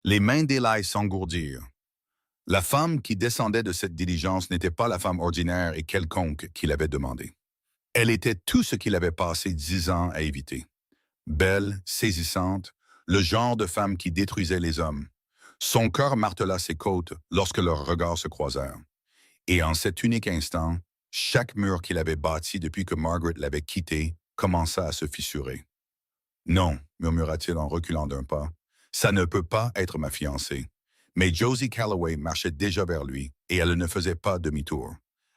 Les mains d'Élie s'engourdirent. La femme qui descendait de cette diligence n'était pas la femme ordinaire et quelconque qu'il avait demandé. Elle était tout ce qu'il avait passé 10 ans à éviter. Belle, saisissante, le genre de femme qui détruisait les hommes. Son cœur martela ses côtes lorsque leurs regards se croisèrent. Et en cet unique instant, chaque mur qu'il avait bâti depuis que Margaret l'avait quitté commença à se fissurer. Non, murmura-t-il en reculant d'un pas, ça ne peut pas être ma fiancée. Mais Josie Calloway marchait déjà vers lui et elle ne faisait pas demi-tour.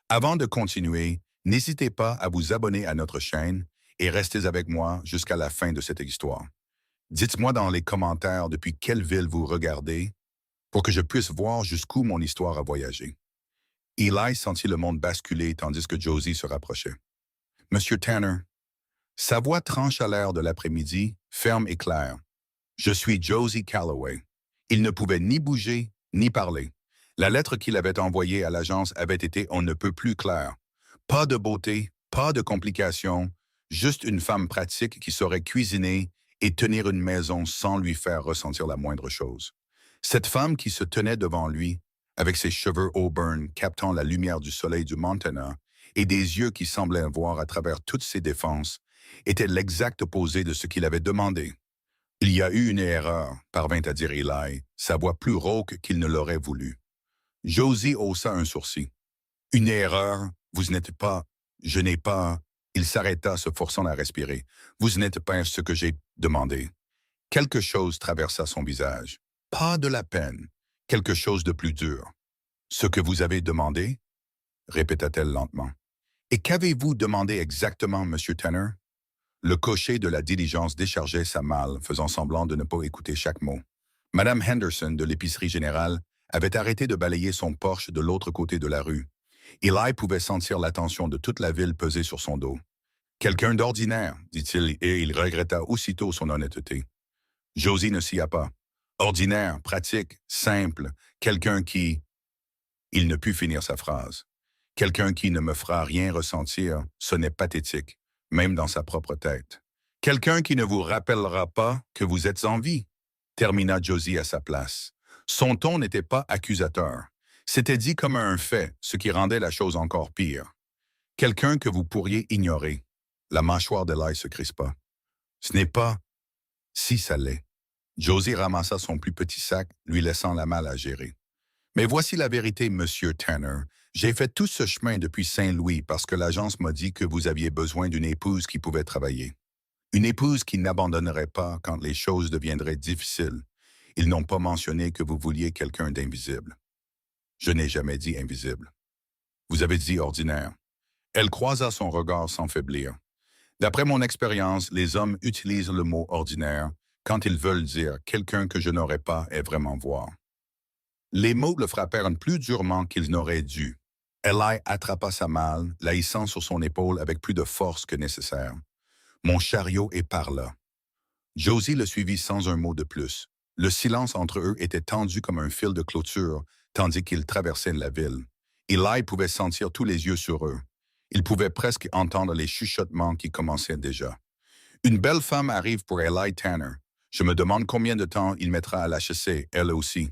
Avant de continuer, n'hésitez pas à vous abonner à notre chaîne et restez avec moi jusqu'à la fin de cette histoire. Dites-moi dans les commentaires depuis quelle ville vous regardez pour que je puisse voir jusqu'où mon histoire a voyagé. Eli sentit le monde basculer tandis que Josie se rapprochait. Monsieur Tanner, sa voix tranche à l'air de l'après-midi, ferme et claire. Je suis Josie Calloway. Il ne pouvait ni bouger, ni parler. La lettre qu'il avait envoyée à l'agence avait été on ne peut plus claire. Pas de beauté, pas de complications, juste une femme pratique qui saurait cuisiner et tenir une maison sans lui faire ressentir la moindre chose. Cette femme qui se tenait devant lui, avec ses cheveux auburn captant la lumière du soleil du Montana et des yeux qui semblaient voir à travers toutes ses défenses, était l'exact opposé de ce qu'il avait demandé. Il y a eu une erreur, parvint à dire Eli, sa voix plus rauque qu'il ne l'aurait voulu. Josie haussa un sourcil. Une erreur, vous n'êtes pas, je n'ai pas. Il s'arrêta, se forçant à respirer. Vous n'êtes pas ce que j'ai demandé. Quelque chose traversa son visage. Pas de la peine, quelque chose de plus dur. Ce que vous avez demandé? Répéta-t-elle lentement. Et qu'avez-vous demandé exactement, Monsieur Tanner? Le cocher de la diligence déchargeait sa malle, faisant semblant de ne pas écouter chaque mot. Madame Henderson de l'épicerie générale avait arrêté de balayer son Porsche de l'autre côté de la rue. Eli pouvait sentir l'attention de toute la ville peser sur son dos. Quelqu'un d'ordinaire, dit-il, et il regretta aussitôt son honnêteté. Josie ne s'y a pas. Ordinaire, pratique, simple, quelqu'un qui... Il ne put finir sa phrase. Quelqu'un qui ne me fera rien ressentir, ce n'est pathétique, même dans sa propre tête. Quelqu'un qui ne vous rappellera pas que vous êtes en vie, termina Josie à sa place. Son ton n'était pas accusateur. C'était dit comme un fait, ce qui rendait la chose encore pire. Quelqu'un que vous pourriez ignorer. La mâchoire d'Eli se crispa. Ce n'est pas... Si ça l'est. Josie ramassa son plus petit sac, lui laissant la malle à gérer. Mais voici la vérité, Monsieur Tanner. J'ai fait tout ce chemin depuis Saint-Louis parce que l'agence m'a dit que vous aviez besoin d'une épouse qui pouvait travailler. Une épouse qui n'abandonnerait pas quand les choses deviendraient difficiles. Ils n'ont pas mentionné que vous vouliez quelqu'un d'invisible. Je n'ai jamais dit invisible. Vous avez dit ordinaire. Elle croisa son regard sans faiblir. D'après mon expérience, les hommes utilisent le mot ordinaire quand ils veulent dire quelqu'un que je n'aurais pas à vraiment voir. Les mots le frappèrent plus durement qu'ils n'auraient dû. Eli attrapa sa malle, la hissant sur son épaule avec plus de force que nécessaire. Mon chariot est par là. Josie le suivit sans un mot de plus. Le silence entre eux était tendu comme un fil de clôture, tandis qu'ils traversaient la ville. Eli pouvait sentir tous les yeux sur eux. Il pouvait presque entendre les chuchotements qui commençaient déjà. Une belle femme arrive pour Eli Tanner. Je me demande combien de temps il mettra à la chasser, elle aussi.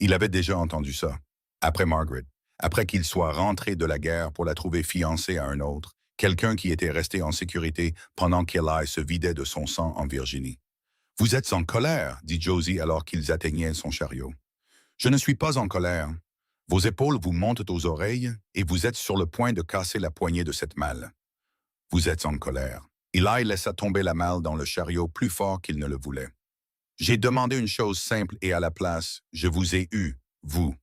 Il avait déjà entendu ça. Après Margaret, après qu'il soit rentré de la guerre pour la trouver fiancée à un autre, quelqu'un qui était resté en sécurité pendant qu'Eli se vidait de son sang en Virginie. « Vous êtes en colère, dit Josie alors qu'ils atteignaient son chariot. « Je ne suis pas en colère. Vos épaules vous montent aux oreilles et vous êtes sur le point de casser la poignée de cette malle. Vous êtes en colère. » Eli laissa tomber la malle dans le chariot plus fort qu'il ne le voulait. « J'ai demandé une chose simple et à la place, je vous ai eu, vous. »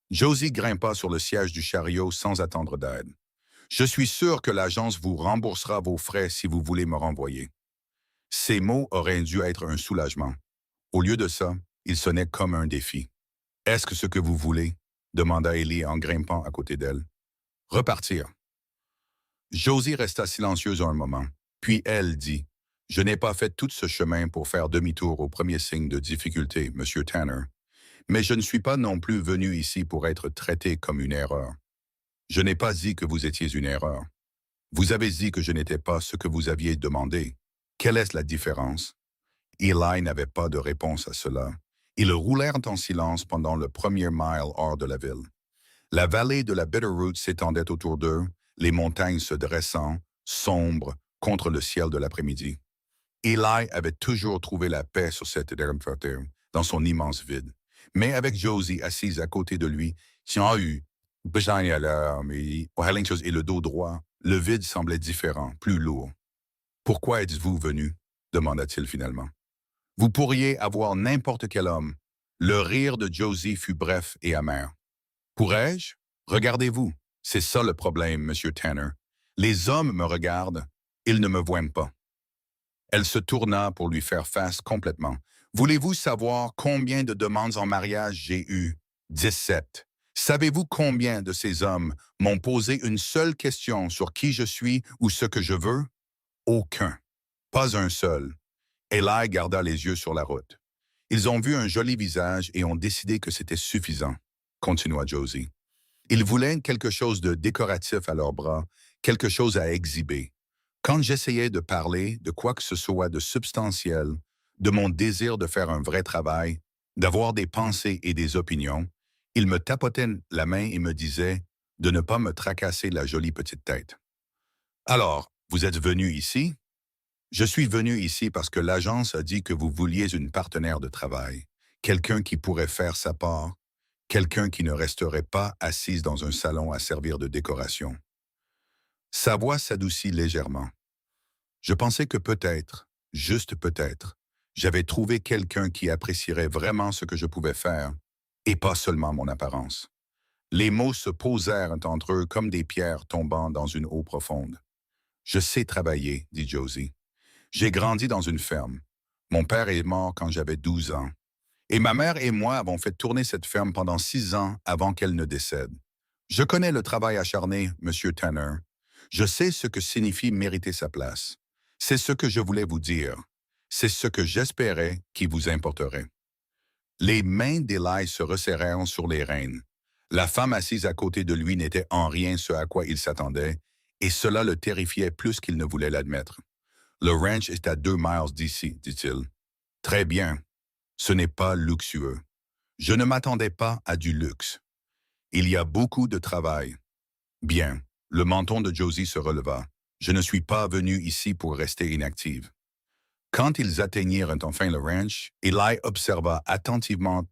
Josie grimpa sur le siège du chariot sans attendre d'aide. « Je suis sûr que l'agence vous remboursera vos frais si vous voulez me renvoyer. » Ces mots auraient dû être un soulagement. Au lieu de ça, ils sonnaient comme un défi. « Est-ce que ce que vous voulez? » demanda Ellie en grimpant à côté d'elle. « Repartir. » Josie resta silencieuse un moment, puis elle dit « Je n'ai pas fait tout ce chemin pour faire demi-tour au premier signe de difficulté, Monsieur Tanner. Mais je ne suis pas non plus venu ici pour être traité comme une erreur. Je n'ai pas dit que vous étiez une erreur. Vous avez dit que je n'étais pas ce que vous aviez demandé. Quelle est la différence? » Eli n'avait pas de réponse à cela. Ils roulèrent en silence pendant le premier mile hors de la ville. La vallée de la Bitterroot s'étendait autour d'eux, les montagnes se dressant, sombres, contre le ciel de l'après-midi. Eli avait toujours trouvé la paix sur cette terre, dans son immense vide. Mais avec Josie assise à côté de lui, qui a eu besoin à l'heure, mais et le dos droit, le vide semblait différent, plus lourd. Pourquoi êtes-vous venu? Demanda-t-il finalement. Vous pourriez avoir n'importe quel homme. Le rire de Josie fut bref et amer. Pourrais-je? Regardez-vous. C'est ça le problème, Monsieur Tanner. Les hommes me regardent, ils ne me voient pas. Elle se tourna pour lui faire face complètement. Voulez-vous savoir combien de demandes en mariage j'ai eues? 17. Savez-vous combien de ces hommes m'ont posé une seule question sur qui je suis ou ce que je veux? Aucun. Pas un seul. Eli garda les yeux sur la route. Ils ont vu un joli visage et ont décidé que c'était suffisant, continua Josie. Ils voulaient quelque chose de décoratif à leurs bras, quelque chose à exhiber. Quand j'essayais de parler de quoi que ce soit de substantiel, de mon désir de faire un vrai travail, d'avoir des pensées et des opinions, ils me tapotaient la main et me disaient de ne pas me tracasser la jolie petite tête. Alors, vous êtes venu ici? Je suis venu ici parce que l'agence a dit que vous vouliez une partenaire de travail, quelqu'un qui pourrait faire sa part, quelqu'un qui ne resterait pas assise dans un salon à servir de décoration. Sa voix s'adoucit légèrement. Je pensais que peut-être, juste peut-être, j'avais trouvé quelqu'un qui apprécierait vraiment ce que je pouvais faire, et pas seulement mon apparence. Les mots se posèrent entre eux comme des pierres tombant dans une eau profonde. Je sais travailler, dit Josie. J'ai grandi dans une ferme. Mon père est mort quand j'avais 12 ans. Et ma mère et moi avons fait tourner cette ferme pendant 6 ans avant qu'elle ne décède. Je connais le travail acharné, Monsieur Tanner. Je sais ce que signifie mériter sa place. C'est ce que je voulais vous dire. C'est ce que j'espérais qui vous importerait. Les mains d'Eli se resserrèrent sur les rênes. La femme assise à côté de lui n'était en rien ce à quoi il s'attendait, et cela le terrifiait plus qu'il ne voulait l'admettre. Le ranch est à 2 miles d'ici, dit-il. Très bien. Ce n'est pas luxueux. Je ne m'attendais pas à du luxe. Il y a beaucoup de travail. Bien. Le menton de Josie se releva. Je ne suis pas venu ici pour rester inactive. Quand ils atteignirent enfin le ranch, Eli observa attentivement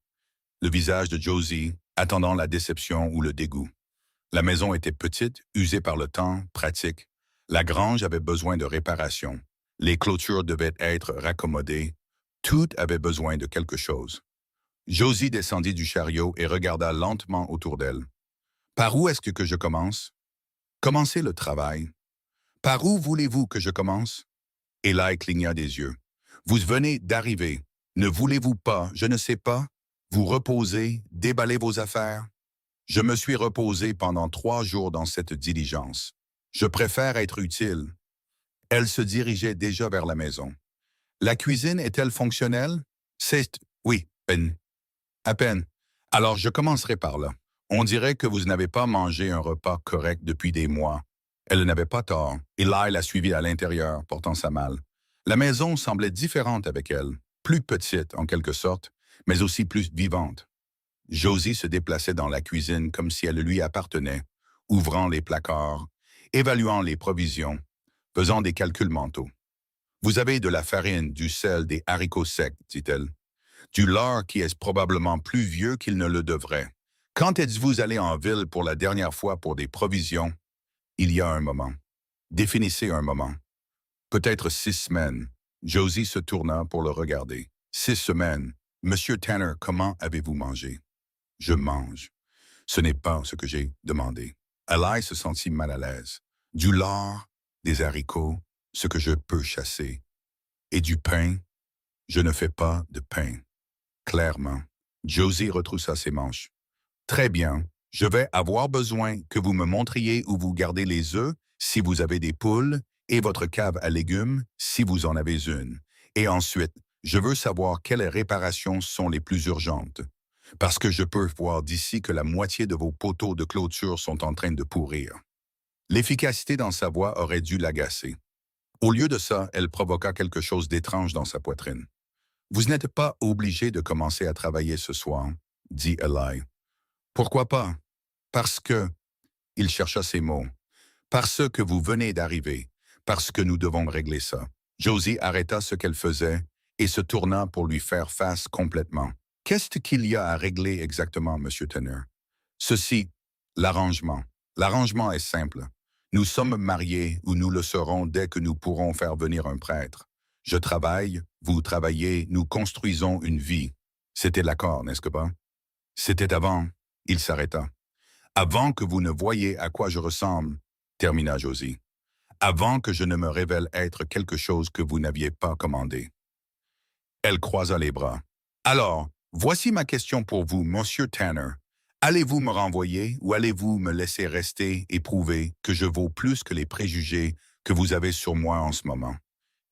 le visage de Josie, attendant la déception ou le dégoût. La maison était petite, usée par le temps, pratique. La grange avait besoin de réparation. Les clôtures devaient être raccommodées. Tout avait besoin de quelque chose. Josie descendit du chariot et regarda lentement autour d'elle. Par où est-ce que je commence? Commencez le travail. Par où voulez-vous que je commence? Eli cligna des yeux. Vous venez d'arriver. Ne voulez-vous pas, je ne sais pas, vous reposer, déballer vos affaires? Je me suis reposé pendant 3 jours dans cette diligence. Je préfère être utile. Elle se dirigeait déjà vers la maison. La cuisine est-elle fonctionnelle? Oui, à peine. Alors je commencerai par là. On dirait que vous n'avez pas mangé un repas correct depuis des mois. Elle n'avait pas tort. Eli l'a suivie à l'intérieur, portant sa malle. La maison semblait différente avec elle, plus petite en quelque sorte, mais aussi plus vivante. Josie se déplaçait dans la cuisine comme si elle lui appartenait, ouvrant les placards, évaluant les provisions, faisant des calculs mentaux. Vous avez de la farine, du sel, des haricots secs, dit-elle. Du lard qui est probablement plus vieux qu'il ne le devrait. Quand êtes-vous allé en ville pour la dernière fois pour des provisions? Il y a un moment. Définissez un moment. Peut-être 6 semaines. Josie se tourna pour le regarder. 6 semaines. Monsieur Tanner, comment avez-vous mangé? Je mange. Ce n'est pas ce que j'ai demandé. Eli se sentit mal à l'aise. Du lard, des haricots, ce que je peux chasser. Et du pain? Je ne fais pas de pain. Clairement. Josie retroussa ses manches. Très bien. Je vais avoir besoin que vous me montriez où vous gardez les œufs, si vous avez des poules, et votre cave à légumes, si vous en avez une. Et ensuite, je veux savoir quelles réparations sont les plus urgentes. Parce que je peux voir d'ici que la moitié de vos poteaux de clôture sont en train de pourrir. L'efficacité dans sa voix aurait dû l'agacer. Au lieu de ça, elle provoqua quelque chose d'étrange dans sa poitrine. Vous n'êtes pas obligé de commencer à travailler ce soir, dit Eli. Pourquoi pas? Parce que, il chercha ses mots, parce que vous venez d'arriver, parce que nous devons régler ça. Josie arrêta ce qu'elle faisait et se tourna pour lui faire face complètement. Qu'est-ce qu'il y a à régler exactement, Monsieur Tanner? Ceci, l'arrangement. L'arrangement est simple. Nous sommes mariés ou nous le serons dès que nous pourrons faire venir un prêtre. Je travaille, vous travaillez, nous construisons une vie. C'était l'accord, n'est-ce pas? C'était avant. Il s'arrêta. Avant que vous ne voyiez à quoi je ressemble, termina Josie. Avant que je ne me révèle être quelque chose que vous n'aviez pas commandé. Elle croisa les bras. Alors, voici ma question pour vous, Monsieur Tanner. Allez-vous me renvoyer ou allez-vous me laisser rester et prouver que je vaux plus que les préjugés que vous avez sur moi en ce moment?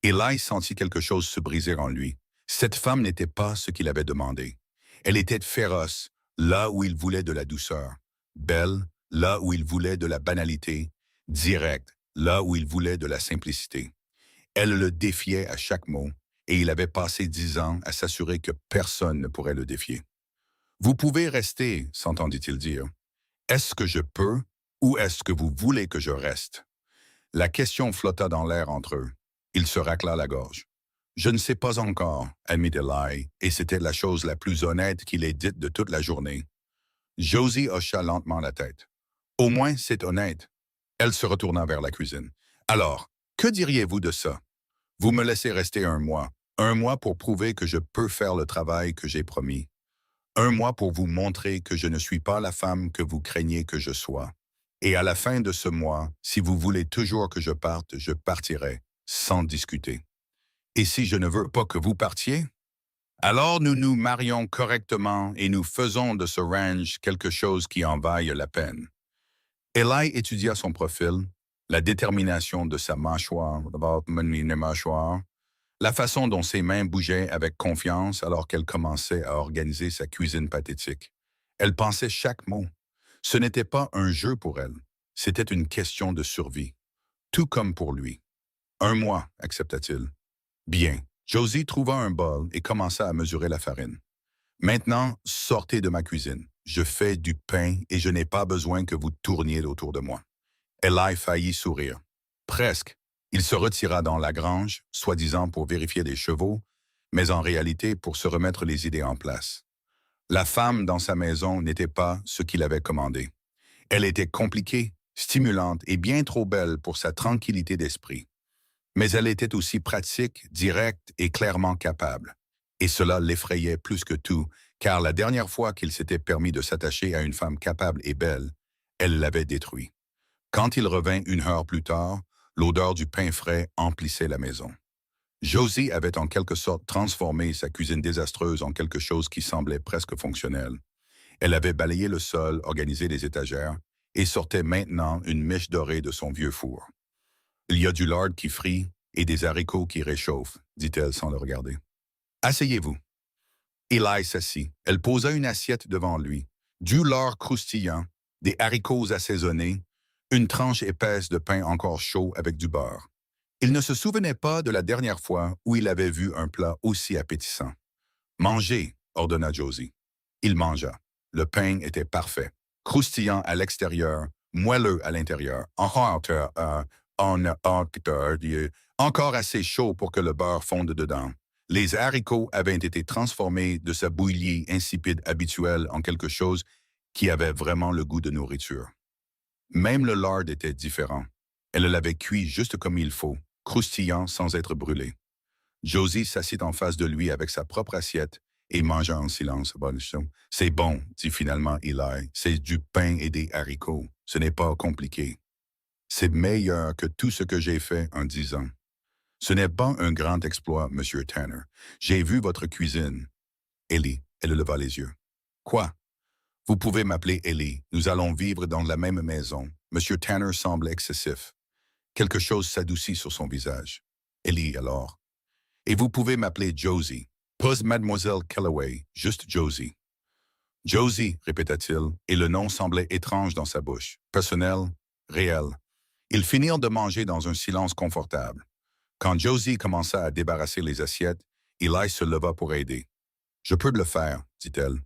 Eli sentit quelque chose se briser en lui. Cette femme n'était pas ce qu'il avait demandé. Elle était féroce, là où il voulait de la douceur. Belle, là où il voulait de la banalité. Directe, là où il voulait de la simplicité. Elle le défiait à chaque mot, et il avait passé 10 ans à s'assurer que personne ne pourrait le défier. Vous pouvez rester, s'entendit-il dire. Est-ce que je peux ou est-ce que vous voulez que je reste? La question flotta dans l'air entre eux. Il se racla la gorge. Je ne sais pas encore, admit Eli, et c'était la chose la plus honnête qu'il ait dite de toute la journée. Josie hocha lentement la tête. Au moins, c'est honnête. Elle se retourna vers la cuisine. Alors, que diriez-vous de ça? Vous me laissez rester un mois pour prouver que je peux faire le travail que j'ai promis. Un mois pour vous montrer que je ne suis pas la femme que vous craignez que je sois. Et à la fin de ce mois, si vous voulez toujours que je parte, je partirai, sans discuter. Et si je ne veux pas que vous partiez? Alors nous nous marions correctement et nous faisons de ce range quelque chose qui en vaille la peine. Eli étudia son profil, la détermination de sa mâchoire, la façon dont ses mains bougeaient avec confiance alors qu'elle commençait à organiser sa cuisine pathétique. Elle pensait chaque mot. Ce n'était pas un jeu pour elle, c'était une question de survie. Tout comme pour lui. Un mois, accepta-t-il. Bien. Josie trouva un bol et commença à mesurer la farine. Maintenant, sortez de ma cuisine. Je fais du pain et je n'ai pas besoin que vous tourniez autour de moi. Eli faillit sourire. Presque. Il se retira dans la grange, soi-disant pour vérifier des chevaux, mais en réalité pour se remettre les idées en place. La femme dans sa maison n'était pas ce qu'il avait commandé. Elle était compliquée, stimulante et bien trop belle pour sa tranquillité d'esprit. Mais elle était aussi pratique, directe et clairement capable. Et cela l'effrayait plus que tout, car la dernière fois qu'il s'était permis de s'attacher à une femme capable et belle, elle l'avait détruit. Quand il revint 1 heure plus tard, l'odeur du pain frais emplissait la maison. Josie avait en quelque sorte transformé sa cuisine désastreuse en quelque chose qui semblait presque fonctionnel. Elle avait balayé le sol, organisé les étagères, et sortait maintenant une mèche dorée de son vieux four. Il y a du lard qui frit et des haricots qui réchauffent, dit-elle sans le regarder. Asseyez-vous. Eli s'assit. Elle posa une assiette devant lui. Du lard croustillant, des haricots assaisonnés, une tranche épaisse de pain encore chaud avec du beurre. Il ne se souvenait pas de la dernière fois où il avait vu un plat aussi appétissant. Mangez, ordonna Josie. Il mangea. Le pain était parfait, croustillant à l'extérieur, moelleux à l'intérieur, encore assez chaud pour que le beurre fonde dedans. Les haricots avaient été transformés de sa bouillie insipide habituelle en quelque chose qui avait vraiment le goût de nourriture. Même le lard était différent. Elle l'avait cuit juste comme il faut, croustillant sans être brûlé. Josie s'assit en face de lui avec sa propre assiette et mangea en silence. « C'est bon, dit finalement Eli. C'est du pain et des haricots. Ce n'est pas compliqué. C'est meilleur que tout ce que j'ai fait en 10 ans. Ce n'est pas un grand exploit, Monsieur Tanner. J'ai vu votre cuisine. » Ellie, elle leva les yeux. « Quoi? Vous pouvez m'appeler Ellie. Nous allons vivre dans la même maison. Monsieur Tanner semble excessif. Quelque chose s'adoucit sur son visage. Ellie, alors. Et vous pouvez m'appeler Josie. Pas Mademoiselle Calloway, juste Josie. Josie, répéta-t-il, et le nom semblait étrange dans sa bouche. Personnel, réel. Ils finirent de manger dans un silence confortable. Quand Josie commença à débarrasser les assiettes, Eli se leva pour aider. « Je peux le faire, dit-elle.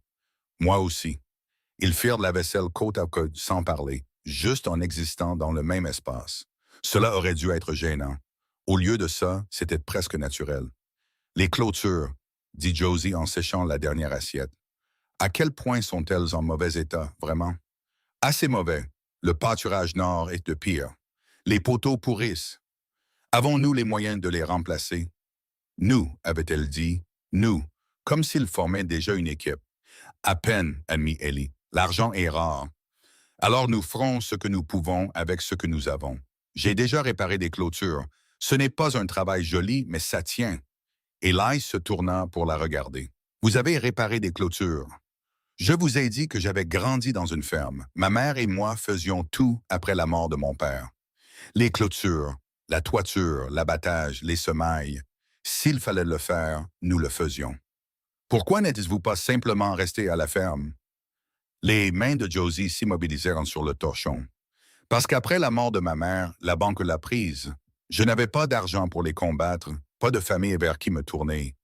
Moi aussi. » Ils firent la vaisselle côte à côte sans parler, juste en existant dans le même espace. Cela aurait dû être gênant. Au lieu de ça, c'était presque naturel. « Les clôtures, » dit Josie en séchant la dernière assiette. « À quel point sont-elles en mauvais état, vraiment? » « Assez mauvais. Le pâturage nord est de pire. Les poteaux pourrissent. Avons-nous les moyens de les remplacer? » « Nous, avait-elle dit, nous, comme s'ils formaient déjà une équipe. « À peine, admit Ellie. L'argent est rare. Alors nous ferons ce que nous pouvons avec ce que nous avons. J'ai déjà réparé des clôtures. Ce n'est pas un travail joli, mais ça tient. » Eli se tourna pour la regarder. « Vous avez réparé des clôtures. Je vous ai dit que j'avais grandi dans une ferme. Ma mère et moi faisions tout après la mort de mon père. Les clôtures, la toiture, l'abattage, les semailles. S'il fallait le faire, nous le faisions. Pourquoi n'êtes-vous pas simplement resté à la ferme? » Les mains de Josie s'immobilisèrent sur le torchon. « Parce qu'après la mort de ma mère, la banque l'a prise. Je n'avais pas d'argent pour les combattre, pas de famille vers qui me tourner.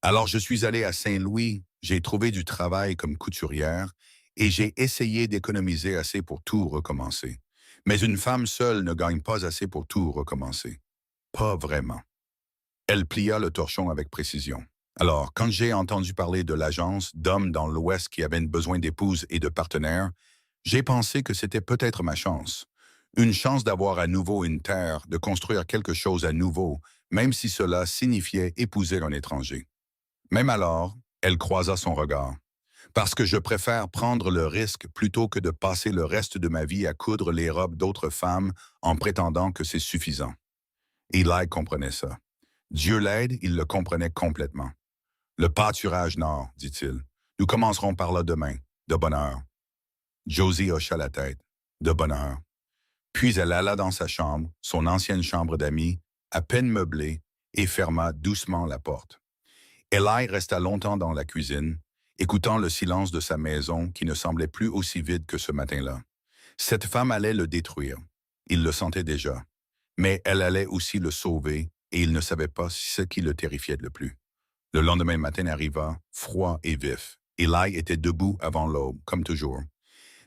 Alors je suis allé à Saint-Louis, j'ai trouvé du travail comme couturière et j'ai essayé d'économiser assez pour tout recommencer. Mais une femme seule ne gagne pas assez pour tout recommencer. Pas vraiment. » Elle plia le torchon avec précision. « Alors, quand j'ai entendu parler de l'agence d'hommes dans l'Ouest qui avaient besoin d'épouses et de partenaires, j'ai pensé que c'était peut-être ma chance. Une chance d'avoir à nouveau une terre, de construire quelque chose à nouveau, même si cela signifiait épouser un étranger. » Même alors, elle croisa son regard. « Parce que je préfère prendre le risque plutôt que de passer le reste de ma vie à coudre les robes d'autres femmes en prétendant que c'est suffisant. » Eli comprenait ça. Dieu l'aide, il le comprenait complètement. « Le pâturage nord, dit-il. Nous commencerons par là demain, de bonne heure. » Josie hocha la tête. De bonne heure. Puis elle alla dans sa chambre, son ancienne chambre d'amis, à peine meublée, et ferma doucement la porte. Eli resta longtemps dans la cuisine, écoutant le silence de sa maison qui ne semblait plus aussi vide que ce matin-là. Cette femme allait le détruire. Il le sentait déjà. Mais elle allait aussi le sauver, et il ne savait pas ce qui le terrifiait le plus. Le lendemain matin arriva, froid et vif. Eli était debout avant l'aube, comme toujours.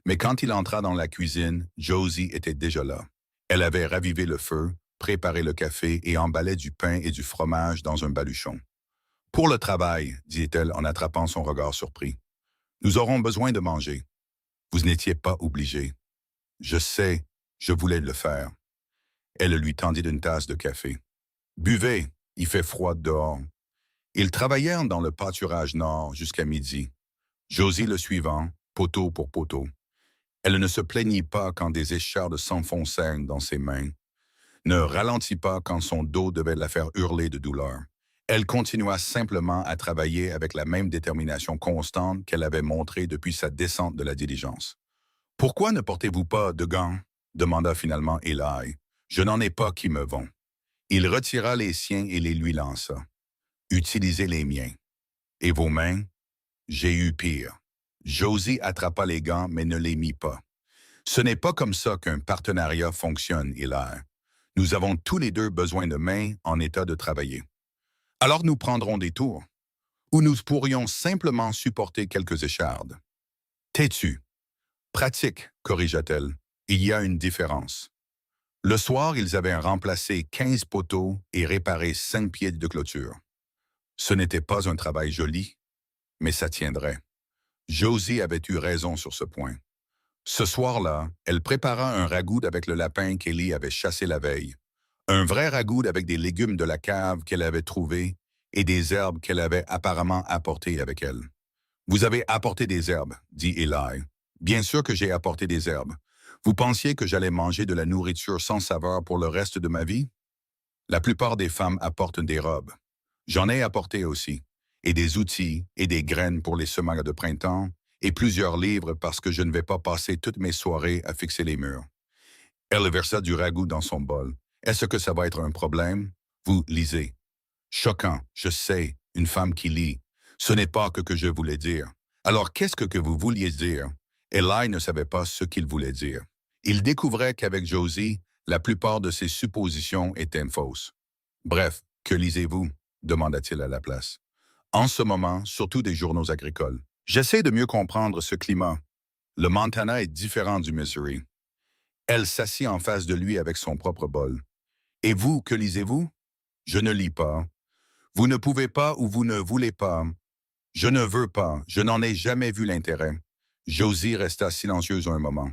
Mais quand il entra dans la cuisine, Josie était déjà là. Elle avait ravivé le feu, préparé le café et emballait du pain et du fromage dans un baluchon. « Pour le travail, dit-elle en attrapant son regard surpris. Nous aurons besoin de manger. Vous n'étiez pas obligé. Je sais, je voulais le faire. » Elle lui tendit une tasse de café. « Buvez, il fait froid dehors. » Ils travaillèrent dans le pâturage nord jusqu'à midi. Josie le suivant, poteau pour poteau. Elle ne se plaignit pas quand des échardes s'enfoncèrent dans ses mains, ne ralentit pas quand son dos devait la faire hurler de douleur. Elle continua simplement à travailler avec la même détermination constante qu'elle avait montrée depuis sa descente de la diligence. « Pourquoi ne portez-vous pas de gants? » demanda finalement Eli. « Je n'en ai pas qui me vont. » Il retira les siens et les lui lança. « Utilisez les miens. » « Et vos mains? » « J'ai eu pire. » Josie attrapa les gants mais ne les mit pas. « Ce n'est pas comme ça qu'un partenariat fonctionne, Eli. Nous avons tous les deux besoin de mains en état de travailler. Alors nous prendrons des tours. Ou nous pourrions simplement supporter quelques échardes. »« Têtu. »« Pratique, corrigea-t-elle. Il y a une différence. » Le soir, ils avaient remplacé 15 poteaux et réparé 5 pieds de clôture. Ce n'était pas un travail joli, mais ça tiendrait. Josie avait eu raison sur ce point. Ce soir-là, elle prépara un ragoût avec le lapin qu'Ellie avait chassé la veille. Un vrai ragoût avec des légumes de la cave qu'elle avait trouvés et des herbes qu'elle avait apparemment apportées avec elle. « Vous avez apporté des herbes, » dit Eli. « Bien sûr que j'ai apporté des herbes. Vous pensiez que j'allais manger de la nourriture sans saveur pour le reste de ma vie? La plupart des femmes apportent des robes. J'en ai apporté aussi. Et des outils et des graines pour les semailles de printemps, et plusieurs livres parce que je ne vais pas passer toutes mes soirées à fixer les murs. » Elle versa du ragoût dans son bol. « Est-ce que ça va être un problème? Vous lisez. » Choquant, je sais, une femme qui lit. Ce n'est pas que je voulais dire. Alors qu'est-ce que vous vouliez dire? Eli ne savait pas ce qu'il voulait dire. Il découvrait qu'avec Josie, la plupart de ses suppositions étaient fausses. « Bref, que lisez-vous? » demanda-t-il à la place. En ce moment, surtout des journaux agricoles. J'essaie de mieux comprendre ce climat. Le Montana est différent du Missouri. Elle s'assit en face de lui avec son propre bol. Et vous, que lisez-vous? Je ne lis pas. Vous ne pouvez pas ou vous ne voulez pas. Je ne veux pas. Je n'en ai jamais vu l'intérêt. Josie resta silencieuse un moment.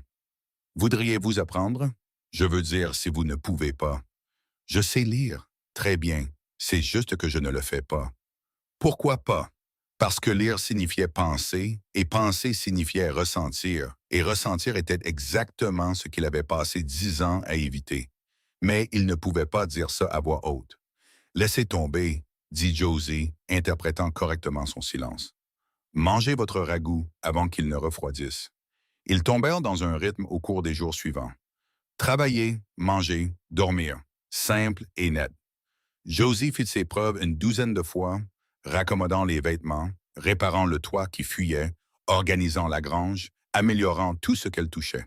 Voudriez-vous apprendre? Je veux dire si vous ne pouvez pas. Je sais lire. Très bien. C'est juste que je ne le fais pas. Pourquoi pas? Parce que lire signifiait penser, et penser signifiait ressentir, et ressentir était exactement ce qu'il avait passé 10 ans à éviter. Mais il ne pouvait pas dire ça à voix haute. Laissez tomber, dit Josie, interprétant correctement son silence. Mangez votre ragoût avant qu'il ne refroidisse. Ils tombèrent dans un rythme au cours des jours suivants. Travailler, manger, dormir. Simple et net. Josie fit ses preuves une douzaine de fois, raccommodant les vêtements, réparant le toit qui fuyait, organisant la grange, améliorant tout ce qu'elle touchait.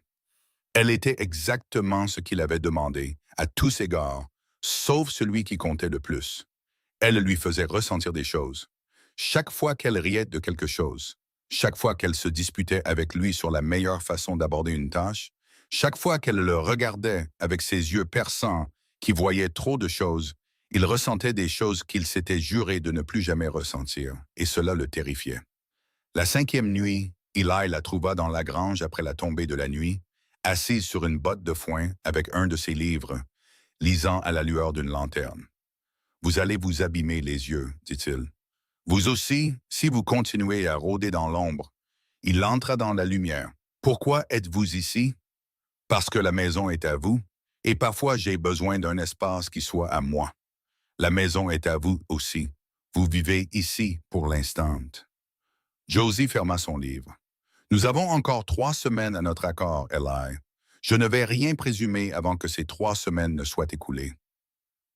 Elle était exactement ce qu'il avait demandé, à tous égards, sauf celui qui comptait le plus. Elle lui faisait ressentir des choses. Chaque fois qu'elle riait de quelque chose, chaque fois qu'elle se disputait avec lui sur la meilleure façon d'aborder une tâche, chaque fois qu'elle le regardait avec ses yeux perçants qui voyaient trop de choses, il ressentait des choses qu'il s'était juré de ne plus jamais ressentir, et cela le terrifiait. La 5e nuit, Eli la trouva dans la grange après la tombée de la nuit, assise sur une botte de foin avec un de ses livres, lisant à la lueur d'une lanterne. « Vous allez vous abîmer les yeux, dit-il. Vous aussi, si vous continuez à rôder dans l'ombre. » Il entra dans la lumière. « Pourquoi êtes-vous ici? » « Parce que la maison est à vous, et parfois j'ai besoin d'un espace qui soit à moi. La maison est à vous aussi. Vous vivez ici pour l'instant. » Josie ferma son livre. « Nous avons encore 3 semaines à notre accord, Eli. Je ne vais rien présumer avant que ces 3 semaines ne soient écoulées. »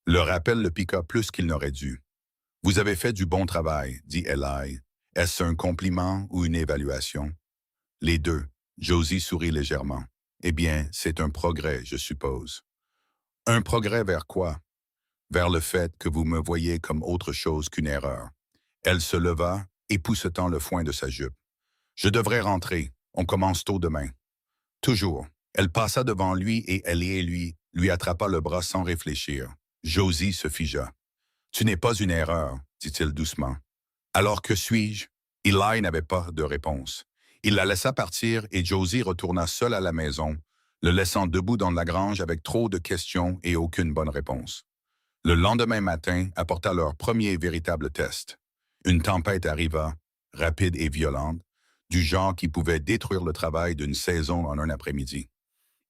Le rappel le piqua plus qu'il n'aurait dû. « Vous avez fait du bon travail, dit Eli. Est-ce un compliment ou une évaluation? » « Les deux. » Josie sourit légèrement. « Eh bien, c'est un progrès, je suppose. » « Un progrès vers quoi? » « Vers le fait que vous me voyez comme autre chose qu'une erreur. » Elle se leva, époussetant le foin de sa jupe. « Je devrais rentrer. On commence tôt demain. » Toujours. Elle passa devant lui et Eli lui attrapa le bras sans réfléchir. Josie se figea. « Tu n'es pas une erreur, dit-il doucement. »« Alors que suis-je? » Eli n'avait pas de réponse. Il la laissa partir et Josie retourna seule à la maison, le laissant debout dans la grange avec trop de questions et aucune bonne réponse. Le lendemain matin apporta leur premier véritable test. Une tempête arriva, rapide et violente, du genre qui pouvait détruire le travail d'une saison en un après-midi.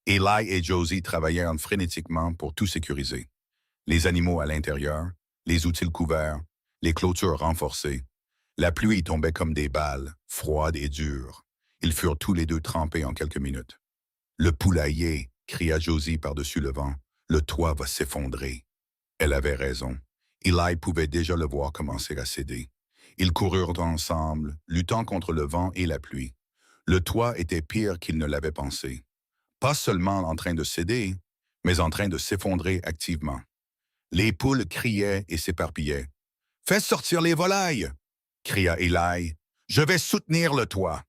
Eli et Josie travaillèrent frénétiquement pour tout sécuriser. Les animaux à l'intérieur, les outils couverts, les clôtures renforcées. La pluie tombait comme des balles, froide et dure. Ils furent tous les deux trempés en quelques minutes. « Le poulailler !» cria Josie par-dessus le vent. « Le toit va s'effondrer. » Elle avait raison. Eli pouvait déjà le voir commencer à céder. Ils coururent ensemble, luttant contre le vent et la pluie. Le toit était pire qu'il ne l'avait pensé. Pas seulement en train de céder, mais en train de s'effondrer activement. Les poules criaient et s'éparpillaient. « Fais sortir les volailles !» cria Eli. « Je vais soutenir le toit. »«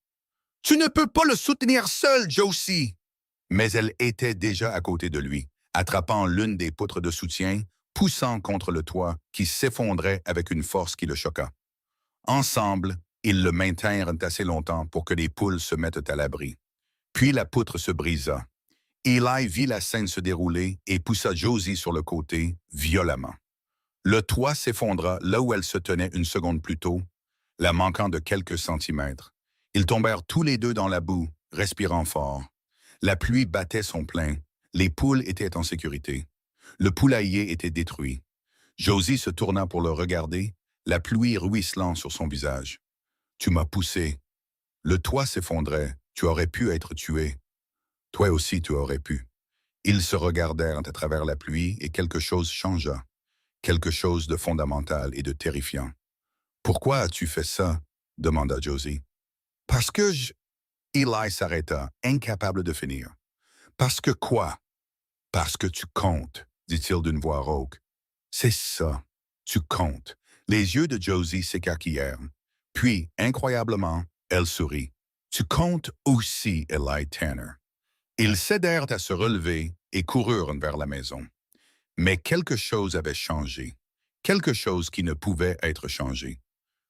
Tu ne peux pas le soutenir seul, Josie !» Mais elle était déjà à côté de lui, attrapant l'une des poutres de soutien, poussant contre le toit qui s'effondrait avec une force qui le choqua. Ensemble, ils le maintinrent assez longtemps pour que les poules se mettent à l'abri. Puis la poutre se brisa. Eli vit la scène se dérouler et poussa Josie sur le côté, violemment. Le toit s'effondra là où elle se tenait une seconde plus tôt, la manquant de quelques centimètres. Ils tombèrent tous les deux dans la boue, respirant fort. La pluie battait son plein. Les poules étaient en sécurité. Le poulailler était détruit. Josie se tourna pour le regarder, la pluie ruisselant sur son visage. « Tu m'as poussé. Le toit s'effondrait. Tu aurais pu être tué. Toi aussi, tu aurais pu. » Ils se regardèrent à travers la pluie et quelque chose changea. Quelque chose de fondamental et de terrifiant. « Pourquoi as-tu fait ça? » demanda Josie. « Parce que je... » Eli s'arrêta, incapable de finir. « Parce que quoi? »« Parce que tu comptes, dit-il d'une voix rauque. « C'est ça, tu comptes. Les yeux de Josie s'écarquillèrent. Puis, incroyablement, elle sourit. Tu comptes aussi, Eli Tanner. Ils s'aidèrent à se relever et coururent vers la maison. Mais quelque chose avait changé. Quelque chose qui ne pouvait être changé.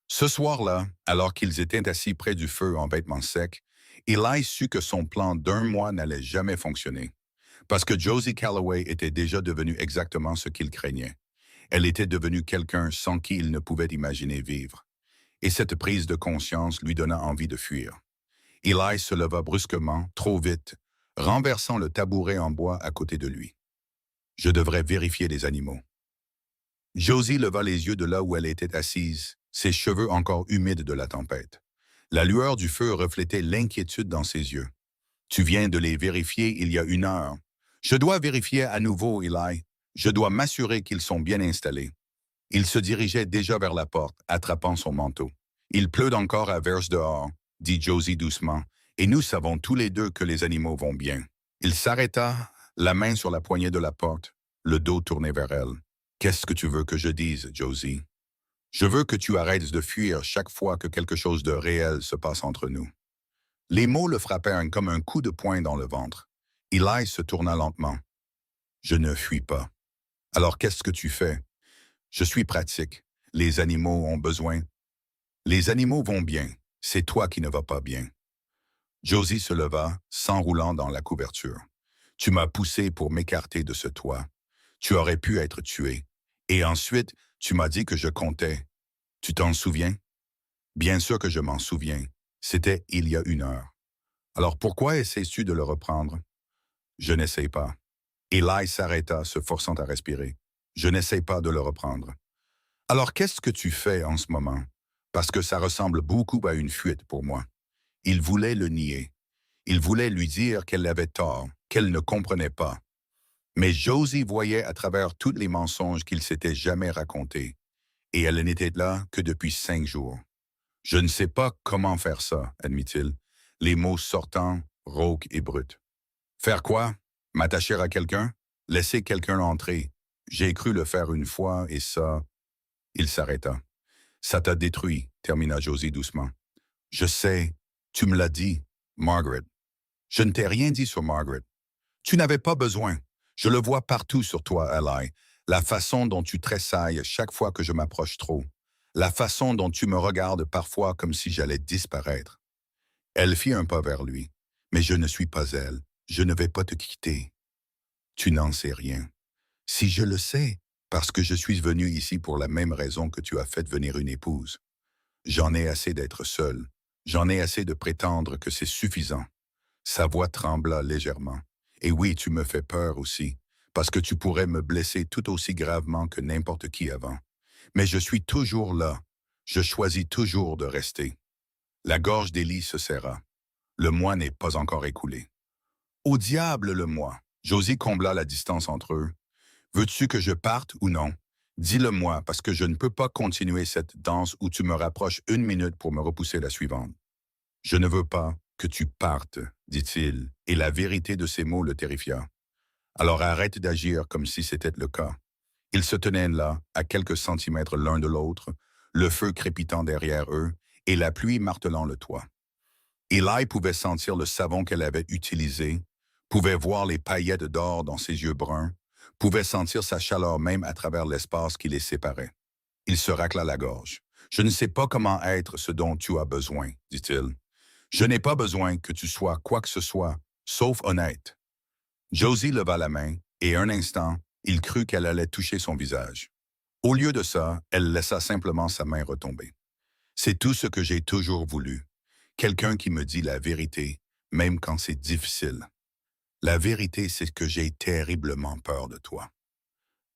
Ce soir-là, alors qu'ils étaient assis près du feu en vêtements secs, Eli sut que son plan d'un mois n'allait jamais fonctionner. Parce que Josie Calloway était déjà devenue exactement ce qu'il craignait. Elle était devenue quelqu'un sans qui il ne pouvait imaginer vivre. Et cette prise de conscience lui donna envie de fuir. Eli se leva brusquement, trop vite, renversant le tabouret en bois à côté de lui. Je devrais vérifier les animaux. Josie leva les yeux de là où elle était assise, ses cheveux encore humides de la tempête. La lueur du feu reflétait l'inquiétude dans ses yeux. Tu viens de les vérifier il y a 1 heure. Je dois vérifier à nouveau, Eli. Je dois m'assurer qu'ils sont bien installés. Il se dirigeait déjà vers la porte, attrapant son manteau. Il pleut encore à verse dehors, dit Josie doucement, et nous savons tous les deux que les animaux vont bien. Il s'arrêta, la main sur la poignée de la porte, le dos tourné vers elle. Qu'est-ce que tu veux que je dise, Josie? Je veux que tu arrêtes de fuir chaque fois que quelque chose de réel se passe entre nous. Les mots le frappèrent comme un coup de poing dans le ventre. Eli se tourna lentement. Je ne fuis pas. Alors qu'est-ce que tu fais? Je suis pratique. Les animaux ont besoin. Les animaux vont bien. C'est toi qui ne vas pas bien. Josie se leva, s'enroulant dans la couverture. Tu m'as poussé pour m'écarter de ce toit. Tu aurais pu être tué. Et ensuite, tu m'as dit que je comptais. Tu t'en souviens? Bien sûr que je m'en souviens. C'était il y a 1 heure. Alors pourquoi essaies-tu de le reprendre? Je n'essaie pas. Eli s'arrêta, se forçant à respirer. Je n'essaie pas de le reprendre. Alors qu'est-ce que tu fais en ce moment? Parce que ça ressemble beaucoup à une fuite pour moi. Il voulait le nier. Il voulait lui dire qu'elle avait tort, qu'elle ne comprenait pas. Mais Josie voyait à travers tous les mensonges qu'il s'était jamais racontés. Et elle n'était là que depuis 5 jours. Je ne sais pas comment faire ça, admit-il, les mots sortant, rauques et bruts. Faire quoi? M'attacher à quelqu'un? Laisser quelqu'un entrer? J'ai cru le faire une fois et ça... Il s'arrêta. Ça t'a détruit, termina Josie doucement. Je sais, tu me l'as dit, Margaret. Je ne t'ai rien dit sur Margaret. Tu n'avais pas besoin. Je le vois partout sur toi, Eli. La façon dont tu tressailles chaque fois que je m'approche trop. La façon dont tu me regardes parfois comme si j'allais disparaître. Elle fit un pas vers lui. Mais je ne suis pas elle. Je ne vais pas te quitter. Tu n'en sais rien. Si je le sais, parce que je suis venu ici pour la même raison que tu as fait venir une épouse. J'en ai assez d'être seul. J'en ai assez de prétendre que c'est suffisant. Sa voix trembla légèrement. Et oui, tu me fais peur aussi, parce que tu pourrais me blesser tout aussi gravement que n'importe qui avant. Mais je suis toujours là. Je choisis toujours de rester. La gorge d'Élie se serra. Le mois n'est pas encore écoulé. Au diable le mois! Josie combla la distance entre eux. Veux-tu que je parte ou non? Dis-le-moi, parce que je ne peux pas continuer cette danse où tu me rapproches 1 minute pour me repousser la suivante. Je ne veux pas que tu partes, dit-il, et la vérité de ces mots le terrifia. Alors arrête d'agir comme si c'était le cas. Ils se tenaient là, à quelques centimètres l'un de l'autre, le feu crépitant derrière eux et la pluie martelant le toit. Eli pouvait sentir le savon qu'elle avait utilisé, pouvait voir les paillettes d'or dans ses yeux bruns, pouvait sentir sa chaleur même à travers l'espace qui les séparait. Il se racla la gorge. « Je ne sais pas comment être ce dont tu as besoin, dit-il. Je n'ai pas besoin que tu sois quoi que ce soit, sauf honnête. » Josie leva la main, et un instant, il crut qu'elle allait toucher son visage. Au lieu de ça, elle laissa simplement sa main retomber. « C'est tout ce que j'ai toujours voulu. Quelqu'un qui me dit la vérité, même quand c'est difficile. La vérité, c'est que j'ai terriblement peur de toi. »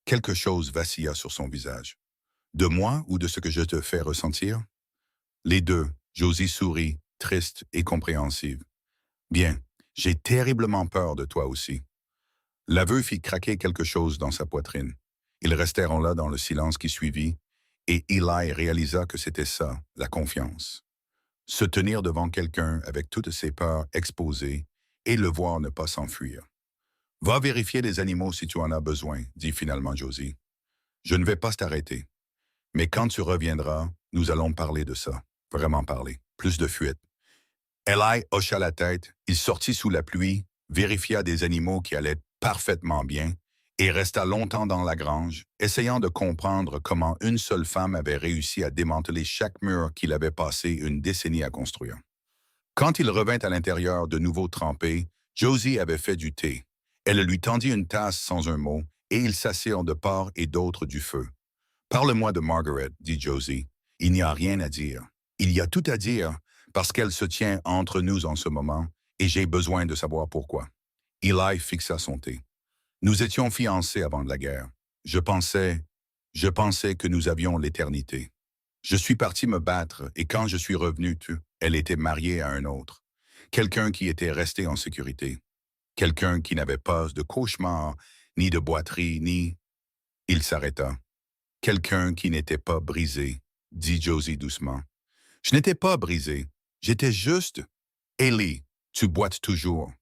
Quelque chose vacilla sur son visage. « De moi ou de ce que je te fais ressentir? » Les deux, Josie sourit, triste et compréhensive. « Bien, j'ai terriblement peur de toi aussi. » L'aveu fit craquer quelque chose dans sa poitrine. Ils restèrent là dans le silence qui suivit, et Eli réalisa que c'était ça, la confiance. Se tenir devant quelqu'un avec toutes ses peurs exposées et le voir ne pas s'enfuir. « Va vérifier les animaux si tu en as besoin, dit finalement Josie. Je ne vais pas t'arrêter. Mais quand tu reviendras, nous allons parler de ça. Vraiment parler. Plus de fuite. Eli hocha la tête, il sortit sous la pluie, vérifia des animaux qui allaient parfaitement bien et resta longtemps dans la grange, essayant de comprendre comment une seule femme avait réussi à démanteler chaque mur qu'il avait passé une décennie à construire. Quand il revint à l'intérieur de nouveau trempé, Josie avait fait du thé. Elle lui tendit une tasse sans un mot, et ils s'assirent de part et d'autre du feu. Parle-moi de Margaret, dit Josie. Il n'y a rien à dire. Il y a tout à dire, parce qu'elle se tient entre nous en ce moment, et j'ai besoin de savoir pourquoi. Eli fixa son thé. Nous étions fiancés avant la guerre. Je pensais que nous avions l'éternité. Je suis parti me battre, et quand je suis revenu, elle était mariée à un autre. Quelqu'un qui était resté en sécurité. Quelqu'un qui n'avait pas de cauchemar, ni de boiterie, ni... Il s'arrêta. Quelqu'un qui n'était pas brisé, dit Josie doucement. Je n'étais pas brisé. J'étais juste... Ellie, tu boites toujours.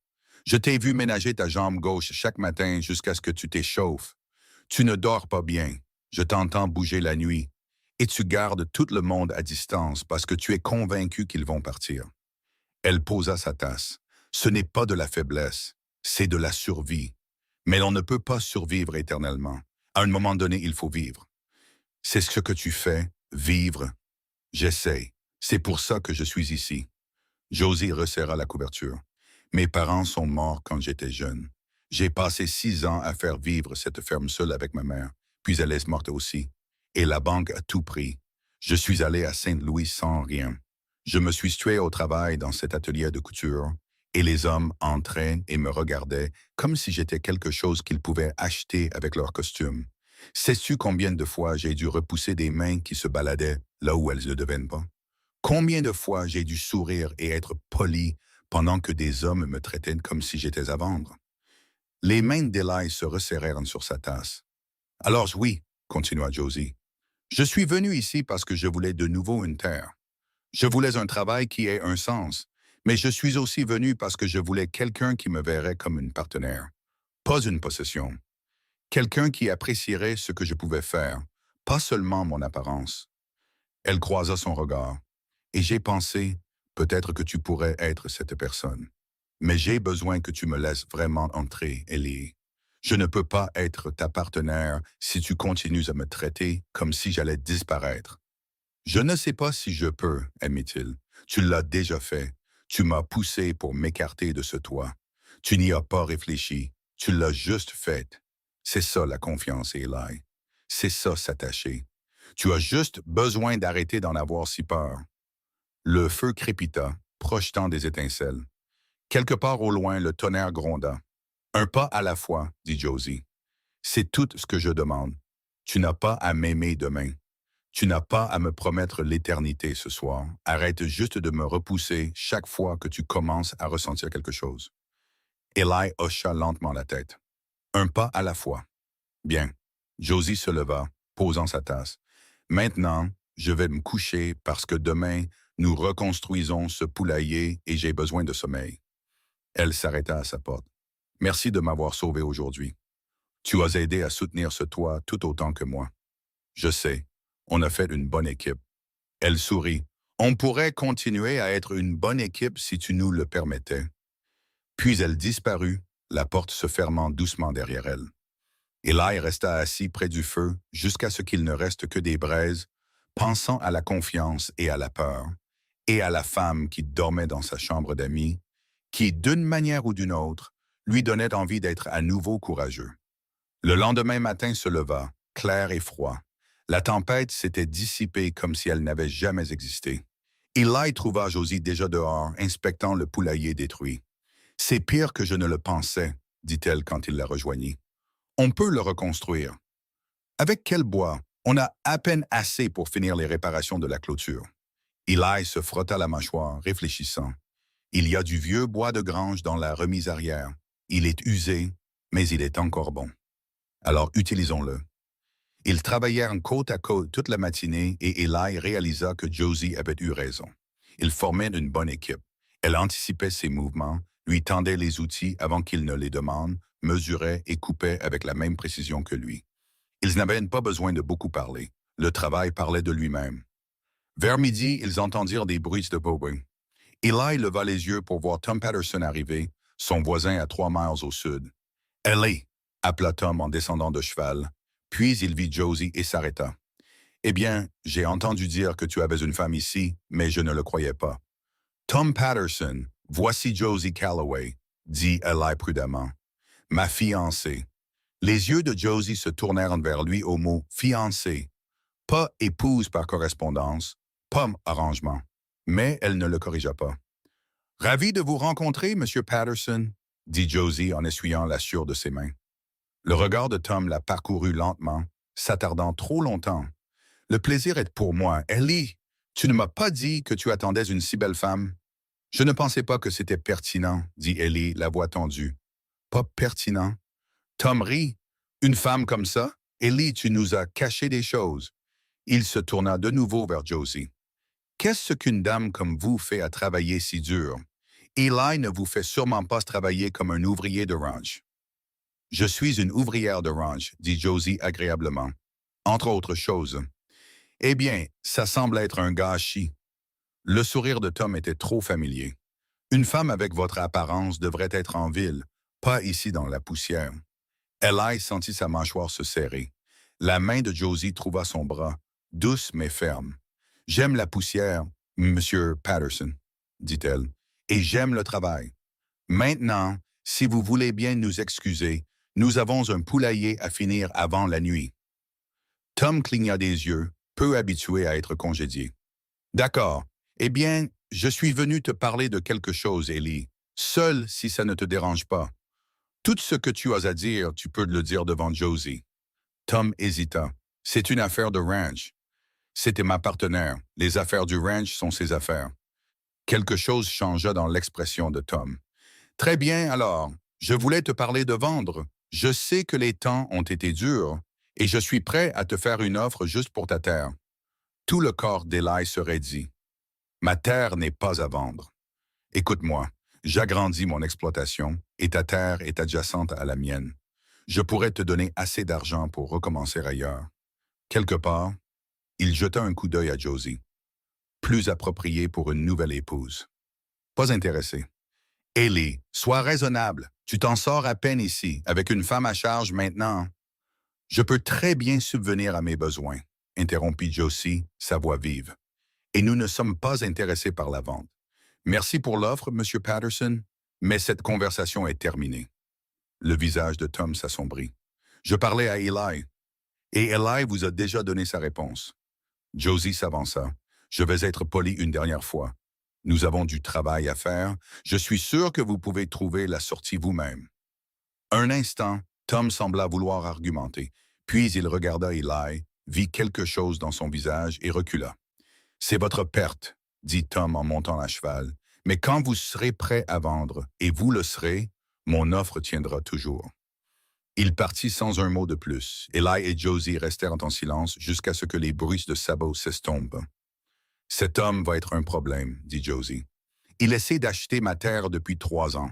Je t'ai vu ménager ta jambe gauche chaque matin jusqu'à ce que tu t'échauffes. Tu ne dors pas bien. Je t'entends bouger la nuit. Et tu gardes tout le monde à distance parce que tu es convaincu qu'ils vont partir. Elle posa sa tasse. Ce n'est pas de la faiblesse, c'est de la survie. Mais l'on ne peut pas survivre éternellement. À un moment donné, il faut vivre. C'est ce que tu fais, vivre. J'essaie. C'est pour ça que je suis ici. Josie resserra la couverture. Mes parents sont morts quand j'étais jeune. J'ai passé 6 ans à faire vivre cette ferme seule avec ma mère, puis elle est morte aussi. Et la banque a tout pris. Je suis allé à Saint-Louis sans rien. Je me suis tué au travail dans cet atelier de couture, et les hommes entraient et me regardaient comme si j'étais quelque chose qu'ils pouvaient acheter avec leur costume. Sais-tu combien de fois j'ai dû repousser des mains qui se baladaient là où elles ne devaient pas? Combien de fois j'ai dû sourire et être poli pendant que des hommes me traitaient comme si j'étais à vendre? Les mains d'Eli se resserrèrent sur sa tasse. Alors oui, continua Josie, je suis venu ici parce que je voulais de nouveau une terre. Je voulais un travail qui ait un sens, mais je suis aussi venu parce que je voulais quelqu'un qui me verrait comme une partenaire, pas une possession. Quelqu'un qui apprécierait ce que je pouvais faire, pas seulement mon apparence. Elle croisa son regard, et j'ai pensé, peut-être que tu pourrais être cette personne. Mais j'ai besoin que tu me laisses vraiment entrer, Ellie. Je ne peux pas être ta partenaire si tu continues à me traiter comme si j'allais disparaître. Je ne sais pas si je peux, admit-il. Tu l'as déjà fait. Tu m'as poussé pour m'écarter de ce toit. Tu n'y as pas réfléchi. Tu l'as juste fait. C'est ça la confiance, Eli. C'est ça s'attacher. Tu as juste besoin d'arrêter d'en avoir si peur. Le feu crépita, projetant des étincelles. Quelque part au loin, le tonnerre gronda. Un pas à la fois, dit Josie. C'est tout ce que je demande. Tu n'as pas à m'aimer demain. Tu n'as pas à me promettre l'éternité ce soir. Arrête juste de me repousser chaque fois que tu commences à ressentir quelque chose. Eli hocha lentement la tête. Un pas à la fois. Bien. Josie se leva, posant sa tasse. Maintenant, je vais me coucher parce que demain, nous reconstruisons ce poulailler et j'ai besoin de sommeil. Elle s'arrêta à sa porte. Merci de m'avoir sauvé aujourd'hui. Tu as aidé à soutenir ce toit tout autant que moi. Je sais, on a fait une bonne équipe. Elle sourit. On pourrait continuer à être une bonne équipe si tu nous le permettais. Puis elle disparut, la porte se fermant doucement derrière elle. Eli resta assis près du feu jusqu'à ce qu'il ne reste que des braises, pensant à la confiance et à la peur, et à la femme qui dormait dans sa chambre d'amis, qui, d'une manière ou d'une autre, lui donnait envie d'être à nouveau courageux. Le lendemain matin se leva, clair et froid. La tempête s'était dissipée comme si elle n'avait jamais existé. Eli trouva Josie déjà dehors, inspectant le poulailler détruit. « C'est pire que je ne le pensais, » dit-elle quand il la rejoignit. « On peut le reconstruire. » « Avec quel bois? On a à peine assez pour finir les réparations de la clôture. » Eli se frotta la mâchoire, réfléchissant. « Il y a du vieux bois de grange dans la remise arrière. Il est usé, mais il est encore bon. Alors utilisons-le. » Ils travaillèrent côte à côte toute la matinée et Eli réalisa que Josie avait eu raison. Ils formaient une bonne équipe. Elle anticipait ses mouvements, lui tendait les outils avant qu'il ne les demande, mesurait et coupait avec la même précision que lui. Ils n'avaient pas besoin de beaucoup parler. Le travail parlait de lui-même. Vers midi, ils entendirent des bruits de bobins. Eli leva les yeux pour voir Tom Patterson arriver, son voisin à 3 miles au sud. « Ellie !» appela Tom en descendant de cheval. Puis il vit Josie et s'arrêta. « Eh bien, j'ai entendu dire que tu avais une femme ici, mais je ne le croyais pas. »« Tom Patterson, voici Josie Calloway, » dit Eli prudemment. « Ma fiancée. » Les yeux de Josie se tournèrent vers lui au mot « fiancée ». Pas épouse par correspondance, pas arrangement. Mais elle ne le corrigea pas. « Ravi de vous rencontrer, Monsieur Patterson, » dit Josie en essuyant la sueur de ses mains. Le regard de Tom la parcourut lentement, s'attardant trop longtemps. « Le plaisir est pour moi. Ellie, tu ne m'as pas dit que tu attendais une si belle femme? »« Je ne pensais pas que c'était pertinent, » dit Ellie, la voix tendue. « Pas pertinent? » Tom rit. « Une femme comme ça? Ellie, tu nous as caché des choses. » Il se tourna de nouveau vers Josie. « Qu'est-ce qu'une dame comme vous fait à travailler si dur? Eli ne vous fait sûrement pas travailler comme un ouvrier de ranch. »« Je suis une ouvrière de ranch, » dit Josie agréablement. « Entre autres choses. »« Eh bien, ça semble être un gâchis. » Le sourire de Tom était trop familier. « Une femme avec votre apparence devrait être en ville, pas ici dans la poussière. » Eli sentit sa mâchoire se serrer. La main de Josie trouva son bras, douce mais ferme. « J'aime la poussière, Monsieur Patterson, » dit-elle, « et j'aime le travail. Maintenant, si vous voulez bien nous excuser, nous avons un poulailler à finir avant la nuit. » Tom cligna des yeux, peu habitué à être congédié. « D'accord. Eh bien, je suis venu te parler de quelque chose, Ellie, seul si ça ne te dérange pas. Tout ce que tu as à dire, tu peux le dire devant Josie. » Tom hésita. « C'est une affaire de ranch. » C'était ma partenaire. Les affaires du ranch sont ses affaires. Quelque chose changea dans l'expression de Tom. « Très bien, alors. Je voulais te parler de vendre. Je sais que les temps ont été durs et je suis prêt à te faire une offre juste pour ta terre. » Tout le corps d'Eli se raidit. « Ma terre n'est pas à vendre. Écoute-moi, j'agrandis mon exploitation et ta terre est adjacente à la mienne. Je pourrais te donner assez d'argent pour recommencer ailleurs. » Quelque part, il jeta un coup d'œil à Josie. Plus approprié pour une nouvelle épouse. Pas intéressé. « Ellie, sois raisonnable. Tu t'en sors à peine ici, avec une femme à charge maintenant. »« Je peux très bien subvenir à mes besoins, » interrompit Josie, sa voix vive. « Et nous ne sommes pas intéressés par la vente. Merci pour l'offre, Monsieur Patterson, mais cette conversation est terminée. » Le visage de Tom s'assombrit. « Je parlais à Eli, et Eli vous a déjà donné sa réponse. » Josie s'avança. « Je vais être poli une dernière fois. Nous avons du travail à faire. Je suis sûr que vous pouvez trouver la sortie vous-même. » Un instant, Tom sembla vouloir argumenter. Puis il regarda Eli, vit quelque chose dans son visage et recula. « C'est votre perte, » dit Tom en montant à cheval. « Mais quand vous serez prêt à vendre, et vous le serez, mon offre tiendra toujours. » Il partit sans un mot de plus. Eli et Josie restèrent en silence jusqu'à ce que les bruits de sabots s'estompent. « Cet homme va être un problème, » dit Josie. « Il essaie d'acheter ma terre depuis 3 ans.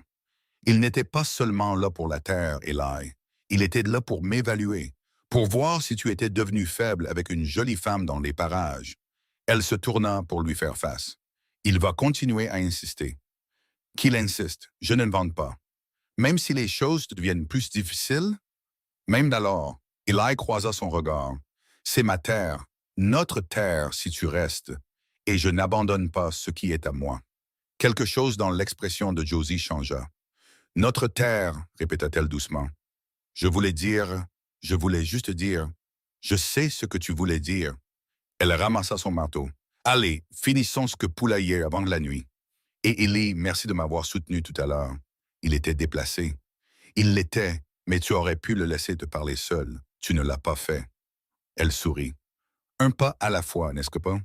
Il n'était pas seulement là pour la terre, Eli. Il était là pour m'évaluer, pour voir si tu étais devenu faible avec une jolie femme dans les parages. » Elle se tourna pour lui faire face. « Il va continuer à insister. » « Qu'il insiste, je ne vende pas. Même si les choses deviennent plus difficiles, même alors, Eli croisa son regard. « C'est ma terre, notre terre si tu restes, et je n'abandonne pas ce qui est à moi. » Quelque chose dans l'expression de Josie changea. « Notre terre, » répéta-t-elle doucement. « Je voulais juste dire, je sais ce que tu voulais dire. » Elle ramassa son marteau. « Allez, finissons ce que poulailler avant la nuit. Et Eli, merci de m'avoir soutenu tout à l'heure. Il était déplacé. Il l'était, mais tu aurais pu le laisser te parler seul. Tu ne l'as pas fait. » Elle sourit. « Un pas à la fois, n'est-ce pas? »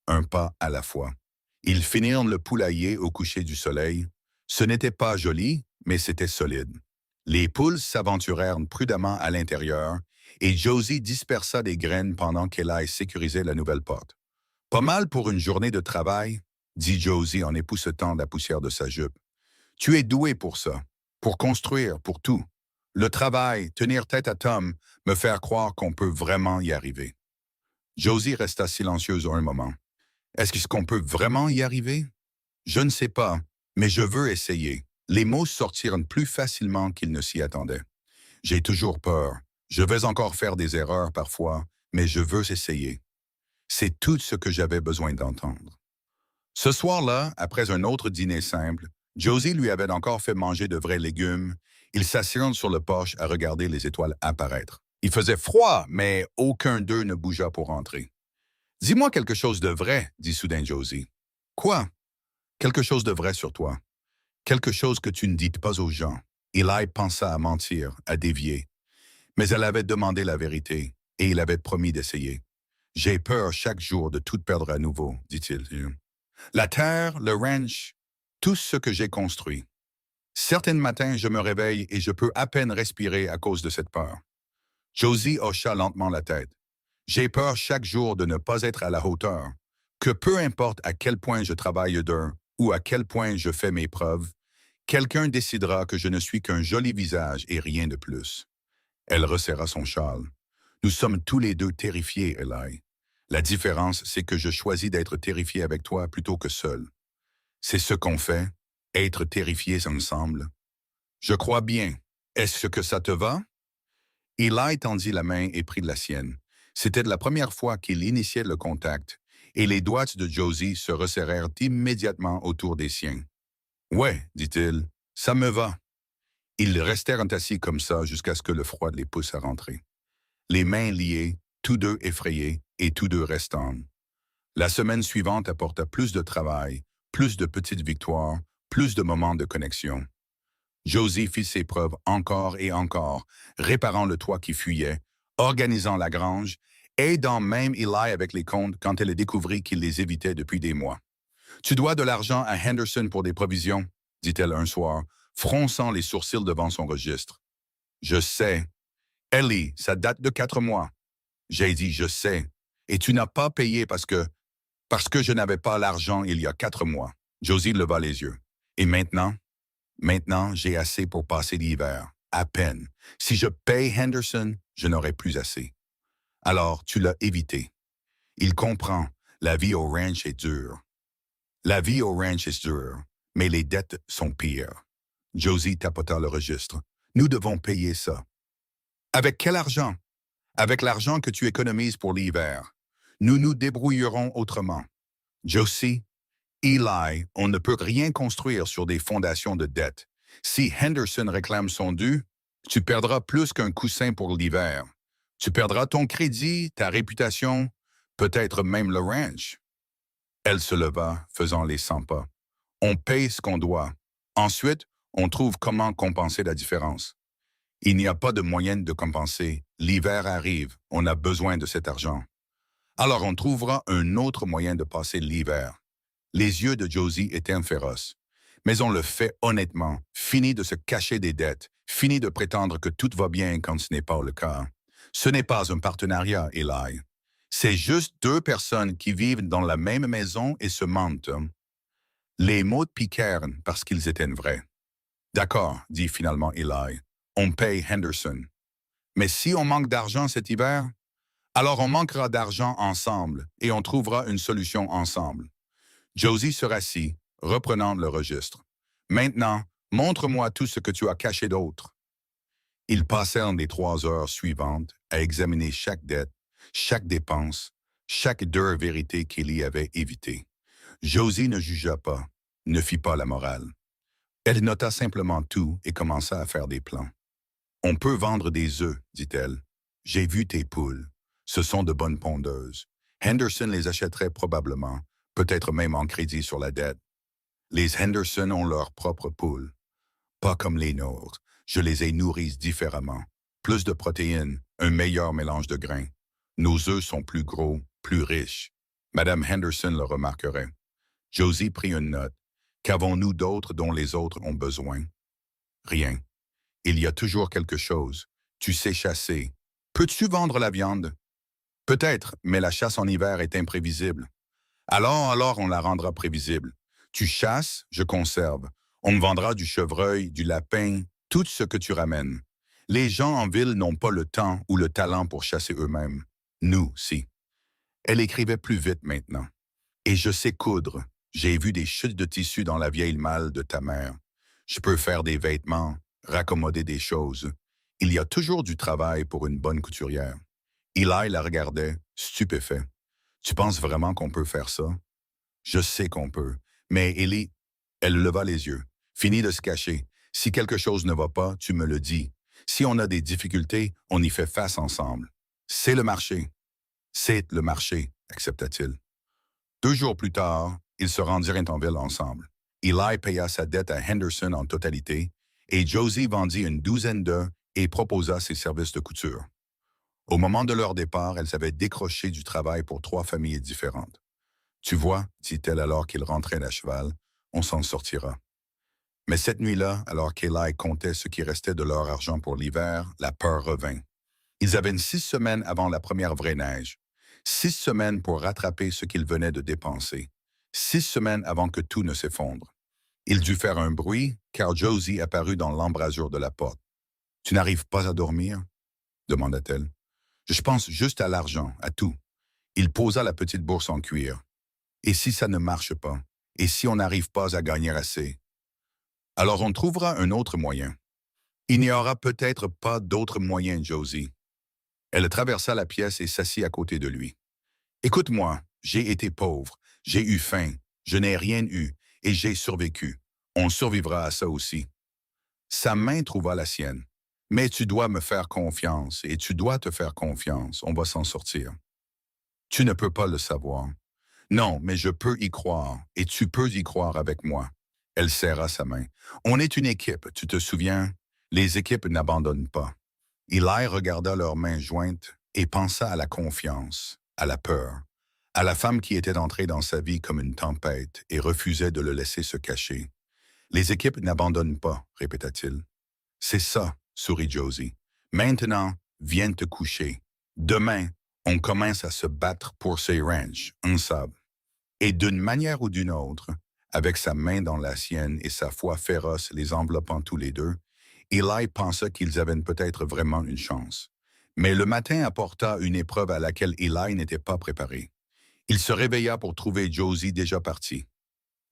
Un pas à la fois. Ils finirent le poulailler au coucher du soleil. Ce n'était pas joli, mais c'était solide. Les poules s'aventurèrent prudemment à l'intérieur et Josie dispersa des graines pendant qu'Eli sécurisait la nouvelle porte. « Pas mal pour une journée de travail, » dit Josie en époussetant la poussière de sa jupe. « Tu es doué pour ça, pour construire, pour tout. Le travail, tenir tête à Tom, me faire croire qu'on peut vraiment y arriver. » Josie resta silencieuse un moment. Est-ce qu'on peut vraiment y arriver? Je ne sais pas, mais je veux essayer. Les mots sortirent plus facilement qu'il ne s'y attendait. J'ai toujours peur. Je vais encore faire des erreurs parfois, mais je veux essayer. C'est tout ce que j'avais besoin d'entendre. Ce soir-là, après un autre dîner simple, Josie lui avait encore fait manger de vrais légumes. Ils s'assirent sur le porche à regarder les étoiles apparaître. Il faisait froid, mais aucun d'eux ne bougea pour entrer. Dis-moi quelque chose de vrai, dit soudain Josie. Quoi? Quelque chose de vrai sur toi. Quelque chose que tu ne dis pas aux gens. Eli pensa à mentir, à dévier. Mais elle avait demandé la vérité, et il avait promis d'essayer. J'ai peur chaque jour de tout perdre à nouveau, dit-il. La terre, le ranch, tout ce que j'ai construit. Certains matins, je me réveille et je peux à peine respirer à cause de cette peur. Josie hocha lentement la tête. J'ai peur chaque jour de ne pas être à la hauteur, que peu importe à quel point je travaille dur ou à quel point je fais mes preuves, quelqu'un décidera que je ne suis qu'un joli visage et rien de plus. Elle resserra son châle. Nous sommes tous les deux terrifiés, Eli. La différence, c'est que je choisis d'être terrifié avec toi plutôt que seul. C'est ce qu'on fait, être terrifiés ensemble. Je crois bien. Est-ce que ça te va? Eli tendit la main et prit la sienne. C'était la première fois qu'il initiait le contact, et les doigts de Josie se resserrèrent immédiatement autour des siens. Ouais, dit-il, ça me va. Ils restèrent assis comme ça jusqu'à ce que le froid les pousse à rentrer. Les mains liées, tous deux effrayés et tous deux restants. La semaine suivante apporta plus de travail, plus de petites victoires, plus de moments de connexion. Josie fit ses preuves encore et encore, réparant le toit qui fuyait, organisant la grange, aidant même Eli avec les comptes quand elle découvrit qu'il les évitait depuis des mois. « Tu dois de l'argent à Henderson pour des provisions, » dit-elle un soir, fronçant les sourcils devant son registre. « Je sais. Ellie, ça date de 4 mois. » J'ai dit « Je sais. Et tu n'as pas payé parce que je n'avais pas l'argent il y a 4 mois. » Josie leva les yeux. « Et maintenant? » Maintenant, j'ai assez pour passer l'hiver. À peine. Si je paye Henderson, je n'aurai plus assez. Alors, tu l'as évité. Il comprend. La vie au ranch est dure. La vie au ranch est dure, mais les dettes sont pires. Josie tapota le registre. Nous devons payer ça. Avec quel argent? Avec l'argent que tu économises pour l'hiver. Nous nous débrouillerons autrement. Josie, Eli, on ne peut rien construire sur des fondations de dette. Si Henderson réclame son dû, tu perdras plus qu'un coussin pour l'hiver. Tu perdras ton crédit, ta réputation, peut-être même le ranch. Elle se leva, faisant les 100 pas. On paye ce qu'on doit. Ensuite, on trouve comment compenser la différence. Il n'y a pas de moyen de compenser. L'hiver arrive, on a besoin de cet argent. Alors on trouvera un autre moyen de passer l'hiver. Les yeux de Josie étaient féroces. Mais on le fait honnêtement, fini de se cacher des dettes, fini de prétendre que tout va bien quand ce n'est pas le cas. Ce n'est pas un partenariat, Eli. C'est juste 2 personnes qui vivent dans la même maison et se mentent. Les mots piquèrent parce qu'ils étaient vrais. D'accord, dit finalement Eli. On paye Henderson. Mais si on manque d'argent cet hiver, alors on manquera d'argent ensemble et on trouvera une solution ensemble. Josie se rassit, reprenant le registre. Maintenant, montre-moi tout ce que tu as caché d'autre. Ils passèrent les 3 heures suivantes à examiner chaque dette, chaque dépense, chaque dure vérité qu'il y avait évitée. Josie ne jugea pas, ne fit pas la morale. Elle nota simplement tout et commença à faire des plans. « On peut vendre des œufs, dit-elle. J'ai vu tes poules. Ce sont de bonnes pondeuses. Henderson les achèterait probablement, peut-être même en crédit sur la dette. Les Henderson ont leurs propres poules. Pas comme les nôtres. Je les ai nourries différemment. Plus de protéines, un meilleur mélange de grains. Nos œufs sont plus gros, plus riches. Madame Henderson le remarquerait. Josie prit une note. Qu'avons-nous d'autre dont les autres ont besoin? Rien. Il y a toujours quelque chose. Tu sais chasser. Peux-tu vendre la viande? Peut-être, mais la chasse en hiver est imprévisible. Alors on la rendra prévisible. Tu chasses, je conserve. On me vendra du chevreuil, du lapin, tout ce que tu ramènes. Les gens en ville n'ont pas le temps ou le talent pour chasser eux-mêmes. Nous, si. Elle écrivait plus vite maintenant. Et je sais coudre. J'ai vu des chutes de tissu dans la vieille malle de ta mère. Je peux faire des vêtements, raccommoder des choses. Il y a toujours du travail pour une bonne couturière. Eli la regardait, stupéfait. Tu penses vraiment qu'on peut faire ça? Je sais qu'on peut. Mais Ellie, elle leva les yeux. Fini de se cacher. Si quelque chose ne va pas, tu me le dis. Si on a des difficultés, on y fait face ensemble. C'est le marché. C'est le marché, accepta-t-il. 2 jours plus tard, ils se rendirent en ville ensemble. Eli paya sa dette à Henderson en totalité et Josie vendit une douzaine d'œufs et proposa ses services de couture. Au moment de leur départ, elles avaient décroché du travail pour 3 familles différentes. Tu vois, dit-elle alors qu'ils rentraient à cheval, on s'en sortira. Mais cette nuit-là, alors qu'Eli comptait ce qui restait de leur argent pour l'hiver, la peur revint. Ils avaient 6 semaines avant la première vraie neige. 6 semaines pour rattraper ce qu'ils venaient de dépenser. 6 semaines avant que tout ne s'effondre. Il dut faire un bruit, car Josie apparut dans l'embrasure de la porte. « Tu n'arrives pas à dormir ?» demanda-t-elle. « Je pense juste à l'argent, à tout. » Il posa la petite bourse en cuir. « Et si ça ne marche pas? Et si on n'arrive pas à gagner assez? Alors on trouvera un autre moyen. Il n'y aura peut-être pas d'autre moyen, Josie. » Elle traversa la pièce et s'assit à côté de lui. « Écoute-moi, j'ai été pauvre, j'ai eu faim, je n'ai rien eu, et j'ai survécu. On survivra à ça aussi. » Sa main trouva la sienne. « Mais tu dois me faire confiance, et tu dois te faire confiance, on va s'en sortir. » Tu ne peux pas le savoir. Non, mais je peux y croire, et tu peux y croire avec moi. Elle serra sa main. On est une équipe, tu te souviens? Les équipes n'abandonnent pas. Eli regarda leurs mains jointes et pensa à la confiance, à la peur, à la femme qui était entrée dans sa vie comme une tempête et refusait de le laisser se cacher. Les équipes n'abandonnent pas, répéta-t-il. C'est ça, sourit Josie. Maintenant, viens te coucher. Demain, on commence à se battre pour ces ranchs, ensemble. Et d'une manière ou d'une autre, avec sa main dans la sienne et sa foi féroce les enveloppant tous les deux, Eli pensa qu'ils avaient peut-être vraiment une chance. Mais le matin apporta une épreuve à laquelle Eli n'était pas préparé. Il se réveilla pour trouver Josie déjà partie.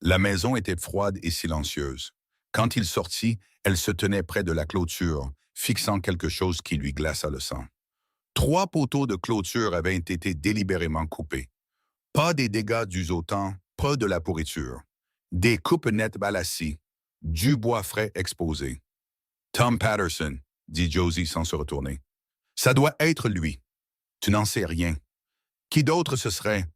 La maison était froide et silencieuse. Quand il sortit, elle se tenait près de la clôture, fixant quelque chose qui lui glaça le sang. 3 poteaux de clôture avaient été délibérément coupés. Pas des dégâts dus au temps, pas de la pourriture. Des coupes nettes balassies, du bois frais exposé. « Tom Patterson », dit Josie sans se retourner. « Ça doit être lui. Tu n'en sais rien. Qui d'autre ce serait? »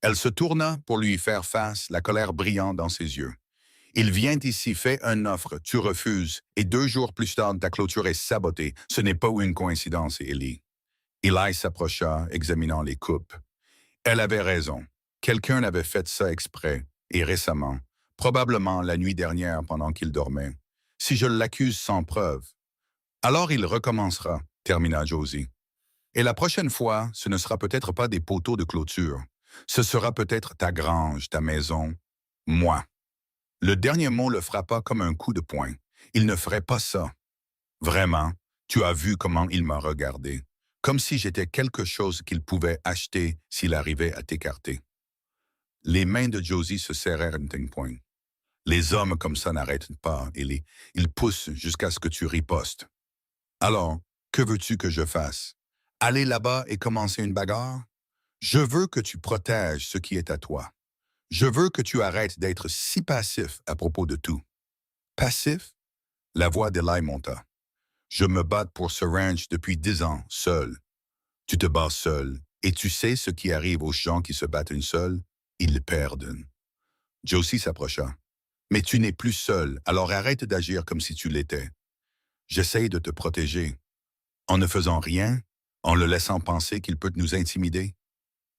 Elle se tourna pour lui faire face, la colère brillant dans ses yeux. « Il vient ici, fait une offre, tu refuses, et 2 jours plus tard, ta clôture est sabotée. Ce n'est pas une coïncidence, Ellie. » Eli s'approcha, examinant les coupes. Elle avait raison. Quelqu'un avait fait ça exprès, et récemment, probablement la nuit dernière pendant qu'il dormait. Si je l'accuse sans preuve. Alors il recommencera, termina Josie. Et la prochaine fois, ce ne sera peut-être pas des poteaux de clôture. Ce sera peut-être ta grange, ta maison, moi. Le dernier mot le frappa comme un coup de poing. Il ne ferait pas ça. Vraiment, tu as vu comment il m'a regardé. Comme si j'étais quelque chose qu'il pouvait acheter s'il arrivait à t'écarter. Les mains de Josie se serrèrent un ting-point. Les hommes comme ça n'arrêtent pas, Ellie. Ils poussent jusqu'à ce que tu ripostes. Alors, que veux-tu que je fasse? Aller là-bas et commencer une bagarre? Je veux que tu protèges ce qui est à toi. Je veux que tu arrêtes d'être si passif à propos de tout. Passif? La voix d'Eli monta. Je me bats pour ce ranch depuis 10 ans, seul. Tu te bats seul, et tu sais ce qui arrive aux gens qui se battent seuls? Ils perdent. Josie s'approcha. Mais tu n'es plus seul, alors arrête d'agir comme si tu l'étais. J'essaye de te protéger. En ne faisant rien, en le laissant penser qu'il peut nous intimider.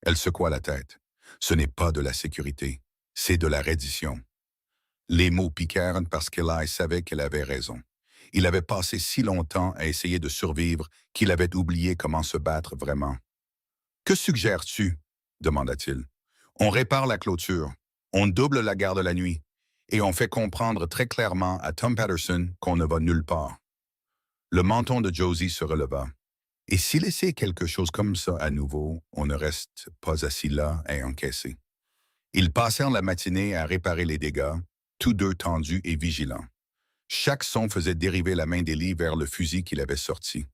Elle secoua la tête. Ce n'est pas de la sécurité, c'est de la reddition. Les mots piquèrent parce qu'Eli savait qu'elle avait raison. Il avait passé si longtemps à essayer de survivre qu'il avait oublié comment se battre vraiment. « Que suggères-tu? » demanda-t-il. « On répare la clôture, on double la garde la nuit, et on fait comprendre très clairement à Tom Patterson qu'on ne va nulle part. » Le menton de Josie se releva. Et si laisser quelque chose comme ça à nouveau, on ne reste pas assis là et encaissé. Ils passèrent la matinée à réparer les dégâts, tous deux tendus et vigilants. Chaque son faisait dériver la main d'Ellie vers le fusil qu'il avait sorti.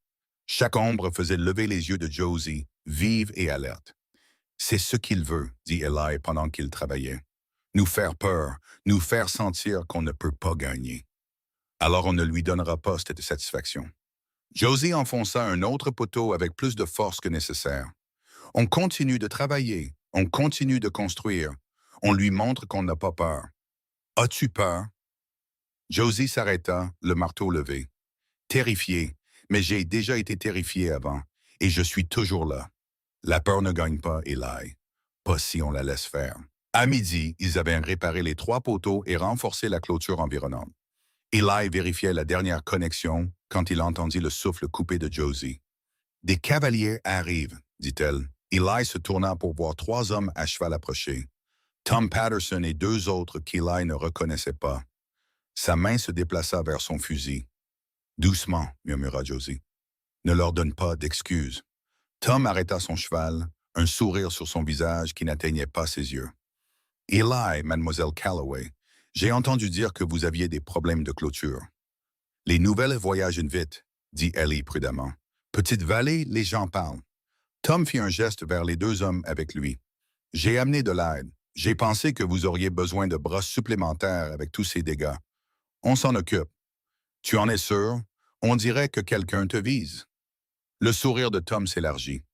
Chaque ombre faisait lever les yeux de Josie, vive et alerte. C'est ce qu'il veut, dit Eli pendant qu'il travaillait. Nous faire peur, nous faire sentir qu'on ne peut pas gagner. Alors on ne lui donnera pas cette satisfaction. Josie enfonça un autre poteau avec plus de force que nécessaire. On continue de travailler, on continue de construire. On lui montre qu'on n'a pas peur. As-tu peur? Josie s'arrêta, le marteau levé. Terrifié, mais j'ai déjà été terrifié avant, et je suis toujours là. La peur ne gagne pas, Eli. Pas si on la laisse faire. À midi, ils avaient réparé les 3 poteaux et renforcé la clôture environnante. Eli vérifiait la dernière connexion quand il entendit le souffle coupé de Josie. Des cavaliers arrivent, dit-elle. Eli se tourna pour voir 3 hommes à cheval approcher. Tom Patterson et 2 autres qu'Eli ne reconnaissait pas. Sa main se déplaça vers son fusil. Doucement, murmura Josie. Ne leur donne pas d'excuses. Tom arrêta son cheval, un sourire sur son visage qui n'atteignait pas ses yeux. Eli, mademoiselle Calloway, j'ai entendu dire que vous aviez des problèmes de clôture. Les nouvelles voyagent vite, dit Ellie prudemment. Petite vallée, les gens parlent. Tom fit un geste vers les 2 hommes avec lui. J'ai amené de l'aide. J'ai pensé que vous auriez besoin de bras supplémentaires avec tous ces dégâts. On s'en occupe. Tu en es sûr? On dirait que quelqu'un te vise. Le sourire de Tom s'élargit.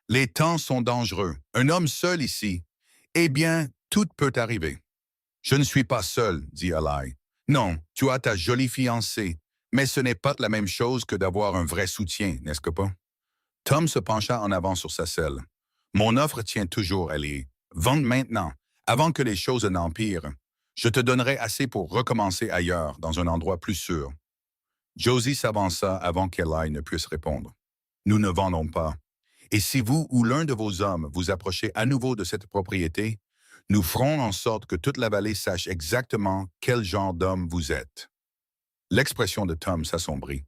Les temps sont dangereux. Un homme seul ici. Eh bien, tout peut arriver. Je ne suis pas seul, dit Eli. Non, tu as ta jolie fiancée, mais ce n'est pas la même chose que d'avoir un vrai soutien, n'est-ce que pas? Tom se pencha en avant sur sa selle. Mon offre tient toujours, Ellie. Vende maintenant, avant que les choses n'empirent. Je te donnerai assez pour recommencer ailleurs, dans un endroit plus sûr. Josie s'avança avant qu'Eli ne puisse répondre. Nous ne vendons pas. Et si vous ou l'un de vos hommes vous approchez à nouveau de cette propriété, nous ferons en sorte que toute la vallée sache exactement quel genre d'homme vous êtes. L'expression de Tom s'assombrit.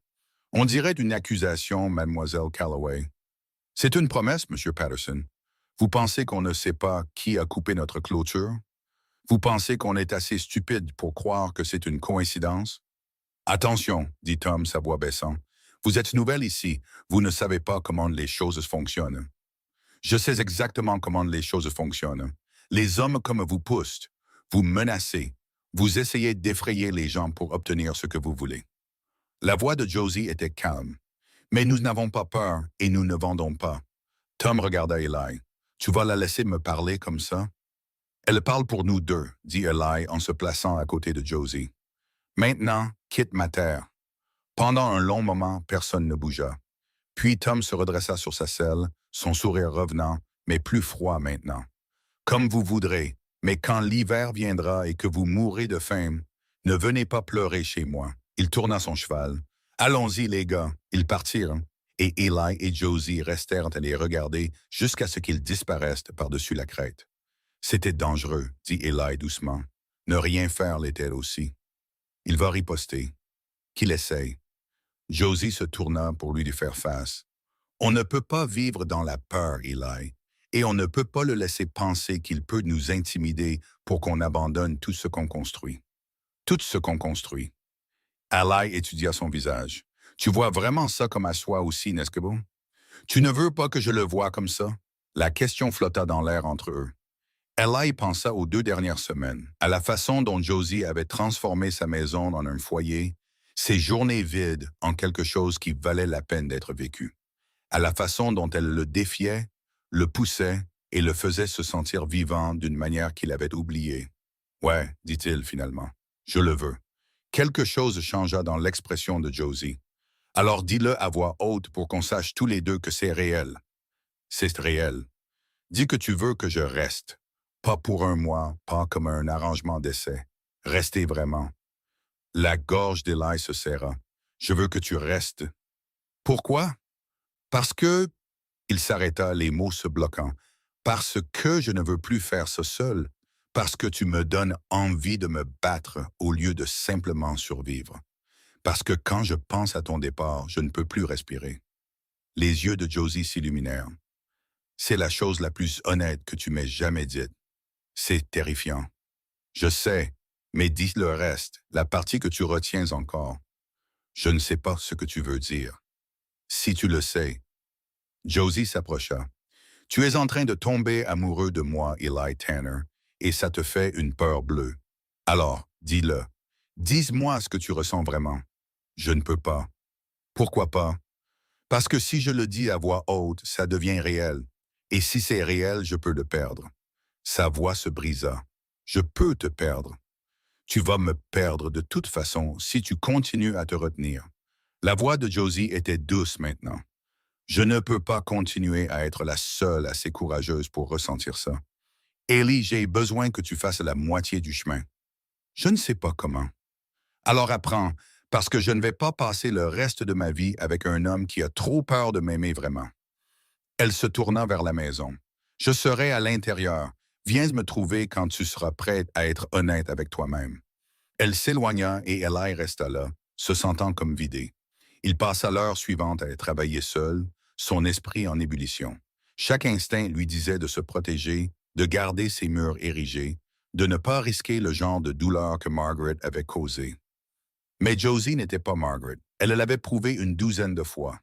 On dirait une accusation, mademoiselle Calloway. C'est une promesse, monsieur Patterson. Vous pensez qu'on ne sait pas qui a coupé notre clôture? Vous pensez qu'on est assez stupide pour croire que c'est une coïncidence? Attention, dit Tom, sa voix baissant. Vous êtes nouvelle ici. Vous ne savez pas comment les choses fonctionnent. Je sais exactement comment les choses fonctionnent. Les hommes comme vous poussent, vous menacez, vous essayez d'effrayer les gens pour obtenir ce que vous voulez. La voix de Josie était calme. Mais nous n'avons pas peur et nous ne vendons pas. Tom regarda Eli. Tu vas la laisser me parler comme ça? Elle parle pour nous deux, dit Eli en se plaçant à côté de Josie. Maintenant, quitte ma terre. Pendant un long moment, personne ne bougea. Puis Tom se redressa sur sa selle, son sourire revenant, mais plus froid maintenant. Comme vous voudrez, mais quand l'hiver viendra et que vous mourrez de faim, ne venez pas pleurer chez moi. Il tourna son cheval. Allons-y, les gars. Ils partirent, et Eli et Josie restèrent à les regarder jusqu'à ce qu'ils disparaissent par-dessus la crête. C'était dangereux, dit Eli doucement. Ne rien faire l'était aussi. Il va riposter. Qu'il essaye. Josie se tourna pour lui faire face. On ne peut pas vivre dans la peur, Eli, et on ne peut pas le laisser penser qu'il peut nous intimider pour qu'on abandonne tout ce qu'on construit. Tout ce qu'on construit. Eli étudia son visage. Tu vois vraiment ça comme à soi aussi, n'est-ce que bon? Tu ne veux pas que je le voie comme ça? La question flotta dans l'air entre eux. Eli pensa aux 2 dernières semaines, à la façon dont Josie avait transformé sa maison en un foyer, ses journées vides en quelque chose qui valait la peine d'être vécu, à la façon dont elle le défiait, le poussait et le faisait se sentir vivant d'une manière qu'il avait oubliée. « Ouais, dit-il finalement, je le veux. » Quelque chose changea dans l'expression de Josie. « Alors dis-le à voix haute pour qu'on sache tous les deux que c'est réel. » « C'est réel. Dis que tu veux que je reste. Pas pour un mois, pas comme un arrangement d'essai. Rester vraiment. » La gorge d'Eli se serra. « Je veux que tu restes. »« Pourquoi? » « Parce que... » Il s'arrêta, les mots se bloquant. « Parce que je ne veux plus faire ça seul. Parce que tu me donnes envie de me battre au lieu de simplement survivre. Parce que quand je pense à ton départ, je ne peux plus respirer. » Les yeux de Josie s'illuminèrent. C'est la chose la plus honnête que tu m'aies jamais dite. C'est terrifiant. Je sais, mais dis le reste, la partie que tu retiens encore. Je ne sais pas ce que tu veux dire. Si tu le sais. Josie s'approcha. Tu es en train de tomber amoureux de moi, Eli Tanner, et ça te fait une peur bleue. Alors, dis-le. Dis-moi ce que tu ressens vraiment. Je ne peux pas. Pourquoi pas? Parce que si je le dis à voix haute, ça devient réel. Et si c'est réel, je peux le perdre. Sa voix se brisa. Je peux te perdre. Tu vas me perdre de toute façon si tu continues à te retenir. La voix de Josie était douce maintenant. Je ne peux pas continuer à être la seule assez courageuse pour ressentir ça. Ellie, j'ai besoin que tu fasses la moitié du chemin. Je ne sais pas comment. Alors apprends, parce que je ne vais pas passer le reste de ma vie avec un homme qui a trop peur de m'aimer vraiment. Elle se tourna vers la maison. Je serai à l'intérieur. Viens me trouver quand tu seras prête à être honnête avec toi-même. Elle s'éloigna et Eli resta là, se sentant comme vidé. Il passa l'heure suivante à travailler seul, son esprit en ébullition. Chaque instinct lui disait de se protéger, de garder ses murs érigés, de ne pas risquer le genre de douleur que Margaret avait causé. Mais Josie n'était pas Margaret. Elle l'avait prouvé une douzaine de fois.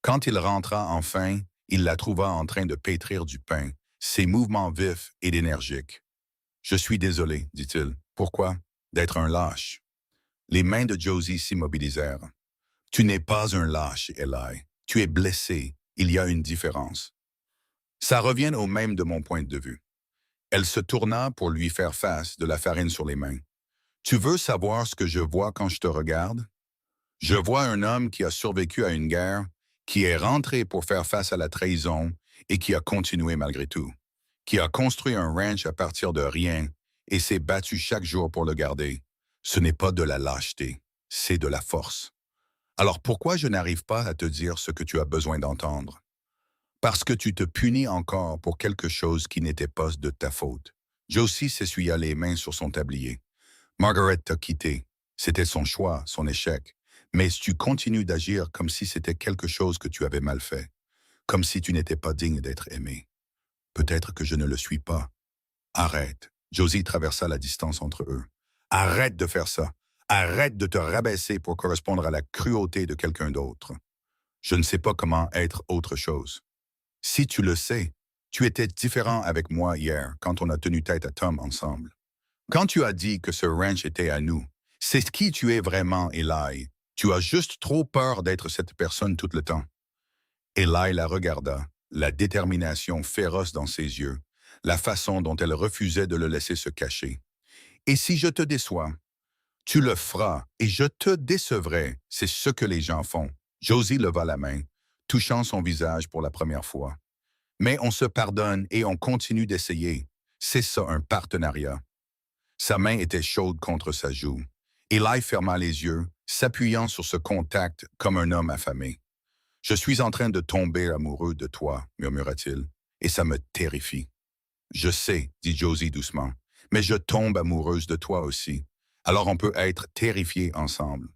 Quand il rentra enfin, il la trouva en train de pétrir du pain, ses mouvements vifs et énergiques. « Je suis désolé, dit-il. Pourquoi? D'être un lâche. » Les mains de Josie s'immobilisèrent. « Tu n'es pas un lâche, Eli. Tu es blessé. Il y a une différence. » Ça revient au même de mon point de vue. Elle se tourna pour lui faire face, de la farine sur les mains. « Tu veux savoir ce que je vois quand je te regarde? Je vois un homme qui a survécu à une guerre, qui est rentré pour faire face à la trahison et qui a continué malgré tout, qui a construit un ranch à partir de rien et s'est battu chaque jour pour le garder. Ce n'est pas de la lâcheté, c'est de la force. Alors pourquoi je n'arrive pas à te dire ce que tu as besoin d'entendre? Parce que tu te punis encore pour quelque chose qui n'était pas de ta faute. » Josie s'essuya les mains sur son tablier. « Margaret t'a quitté. C'était son choix, son échec. Mais tu continues d'agir comme si c'était quelque chose que tu avais mal fait, comme si tu n'étais pas digne d'être aimé. Peut-être que je ne le suis pas. Arrête. » Josie traversa la distance entre eux. « Arrête de faire ça. Arrête de te rabaisser pour correspondre à la cruauté de quelqu'un d'autre. Je ne sais pas comment être autre chose. Si tu le sais, tu étais différent avec moi hier quand on a tenu tête à Tom ensemble. Quand tu as dit que ce ranch était à nous, c'est qui tu es vraiment, Eli. Tu as juste trop peur d'être cette personne tout le temps. » Eli la regarda, la détermination féroce dans ses yeux, la façon dont elle refusait de le laisser se cacher. « Et si je te déçois? Tu le feras et je te décevrai, c'est ce que les gens font. » Josie leva la main, touchant son visage pour la première fois. « Mais on se pardonne et on continue d'essayer. C'est ça un partenariat. » Sa main était chaude contre sa joue. Eli ferma les yeux, s'appuyant sur ce contact comme un homme affamé. « Je suis en train de tomber amoureux de toi, » murmura-t-il, « et ça me terrifie. »« Je sais, » dit Josie doucement, « mais je tombe amoureuse de toi aussi. Alors on peut être terrifiés ensemble. »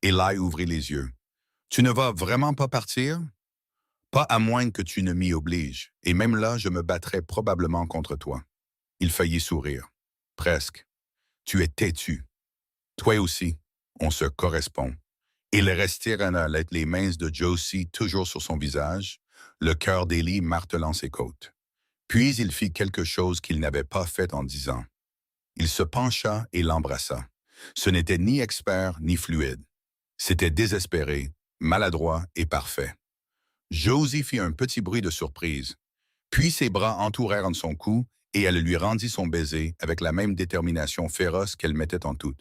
Eli ouvrit les yeux. « Tu ne vas vraiment pas partir? » « Pas à moins que tu ne m'y obliges, et même là, je me battrai probablement contre toi. » Il faillit sourire. « Presque. Tu es têtu. Toi aussi, on se correspond. » Il restèrent les mains de Josie toujours sur son visage, le cœur d'Eli martelant ses côtes. Puis il fit quelque chose qu'il n'avait pas fait en 10 ans. Il se pencha et l'embrassa. Ce n'était ni expert ni fluide. C'était désespéré, maladroit et parfait. Josie fit un petit bruit de surprise. Puis ses bras entourèrent son cou et elle lui rendit son baiser avec la même détermination féroce qu'elle mettait en tout.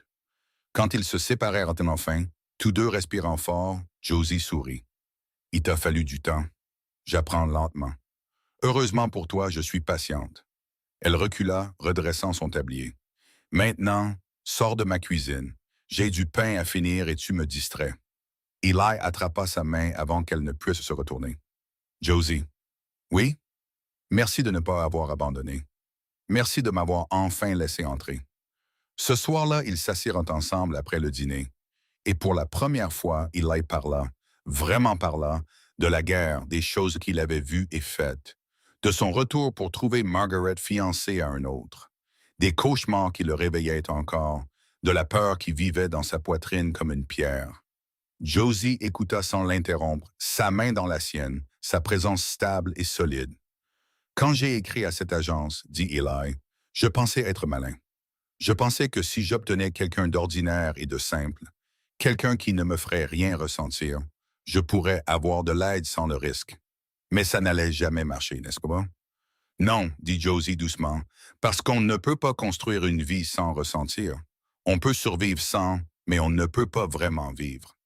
Quand ils se séparèrent enfin, tous deux respirant fort, Josie sourit. « Il t'a fallu du temps. J'apprends lentement. Heureusement pour toi, je suis patiente. » Elle recula, redressant son tablier. « Maintenant, sors de ma cuisine. J'ai du pain à finir et tu me distrais. » Eli attrapa sa main avant qu'elle ne puisse se retourner. « Josie. »« Oui? Merci de ne pas avoir abandonné. Merci de m'avoir enfin laissé entrer. » Ce soir-là, ils s'assirent ensemble après le dîner. Et pour la première fois, Eli parla, vraiment parla, de la guerre, des choses qu'il avait vues et faites, de son retour pour trouver Margaret fiancée à un autre, des cauchemars qui le réveillaient encore, de la peur qui vivait dans sa poitrine comme une pierre. Josie écouta sans l'interrompre, sa main dans la sienne, sa présence stable et solide. Quand j'ai écrit à cette agence, dit Eli, je pensais être malin. Je pensais que si j'obtenais quelqu'un d'ordinaire et de simple, quelqu'un qui ne me ferait rien ressentir, je pourrais avoir de l'aide sans le risque. Mais ça n'allait jamais marcher, n'est-ce pas? Non, dit Josie doucement, parce qu'on ne peut pas construire une vie sans ressentir. On peut survivre sans, mais on ne peut pas vraiment vivre.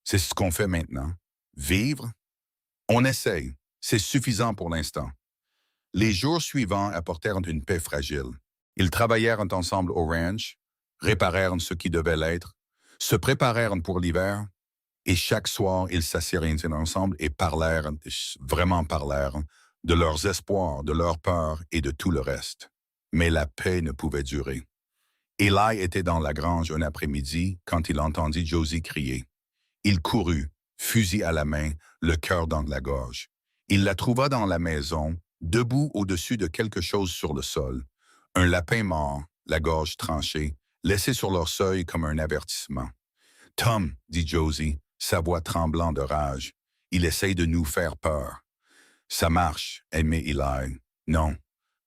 C'est ce qu'on fait maintenant. Vivre? On essaye. C'est suffisant pour l'instant. Les jours suivants apportèrent une paix fragile. Ils travaillèrent ensemble au ranch, réparèrent ce qui devait l'être, se préparèrent pour l'hiver, et chaque soir, ils s'assirent ensemble et parlèrent, vraiment parlèrent, de leurs espoirs, de leurs peurs et de tout le reste. Mais la paix ne pouvait durer. Eli était dans la grange un après-midi quand il entendit Josie crier. Il courut, fusil à la main, le cœur dans la gorge. Il la trouva dans la maison, debout au-dessus de quelque chose sur le sol. Un lapin mort, la gorge tranchée, laissé sur leur seuil comme un avertissement. « Tom, dit Josie, sa voix tremblant de rage, il essaye de nous faire peur. »« Ça marche, aimé Eli. »« Non. »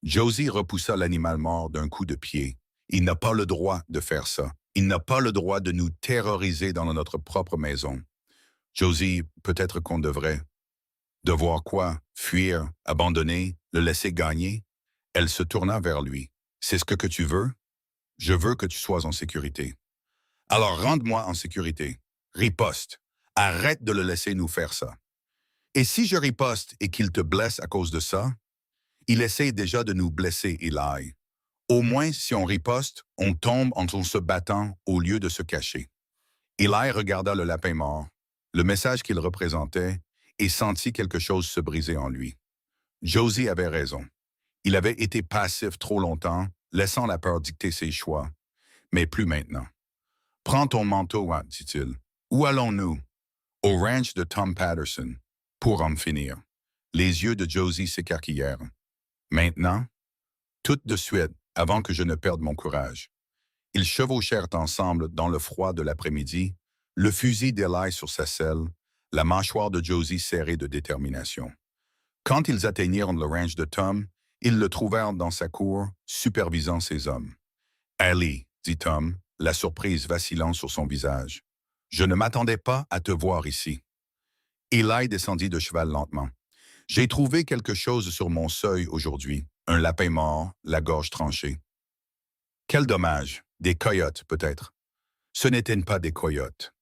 Josie repoussa l'animal mort d'un coup de pied. « Il n'a pas le droit de faire ça. Il n'a pas le droit de nous terroriser dans notre propre maison. »« Josie, peut-être qu'on devrait. » « Devoir quoi? Fuir? Abandonner? Le laisser gagner? » Elle se tourna vers lui. « C'est ce que tu veux? Je veux que tu sois en sécurité. Alors rende-moi en sécurité. Riposte. Arrête de le laisser nous faire ça. Et si je riposte et qu'il te blesse à cause de ça? Il essaie déjà de nous blesser, Eli. Au moins, si on riposte, on tombe en se battant au lieu de se cacher. » Eli regarda le lapin mort, le message qu'il représentait, et sentit quelque chose se briser en lui. Josie avait raison. Il avait été passif trop longtemps, laissant la peur dicter ses choix. Mais plus maintenant. « Prends ton manteau, dit-il. Où allons-nous? » « Au ranch de Tom Patterson, pour en finir. » Les yeux de Josie s'écarquillèrent. « Maintenant? » Tout de suite, avant que je ne perde mon courage. Ils chevauchèrent ensemble dans le froid de l'après-midi, le fusil d'Eli sur sa selle, la mâchoire de Josie serrée de détermination. Quand ils atteignirent le ranch de Tom, ils le trouvèrent dans sa cour, supervisant ses hommes. « Ali, dit Tom, la surprise vacillant sur son visage. « Je ne m'attendais pas à te voir ici. » Eli descendit de cheval lentement. « J'ai trouvé quelque chose sur mon seuil aujourd'hui, un lapin mort, la gorge tranchée. » « Quel dommage, des coyotes peut-être. » Ce n'étaient pas des coyotes.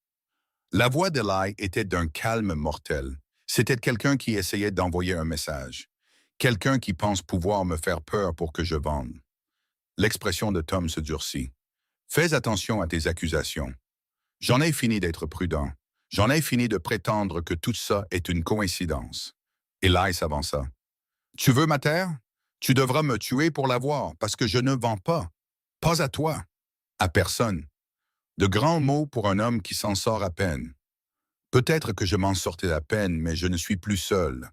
La voix d'Eli était d'un calme mortel. C'était quelqu'un qui essayait d'envoyer un message. Quelqu'un qui pense pouvoir me faire peur pour que je vende. L'expression de Tom se durcit. « Fais attention à tes accusations. J'en ai fini d'être prudent. J'en ai fini de prétendre que tout ça est une coïncidence. » Eli s'avança. « Tu veux ma terre? Tu devras me tuer pour l'avoir, parce que je ne vends pas. Pas à toi. À personne. De grands mots pour un homme qui s'en sort à peine. Peut-être que je m'en sortais à peine, mais je ne suis plus seul. »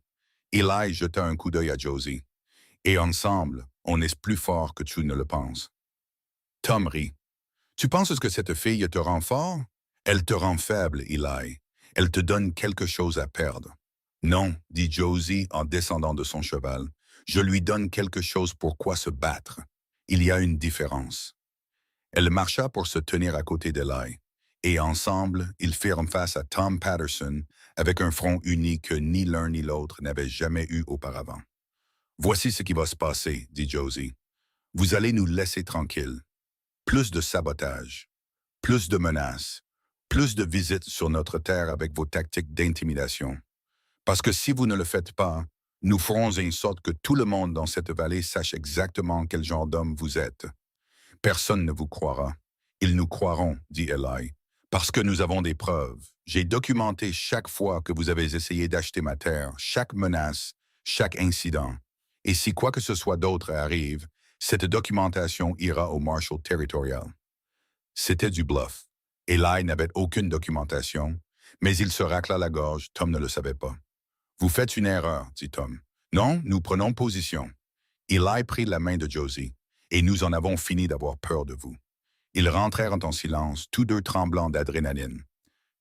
Eli jeta un coup d'œil à Josie. « Et ensemble, on est plus fort que tu ne le penses. » Tom rit. « Tu penses que cette fille te rend fort? Elle te rend faible, Eli. Elle te donne quelque chose à perdre. »« Non, dit Josie en descendant de son cheval. Je lui donne quelque chose pour quoi se battre. Il y a une différence. » Elle marcha pour se tenir à côté d'Eli, et ensemble, ils firent face à Tom Patterson avec un front uni que ni l'un ni l'autre n'avaient jamais eu auparavant. « Voici ce qui va se passer, dit Josie. Vous allez nous laisser tranquilles. Plus de sabotage, plus de menaces, plus de visites sur notre terre avec vos tactiques d'intimidation. Parce que si vous ne le faites pas, nous ferons en sorte que tout le monde dans cette vallée sache exactement quel genre d'homme vous êtes. Personne ne vous croira. Ils nous croiront, dit Eli, parce que nous avons des preuves. J'ai documenté chaque fois que vous avez essayé d'acheter ma terre, chaque menace, chaque incident. Et si quoi que ce soit d'autre arrive, cette documentation ira au Marshal territorial. » C'était du bluff. Eli n'avait aucune documentation, mais il se racla la gorge, Tom ne le savait pas. Vous faites une erreur, dit Tom. Non, nous prenons position. Eli prit la main de Josie, et nous en avons fini d'avoir peur de vous. Ils rentrèrent en silence, tous deux tremblants d'adrénaline.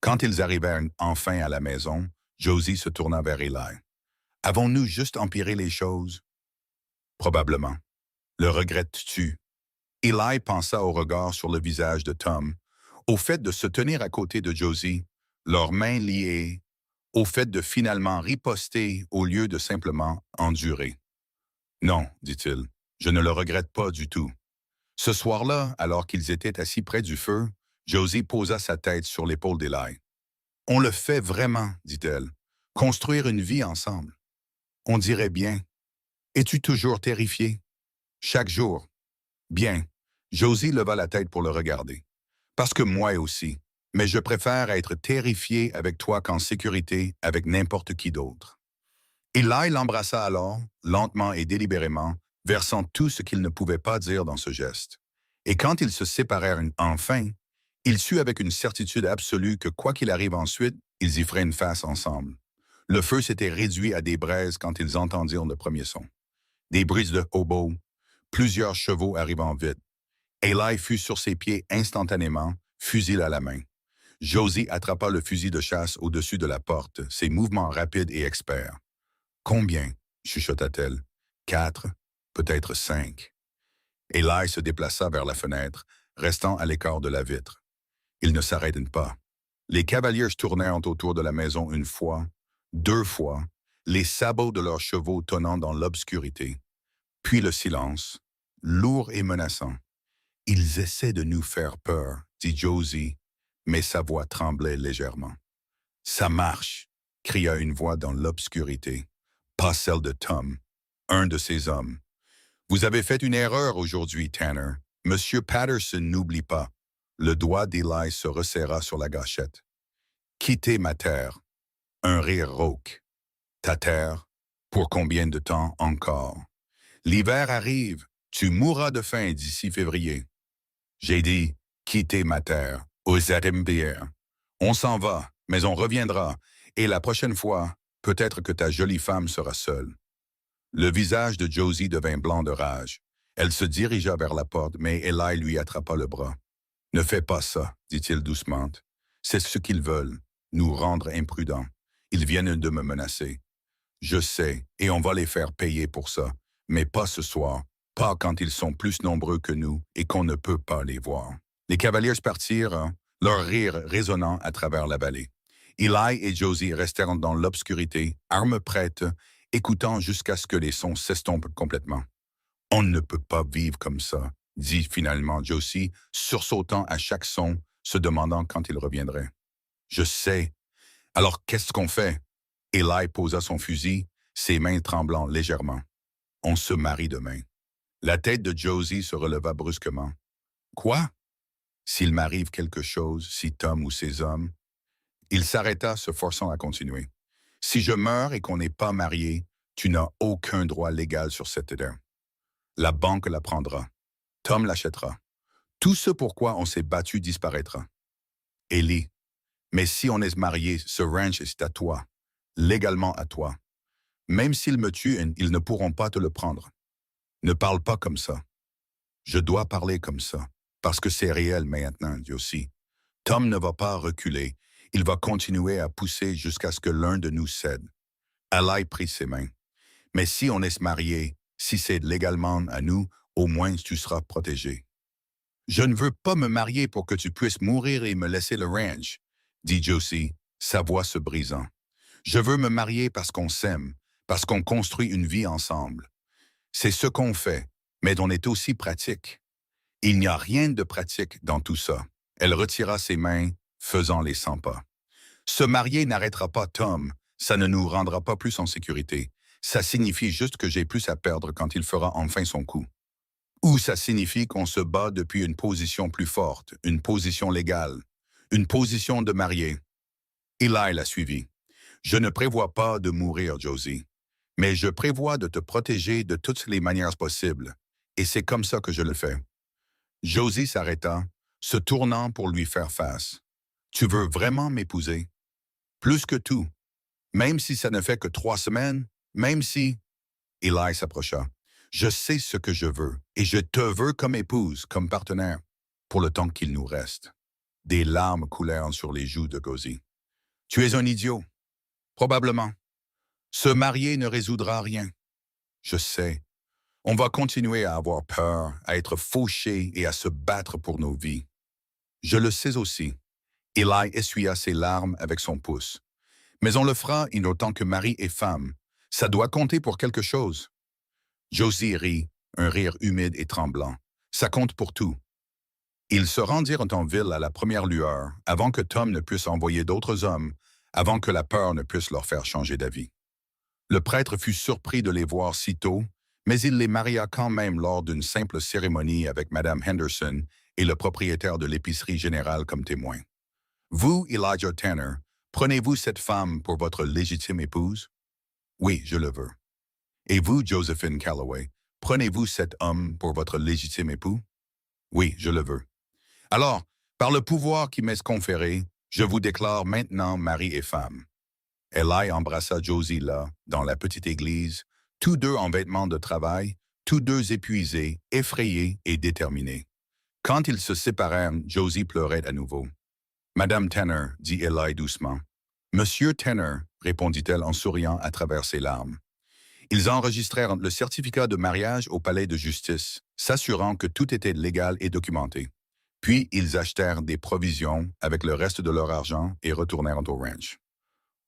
Quand ils arrivèrent enfin à la maison, Josie se tourna vers Eli. Avons-nous juste empiré les choses? Probablement. Le regrettes-tu? Eli pensa au regard sur le visage de Tom, au fait de se tenir à côté de Josie, leurs mains liées, au fait de finalement riposter au lieu de simplement endurer. Non, dit-il, je ne le regrette pas du tout. Ce soir-là, alors qu'ils étaient assis près du feu, Josie posa sa tête sur l'épaule d'Eli. On le fait vraiment, dit-elle. Construire une vie ensemble. On dirait bien. Es-tu toujours terrifié? Chaque jour. Bien. Josie leva la tête pour le regarder. Parce que moi aussi. Mais je préfère être terrifié avec toi qu'en sécurité avec n'importe qui d'autre. Eli l'embrassa alors, lentement et délibérément, versant tout ce qu'il ne pouvait pas dire dans ce geste. Et quand ils se séparèrent enfin, il sut avec une certitude absolue que quoi qu'il arrive ensuite, ils y feraient une face ensemble. Le feu s'était réduit à des braises quand ils entendirent le premier son. Des brises de hobo, plusieurs chevaux arrivant vite. Eli fut sur ses pieds instantanément, fusil à la main. Josie attrapa le fusil de chasse au-dessus de la porte, ses mouvements rapides et experts. « Combien? » chuchota-t-elle. « 4, peut-être 5. » Eli se déplaça vers la fenêtre, restant à l'écart de la vitre. Ils ne s'arrêtent pas. Les cavaliers tournèrent autour de la maison une fois, 2 fois, les sabots de leurs chevaux tonnant dans l'obscurité. Puis le silence, lourd et menaçant. « Ils essaient de nous faire peur, » dit Josie, mais sa voix tremblait légèrement. « Ça marche !» cria une voix dans l'obscurité. Pas celle de Tom, un de ses hommes. « Vous avez fait une erreur aujourd'hui, Tanner. Monsieur Patterson n'oublie pas. » Le doigt d'Eli se resserra sur la gâchette. « Quittez ma terre. » Un rire rauque. « Ta terre? Pour combien de temps encore? L'hiver arrive. Tu mourras de faim d'ici février. J'ai dit, quittez ma terre, aux Arimbières. On s'en va, mais on reviendra, et la prochaine fois, peut-être que ta jolie femme sera seule. » Le visage de Josie devint blanc de rage. Elle se dirigea vers la porte, mais Eli lui attrapa le bras. « Ne fais pas ça, dit-il doucement. C'est ce qu'ils veulent, nous rendre imprudents. Ils viennent de me menacer. Je sais, et on va les faire payer pour ça, mais pas ce soir. Pas quand ils sont plus nombreux que nous et qu'on ne peut pas les voir. » Les cavaliers partirent, leur rire résonnant à travers la vallée. Eli et Josie restèrent dans l'obscurité, armes prêtes, écoutant jusqu'à ce que les sons s'estompent complètement. « On ne peut pas vivre comme ça, » dit finalement Josie, sursautant à chaque son, se demandant quand il reviendrait. « Je sais. Alors qu'est-ce qu'on fait? » Eli posa son fusil, ses mains tremblant légèrement. « On se marie demain. » La tête de Josie se releva brusquement. « Quoi? S'il m'arrive quelque chose, si Tom ou ses hommes... » Il s'arrêta, se forçant à continuer. « Si je meurs et qu'on n'est pas marié, tu n'as aucun droit légal sur cette terre. La banque la prendra. Tom l'achètera. Tout ce pourquoi on s'est battu disparaîtra. Ellie, mais si on est marié, ce ranch est à toi, légalement à toi. Même s'ils me tuent, ils ne pourront pas te le prendre. Ne parle pas comme ça. Je dois parler comme ça, parce que c'est réel maintenant, Josie. Tom ne va pas reculer. Il va continuer à pousser jusqu'à ce que l'un de nous cède. » Eli prit ses mains. « Mais si on est marié, si c'est légalement à nous, au moins tu seras protégé. »« Je ne veux pas me marier pour que tu puisses mourir et me laisser le ranch, » dit Josie, sa voix se brisant. « Je veux me marier parce qu'on s'aime, parce qu'on construit une vie ensemble. C'est ce qu'on fait, mais on est aussi pratique. » Il n'y a rien de pratique dans tout ça. Elle retira ses mains, faisant les 100 pas. « Se marier n'arrêtera pas Tom, ça ne nous rendra pas plus en sécurité. Ça signifie juste que j'ai plus à perdre quand il fera enfin son coup. Ou ça signifie qu'on se bat depuis une position plus forte, une position légale, une position de marié. » Eli l'a suivi. « Je ne prévois pas de mourir, Josie, mais je prévois de te protéger de toutes les manières possibles, et c'est comme ça que je le fais. » Josie s'arrêta, se tournant pour lui faire face. « Tu veux vraiment m'épouser? »« Plus que tout. » Même si ça ne fait que 3 semaines, même si... Eli s'approcha. Je sais ce que je veux, et je te veux comme épouse, comme partenaire, pour le temps qu'il nous reste. Des larmes coulèrent sur les joues de Gozi. Tu es un idiot. Probablement. Se marier ne résoudra rien. Je sais. On va continuer à avoir peur, à être fauchés et à se battre pour nos vies. Je le sais aussi. Eli essuya ses larmes avec son pouce. Mais on le fera in autant que mari et femme. Ça doit compter pour quelque chose. Josie rit, un rire humide et tremblant. Ça compte pour tout. Ils se rendirent en ville à la première lueur, avant que Tom ne puisse envoyer d'autres hommes, avant que la peur ne puisse leur faire changer d'avis. Le prêtre fut surpris de les voir si tôt, mais il les maria quand même lors d'une simple cérémonie avec Madame Henderson et le propriétaire de l'épicerie générale comme témoins. Vous, Elijah Tanner, prenez-vous cette femme pour votre légitime épouse? Oui, je le veux. Et vous, Josephine Calloway, prenez-vous cet homme pour votre légitime époux? Oui, je le veux. Alors, par le pouvoir qui m'est conféré, je vous déclare maintenant mari et femme. Eli embrassa Josie là, dans la petite église, tous deux en vêtements de travail, tous deux épuisés, effrayés et déterminés. Quand ils se séparèrent, Josie pleurait à nouveau. Madame Tanner, dit Eli doucement. Monsieur Tanner, répondit-elle en souriant à travers ses larmes. Ils enregistrèrent le certificat de mariage au palais de justice, s'assurant que tout était légal et documenté. Puis ils achetèrent des provisions avec le reste de leur argent et retournèrent au ranch.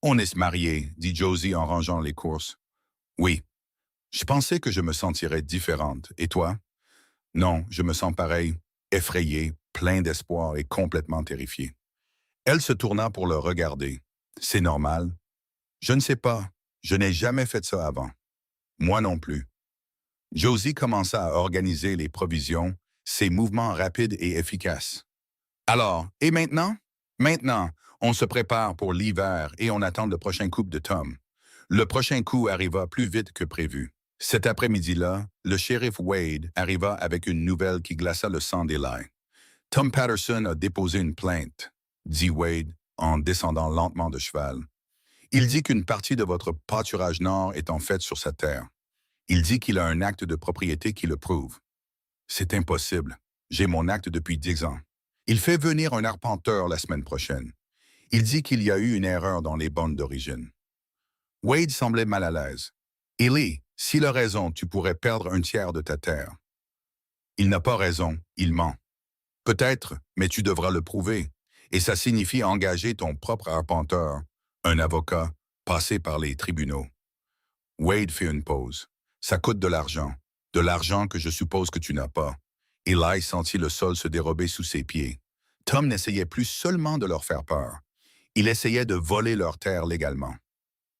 On est mariés, dit Josie en rangeant les courses. Oui. Je pensais que je me sentirais différente. Et toi? Non, je me sens pareil, effrayé, plein d'espoir et complètement terrifié. Elle se tourna pour le regarder. C'est normal. Je ne sais pas. Je n'ai jamais fait ça avant. Moi non plus. Josie commença à organiser les provisions, ses mouvements rapides et efficaces. Alors, et maintenant? Maintenant, on se prépare pour l'hiver et on attend le prochain coup de Tom. Le prochain coup arriva plus vite que prévu. Cet après-midi-là, le shérif Wade arriva avec une nouvelle qui glaça le sang d'Eli. Tom Patterson a déposé une plainte, dit Wade en descendant lentement de cheval. Il dit qu'une partie de votre pâturage nord est en fait sur sa terre. Il dit qu'il a un acte de propriété qui le prouve. C'est impossible. J'ai mon acte depuis 10 ans. Il fait venir un arpenteur la semaine prochaine. Il dit qu'il y a eu une erreur dans les bonnes d'origine. Wade semblait mal à l'aise. Eli, s'il a raison, tu pourrais perdre un tiers de ta terre. Il n'a pas raison, il ment. Peut-être, mais tu devras le prouver. Et ça signifie engager ton propre arpenteur, un avocat, passer par les tribunaux. Wade fit une pause. Ça coûte de l'argent que je suppose que tu n'as pas. Eli sentit le sol se dérober sous ses pieds. Tom n'essayait plus seulement de leur faire peur. Il essayait de voler leur terre légalement.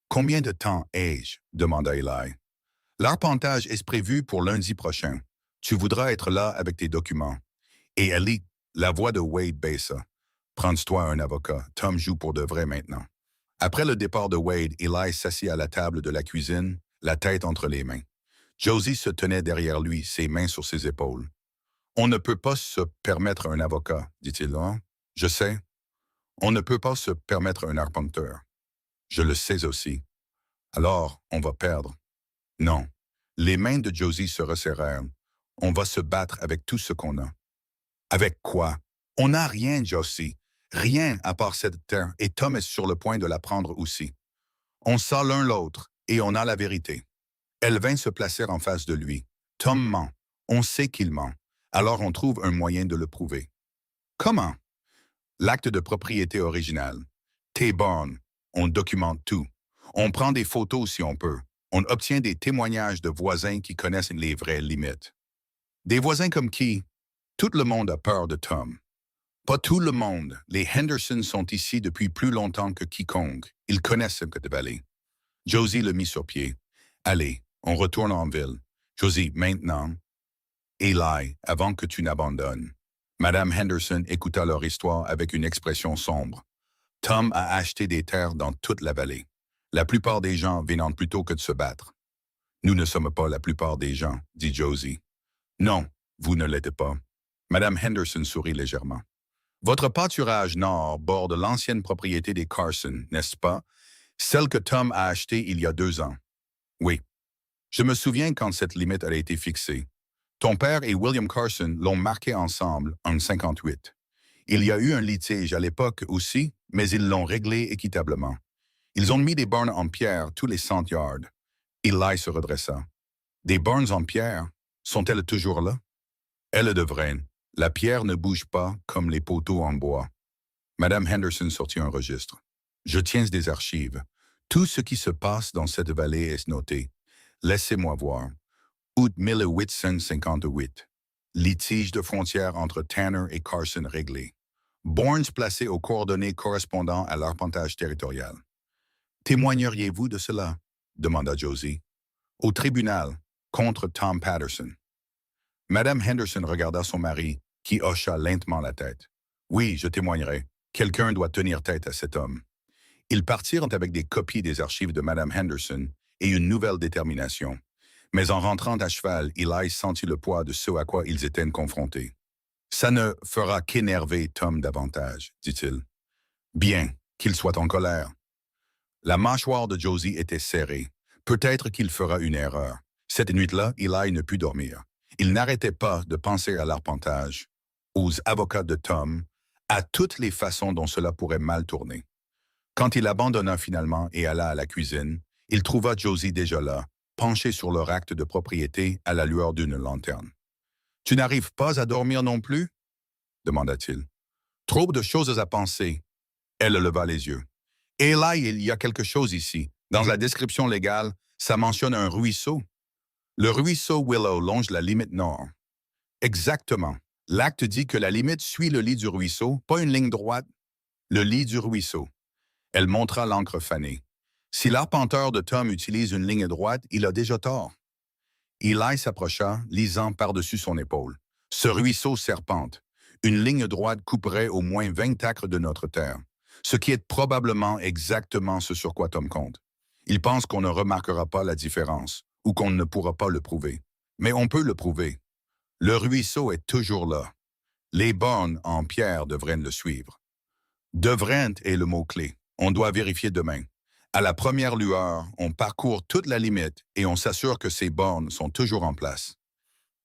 Combien de temps ai-je? Demanda Eli. L'arpentage est prévu pour lundi prochain. Tu voudras être là avec tes documents. Et Eli, la voix de Wade baissa. Prends-toi un avocat. Tom joue pour de vrai maintenant. Après le départ de Wade, Eli s'assit à la table de la cuisine, la tête entre les mains. Josie se tenait derrière lui, ses mains sur ses épaules. On ne peut pas se permettre un avocat, dit-il. Hein? Je sais. On ne peut pas se permettre un arpenteur. Je le sais aussi. Alors, on va perdre. Non. Les mains de Josie se resserrèrent. On va se battre avec tout ce qu'on a. Avec quoi? On n'a rien, Josie. Rien à part cette terre, et Tom est sur le point de la prendre aussi. On sent l'un l'autre, et on a la vérité. Elle vint se placer en face de lui. Tom ment. On sait qu'il ment. Alors on trouve un moyen de le prouver. Comment? L'acte de propriété original. T-Bone. On documente tout. On prend des photos si on peut. On obtient des témoignages de voisins qui connaissent les vraies limites. Des voisins comme qui? Tout le monde a peur de Tom. Pas tout le monde. Les Henderson sont ici depuis plus longtemps que quiconque. Ils connaissent cette vallée. Josie le mit sur pied. Allez, on retourne en ville. Josie, maintenant. Eli, avant que tu n'abandonnes. Madame Henderson écouta leur histoire avec une expression sombre. Tom a acheté des terres dans toute la vallée. La plupart des gens viennent plutôt que de se battre. Nous ne sommes pas la plupart des gens, dit Josie. Non, vous ne l'êtes pas. Madame Henderson sourit légèrement. Votre pâturage nord borde l'ancienne propriété des Carson, n'est-ce pas? Celle que Tom a achetée il y a 2 ans. Oui. Je me souviens quand cette limite a été fixée. Ton père et William Carson l'ont marqué ensemble en 58. Il y a eu un litige à l'époque aussi, mais ils l'ont réglé équitablement. Ils ont mis des bornes en pierre tous les 100 yards. Eli se redressa. Des bornes en pierre, sont-elles toujours là? Elles devraient. La pierre ne bouge pas comme les poteaux en bois. Madame Henderson sortit un registre. Je tiens des archives. Tout ce qui se passe dans cette vallée est noté. Laissez-moi voir. Août 1858. Litige de frontière entre Tanner et Carson réglé. Bornes placées aux coordonnées correspondant à l'arpentage territorial. Témoigneriez-vous de cela? Demanda Josie. Au tribunal, contre Tom Patterson. Madame Henderson regarda son mari, qui hocha lentement la tête. Oui, je témoignerai. Quelqu'un doit tenir tête à cet homme. Ils partirent avec des copies des archives de Madame Henderson et une nouvelle détermination. Mais en rentrant à cheval, Eli sentit le poids de ce à quoi ils étaient confrontés. Ça ne fera qu'énerver Tom davantage, dit-il. Bien, qu'il soit en colère. La mâchoire de Josie était serrée. Peut-être qu'il fera une erreur. Cette nuit-là, Eli ne put dormir. Il n'arrêtait pas de penser à l'arpentage, aux avocats de Tom, à toutes les façons dont cela pourrait mal tourner. Quand il abandonna finalement et alla à la cuisine, il trouva Josie déjà là, penchée sur leur acte de propriété à la lueur d'une lanterne. « Tu n'arrives pas à dormir non plus ?» demanda-t-il. « Trop de choses à penser. » Elle leva les yeux. « Et là, il y a quelque chose ici. Dans la description légale, ça mentionne un ruisseau. Le ruisseau Willow longe la limite nord. » Exactement. L'acte dit que la limite suit le lit du ruisseau, pas une ligne droite. Le lit du ruisseau. Elle montra l'encre fanée. Si l'arpenteur de Tom utilise une ligne droite, il a déjà tort. Eli s'approcha, lisant par-dessus son épaule. Ce ruisseau serpente. Une ligne droite couperait au moins 20 acres de notre terre, ce qui est probablement exactement ce sur quoi Tom compte. Il pense qu'on ne remarquera pas la différence, ou qu'on ne pourra pas le prouver. Mais on peut le prouver. Le ruisseau est toujours là. Les bornes en pierre devraient le suivre. Devraient est le mot-clé. On doit vérifier demain. À la première lueur, on parcourt toute la limite et on s'assure que ces bornes sont toujours en place.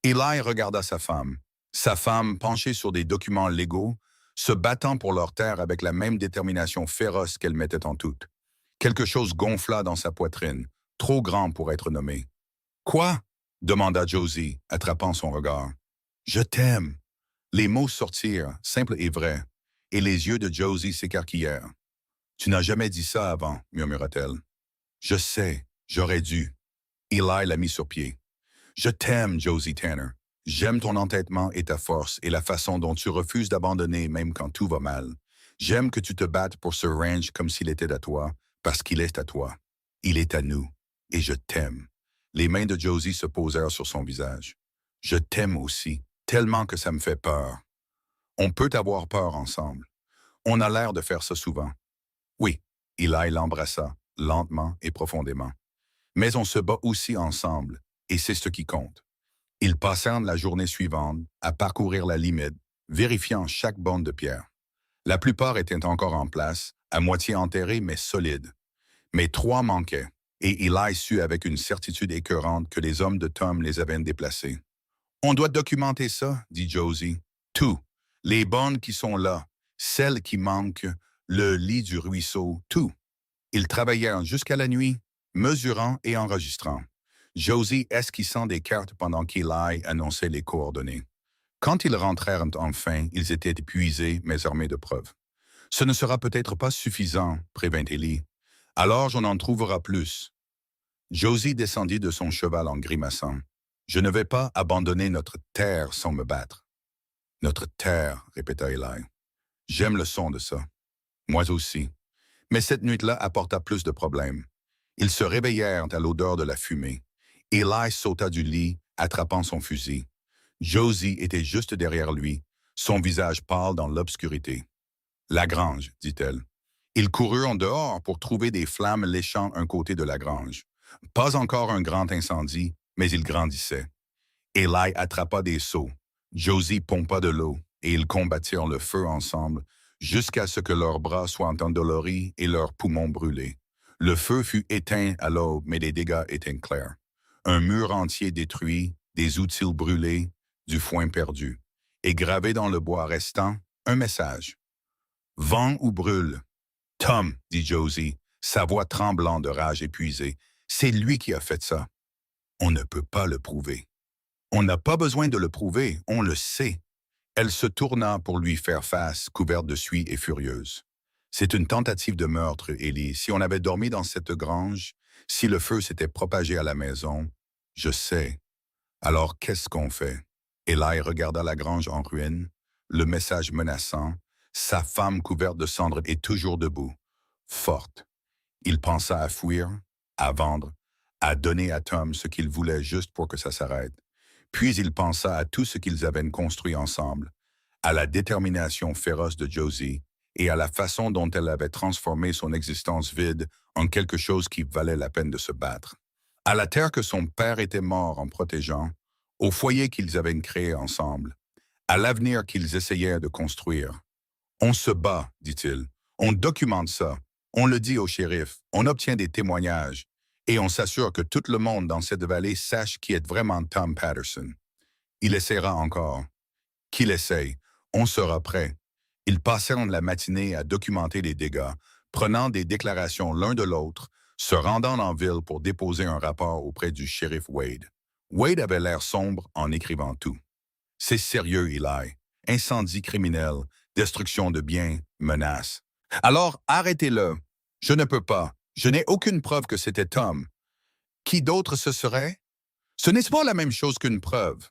Eli regarda sa femme penchée sur des documents légaux, se battant pour leur terre avec la même détermination féroce qu'elle mettait en toute. Quelque chose gonfla dans sa poitrine, trop grand pour être nommé. « Quoi? » demanda Josie, attrapant son regard. « Je t'aime. » Les mots sortirent, simples et vrais, et les yeux de Josie s'écarquillèrent. « Tu n'as jamais dit ça avant, » murmura-t-elle. « Je sais, j'aurais dû. » Eli l'a mis sur pied. « Je t'aime, Josie Tanner. J'aime ton entêtement et ta force et la façon dont tu refuses d'abandonner même quand tout va mal. J'aime que tu te battes pour ce ranch comme s'il était à toi, parce qu'il est à toi. Il est à nous. Et je t'aime. » Les mains de Josie se posèrent sur son visage. « Je t'aime aussi, tellement que ça me fait peur. » On peut avoir peur ensemble. On a l'air de faire ça souvent. Oui, Eli l'embrassa, lentement et profondément. Mais on se bat aussi ensemble, et c'est ce qui compte. Ils passèrent la journée suivante à parcourir la limite, vérifiant chaque borne de pierre. La plupart étaient encore en place, à moitié enterrées mais solides. Mais 3 manquaient, et Eli sut avec une certitude écœurante que les hommes de Tom les avaient déplacés. « On doit documenter ça, » dit Josie. « Tout. Les bornes qui sont là, celles qui manquent, le lit du ruisseau, tout. » Ils travaillèrent jusqu'à la nuit, mesurant et enregistrant. Josie esquissant des cartes pendant qu'Eli annonçait les coordonnées. Quand ils rentrèrent enfin, ils étaient épuisés, mais armés de preuves. « Ce ne sera peut-être pas suffisant, » prévint Eli. « Alors on en trouvera plus. » Josie descendit de son cheval en grimaçant. « Je ne vais pas abandonner notre terre sans me battre. »« Notre terre, » répéta Eli. « J'aime le son de ça. » Moi aussi. Mais cette nuit-là apporta plus de problèmes. Ils se réveillèrent à l'odeur de la fumée. Eli sauta du lit, attrapant son fusil. Josie était juste derrière lui, son visage pâle dans l'obscurité. « La grange, » dit-elle. Ils coururent en dehors pour trouver des flammes léchant un côté de la grange. Pas encore un grand incendie, mais il grandissait. Eli attrapa des seaux. Josie pompa de l'eau, et ils combattirent le feu ensemble, jusqu'à ce que leurs bras soient endoloris et leurs poumons brûlés. Le feu fut éteint à l'aube, mais les dégâts étaient clairs. Un mur entier détruit, des outils brûlés, du foin perdu. Et gravé dans le bois restant, un message. Vent ou brûle. Tom, dit Josie, sa voix tremblant de rage épuisée. C'est lui qui a fait ça. On ne peut pas le prouver. On n'a pas besoin de le prouver, on le sait. Elle se tourna pour lui faire face, couverte de suie et furieuse. C'est une tentative de meurtre, Ellie. Si on avait dormi dans cette grange, si le feu s'était propagé à la maison, je sais. Alors qu'est-ce qu'on fait? Eli regarda la grange en ruine, le message menaçant, sa femme couverte de cendres est toujours debout, forte. Il pensa à fuir, à vendre, à donner à Tom ce qu'il voulait juste pour que ça s'arrête. Puis il pensa à tout ce qu'ils avaient construit ensemble, à la détermination féroce de Josie et à la façon dont elle avait transformé son existence vide en quelque chose qui valait la peine de se battre, à la terre que son père était mort en protégeant, au foyer qu'ils avaient créé ensemble, à l'avenir qu'ils essayaient de construire. On se bat, dit-il. On documente ça. On le dit au shérif. On obtient des témoignages. Et on s'assure que tout le monde dans cette vallée sache qui est vraiment Tom Patterson. Il essaiera encore. Qu'il essaye. On sera prêt. Ils passèrent la matinée à documenter les dégâts, prenant des déclarations l'un de l'autre, se rendant en ville pour déposer un rapport auprès du shérif Wade. Wade avait l'air sombre en écrivant tout. C'est sérieux, Eli. Incendie criminel, destruction de biens, menaces. Alors, arrêtez-le. Je ne peux pas. Je n'ai aucune preuve que c'était Tom. Qui d'autre ce serait? Ce n'est pas la même chose qu'une preuve.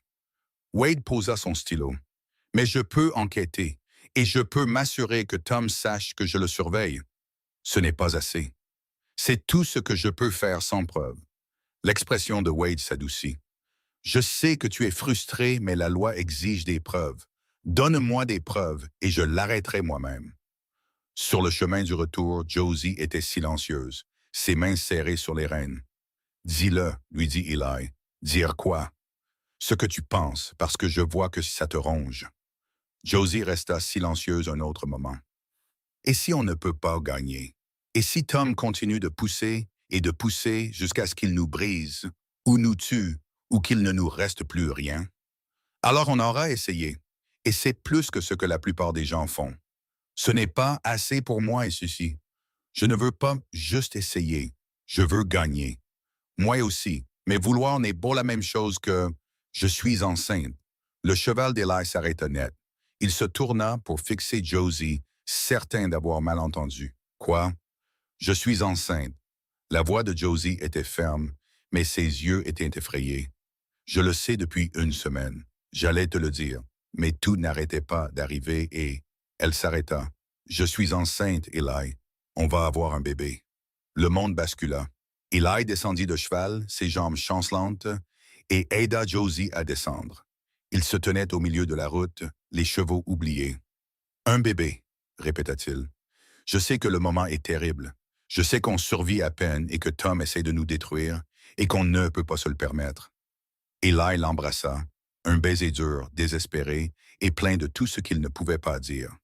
Wade posa son stylo. Mais je peux enquêter, et je peux m'assurer que Tom sache que je le surveille. Ce n'est pas assez. C'est tout ce que je peux faire sans preuve. L'expression de Wade s'adoucit. Je sais que tu es frustré, mais la loi exige des preuves. Donne-moi des preuves et je l'arrêterai moi-même. Sur le chemin du retour, Josie était silencieuse, ses mains serrées sur les rênes. Dis-le, lui dit Eli. Dire quoi? Ce que tu penses, parce que je vois que ça te ronge. Josie resta silencieuse un autre moment. Et si on ne peut pas gagner? Et si Tom continue de pousser et de pousser jusqu'à ce qu'il nous brise, ou nous tue, ou qu'il ne nous reste plus rien? Alors on aura essayé. Et c'est plus que ce que la plupart des gens font. Ce n'est pas assez pour moi et ceci. Je ne veux pas juste essayer. Je veux gagner. Moi aussi. Mais vouloir n'est pas la même chose que « je suis enceinte ». Le cheval d'Eli s'arrêta net. Il se tourna pour fixer Josie, certain d'avoir mal entendu. Quoi? Je suis enceinte. La voix de Josie était ferme, mais ses yeux étaient effrayés. Je le sais depuis une semaine. J'allais te le dire, mais tout n'arrêtait pas d'arriver et elle s'arrêta. Je suis enceinte, Eli. On va avoir un bébé. Le monde bascula. Eli descendit de cheval, ses jambes chancelantes, et aida Josie à descendre. Il se tenait au milieu de la route, les chevaux oubliés. Un bébé, répéta-t-il. Je sais que le moment est terrible. Je sais qu'on survit à peine et que Tom essaie de nous détruire et qu'on ne peut pas se le permettre. Eli l'embrassa, un baiser dur, désespéré et plein de tout ce qu'il ne pouvait pas dire.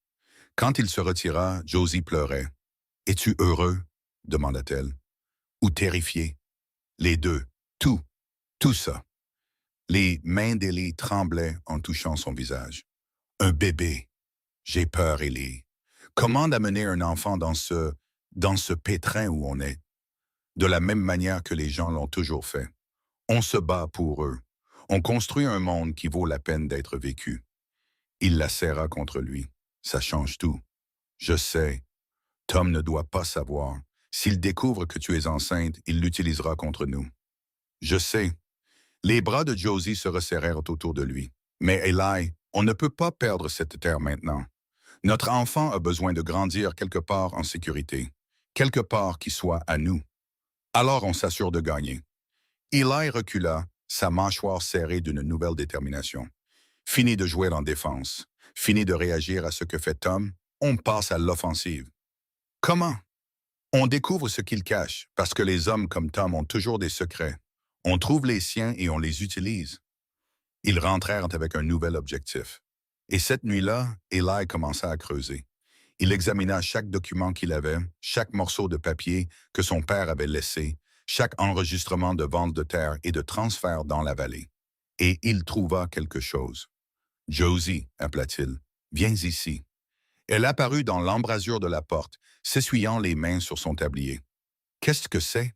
Quand il se retira, Josie pleurait. « Es-tu heureux? » demanda-t-elle. « Ou terrifié? » Les deux. Tout ça. Les mains d'Ellie tremblaient en touchant son visage. « Un bébé. J'ai peur, Ellie. Comment amener un enfant dans ce pétrin où on est? De la même manière que les gens l'ont toujours fait. On se bat pour eux. On construit un monde qui vaut la peine d'être vécu. » Il la serra contre lui. « Ça change tout. Je sais. Tom ne doit pas savoir. S'il découvre que tu es enceinte, il l'utilisera contre nous. » Je sais. Les bras de Josie se resserrèrent autour de lui. « Mais Eli, on ne peut pas perdre cette terre maintenant. Notre enfant a besoin de grandir quelque part en sécurité, quelque part qui soit à nous. Alors on s'assure de gagner. » Eli recula, sa mâchoire serrée d'une nouvelle détermination. Fini de jouer en défense, fini de réagir à ce que fait Tom, on passe à l'offensive. Comment? On découvre ce qu'il cache, parce que les hommes comme Tom ont toujours des secrets. On trouve les siens et on les utilise. Ils rentrèrent avec un nouvel objectif. Et cette nuit-là, Eli commença à creuser. Il examina chaque document qu'il avait, chaque morceau de papier que son père avait laissé, chaque enregistrement de vente de terre et de transfert dans la vallée. Et il trouva quelque chose. « Josie, appela-t-il, viens ici. » Elle apparut dans l'embrasure de la porte, s'essuyant les mains sur son tablier. « Qu'est-ce que c'est? »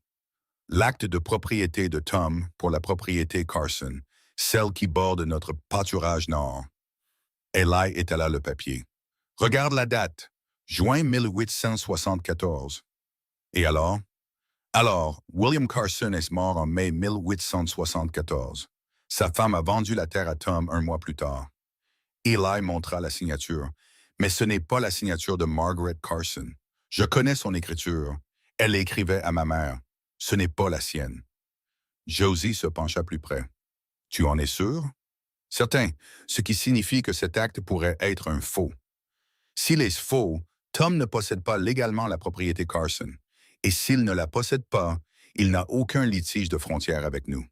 L'acte de propriété de Tom pour la propriété Carson, celle qui borde notre pâturage nord. Eli étala le papier. « Regarde la date, juin 1874. » Et alors? Alors, William Carson est mort en mai 1874. Sa femme a vendu la terre à Tom un mois plus tard. Eli montra la signature, mais ce n'est pas la signature de Margaret Carson. Je connais son écriture. Elle écrivait à ma mère. Ce n'est pas la sienne. Josie se pencha plus près. « Tu en es sûr? » « Certain, ce qui signifie que cet acte pourrait être un faux. S'il est faux, Tom ne possède pas légalement la propriété Carson. Et s'il ne la possède pas, il n'a aucun litige de frontière avec nous. »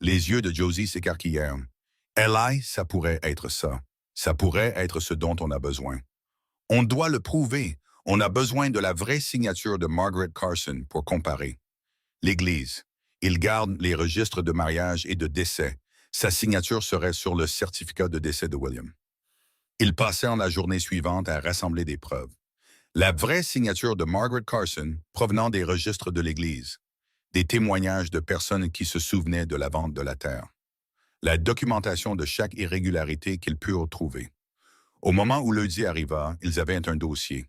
Les yeux de Josie s'écarquillèrent. « Eli, ça pourrait être ça. Ça pourrait être ce dont on a besoin. On doit le prouver. On a besoin de la vraie signature de Margaret Carson pour comparer. L'Église. Il garde les registres de mariage et de décès. Sa signature serait sur le certificat de décès de William. » Ils passèrent la journée suivante à rassembler des preuves. La vraie signature de Margaret Carson provenant des registres de l'Église. Des témoignages de personnes qui se souvenaient de la vente de la terre. La documentation de chaque irrégularité qu'ils purent trouver. Au moment où lundi arriva, ils avaient un dossier.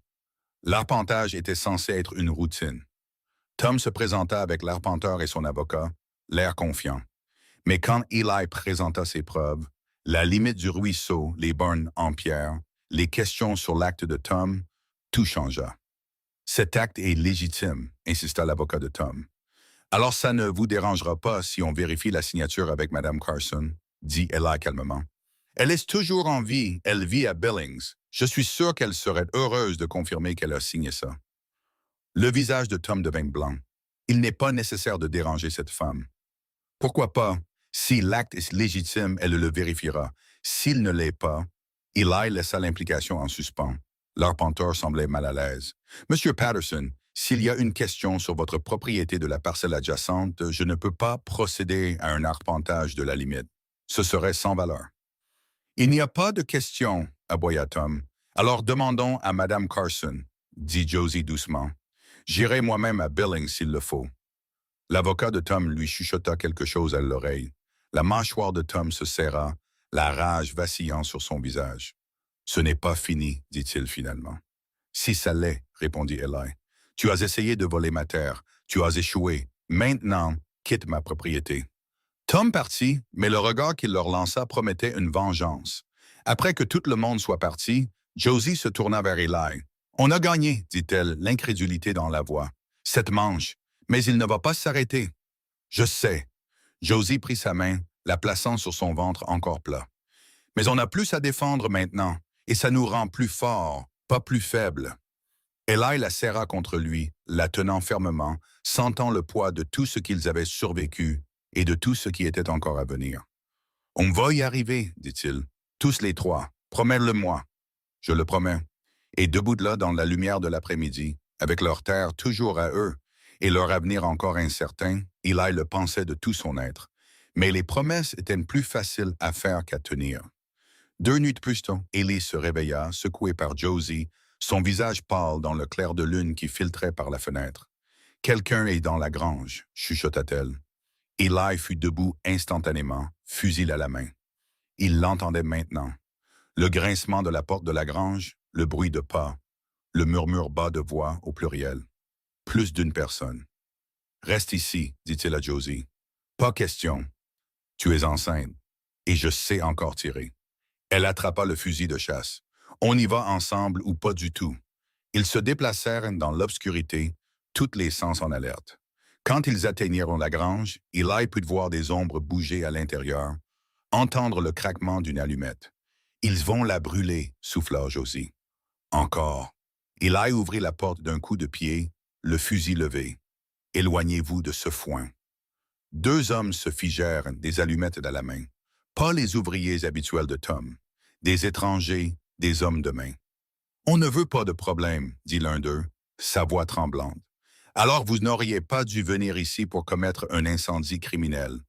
L'arpentage était censé être une routine. Tom se présenta avec l'arpenteur et son avocat, l'air confiant. Mais quand Eli présenta ses preuves, la limite du ruisseau, les bornes en pierre, les questions sur l'acte de Tom, tout changea. « Cet acte est légitime », insista l'avocat de Tom. « Alors ça ne vous dérangera pas si on vérifie la signature avec Mme Carson », dit Eli calmement. « Elle est toujours en vie, elle vit à Billings. Je suis sûr qu'elle serait heureuse de confirmer qu'elle a signé ça. » Le visage de Tom devint blanc. Il n'est pas nécessaire de déranger cette femme. Pourquoi pas? Si l'acte est légitime, elle le vérifiera. S'il ne l'est pas, Eli laissa l'implication en suspens. L'arpenteur semblait mal à l'aise. « Monsieur Patterson, s'il y a une question sur votre propriété de la parcelle adjacente, je ne peux pas procéder à un arpentage de la limite. Ce serait sans valeur. » « Il n'y a pas de question, » aboya Tom. « Alors demandons à Mme Carson, » dit Josie doucement. « J'irai moi-même à Billings s'il le faut. » L'avocat de Tom lui chuchota quelque chose à l'oreille. La mâchoire de Tom se serra, la rage vacillant sur son visage. « Ce n'est pas fini, » dit-il finalement. « Si ça l'est, » répondit Eli. « Tu as essayé de voler ma terre. Tu as échoué. Maintenant, quitte ma propriété. » Tom partit, mais le regard qu'il leur lança promettait une vengeance. Après que tout le monde soit parti, Josie se tourna vers Eli. « On a gagné, » dit-elle, l'incrédulité dans la voix. « Cette manche. Mais il ne va pas s'arrêter. »« Je sais. » Josie prit sa main, la plaçant sur son ventre encore plat. « Mais on a plus à défendre maintenant, et ça nous rend plus forts, pas plus faibles. » Eli la serra contre lui, la tenant fermement, sentant le poids de tout ce qu'ils avaient survécu et de tout ce qui était encore à venir. « On va y arriver, » dit-il. « Tous les trois. Promets-le-moi. » « Je le promets. » Et debout de là, dans la lumière de l'après-midi, avec leur terre toujours à eux, et leur avenir encore incertain, Eli le pensait de tout son être. Mais les promesses étaient plus faciles à faire qu'à tenir. 2 nuits plus tôt, Eli se réveilla, secoué par Josie, son visage pâle dans le clair de lune qui filtrait par la fenêtre. « Quelqu'un est dans la grange, » chuchota-t-elle. Eli fut debout instantanément, fusil à la main. Il l'entendait maintenant. Le grincement de la porte de la grange, le bruit de pas, le murmure bas de voix au pluriel. Plus d'une personne. « Reste ici, » dit-il à Josie. « Pas question. Tu es enceinte, et je sais encore tirer. » Elle attrapa le fusil de chasse. « On y va ensemble ou pas du tout. » Ils se déplacèrent dans l'obscurité, tous les sens en alerte. Quand ils atteignirent la grange, Eli put voir des ombres bouger à l'intérieur, entendre le craquement d'une allumette. « Ils vont la brûler, » souffla Josie. « Encore. » Eli ouvrit la porte d'un coup de pied, le fusil levé. « Éloignez-vous de ce foin. » 2 hommes se figèrent, des allumettes à la main. Pas les ouvriers habituels de Tom. Des étrangers, des hommes de main. On ne veut pas de problème, dit l'un d'eux, sa voix tremblante. Alors vous n'auriez pas dû venir ici pour commettre un incendie criminel.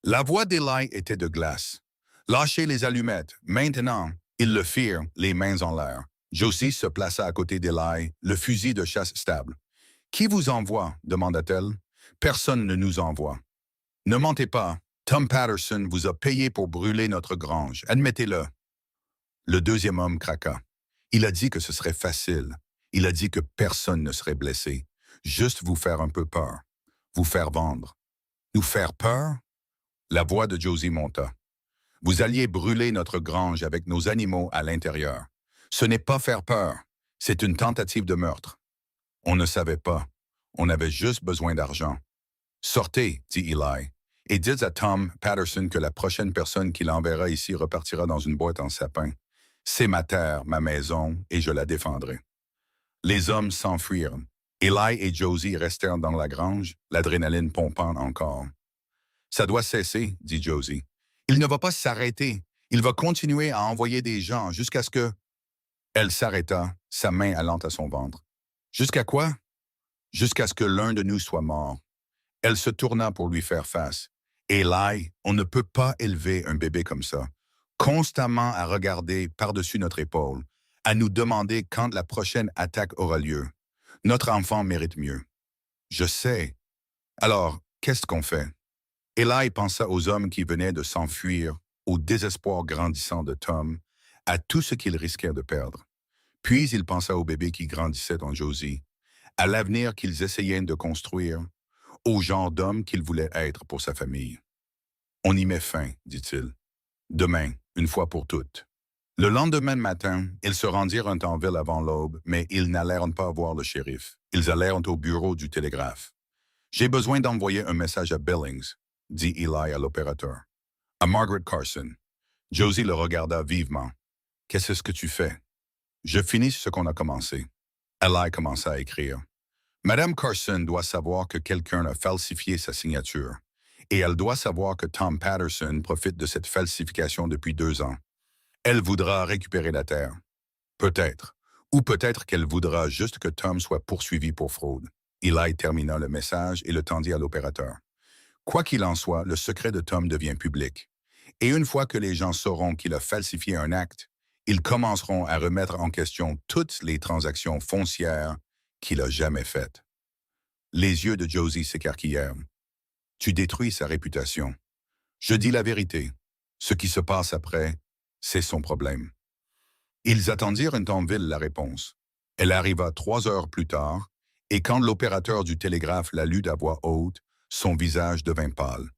La voix d'Eli était de glace. Lâchez les allumettes, maintenant. Ils le firent, les mains en l'air. Josie se plaça à côté d'Eli, le fusil de chasse stable. Qui vous envoie demanda-t-elle. Personne ne nous envoie. Ne mentez pas. Tom Patterson vous a payé pour brûler notre grange. Admettez-le. Le deuxième homme craqua. Il a dit que ce serait facile. Il a dit que personne ne serait blessé. Juste vous faire un peu peur. Vous faire vendre. Nous faire peur? La voix de Josie monta. Vous alliez brûler notre grange avec nos animaux à l'intérieur. Ce n'est pas faire peur. C'est une tentative de meurtre. On ne savait pas. On avait juste besoin d'argent. Sortez, dit Eli, et dites à Tom Patterson que la prochaine personne qu'il enverra ici repartira dans une boîte en sapin. C'est ma terre, ma maison, et je la défendrai. Les hommes s'enfuirent. Eli et Josie restèrent dans la grange, l'adrénaline pompant encore. Ça doit cesser, dit Josie. Il ne va pas s'arrêter. Il va continuer à envoyer des gens jusqu'à ce que... Elle s'arrêta, sa main allant à son ventre. Jusqu'à quoi? Jusqu'à ce que l'un de nous soit mort. Elle se tourna pour lui faire face. Eli, on ne peut pas élever un bébé comme ça, constamment à regarder par-dessus notre épaule, à nous demander quand la prochaine attaque aura lieu. Notre enfant mérite mieux. Je sais. Alors, qu'est-ce qu'on fait? Eli pensa aux hommes qui venaient de s'enfuir, au désespoir grandissant de Tom, à tout ce qu'il risquait de perdre. Puis il pensa au bébé qui grandissait en Josie, à l'avenir qu'ils essayaient de construire, au genre d'homme qu'il voulait être pour sa famille. On y met fin, dit-il. Demain, une fois pour toutes. Le lendemain matin, ils se rendirent en ville avant l'aube, mais ils n'allèrent pas voir le shérif. Ils allèrent au bureau du télégraphe. J'ai besoin d'envoyer un message à Billings, dit Eli à l'opérateur. À Margaret Carson. Josie le regarda vivement. Qu'est-ce que tu fais? Je finis ce qu'on a commencé. Eli commença à écrire. Madame Carson doit savoir que quelqu'un a falsifié sa signature, et elle doit savoir que Tom Patterson profite de cette falsification depuis 2 ans. Elle voudra récupérer la terre. Peut-être. Ou peut-être qu'elle voudra juste que Tom soit poursuivi pour fraude. Eli termina le message et le tendit à l'opérateur. Quoi qu'il en soit, le secret de Tom devient public. Et une fois que les gens sauront qu'il a falsifié un acte, ils commenceront à remettre en question toutes les transactions foncières qu'il a jamais faites. Les yeux de Josie s'écarquillèrent. Tu détruis sa réputation. Je dis la vérité. Ce qui se passe après, c'est son problème. Ils attendirent un temps vil la réponse. Elle arriva 3 heures plus tard, et quand l'opérateur du télégraphe la lut à voix haute, son visage devint pâle.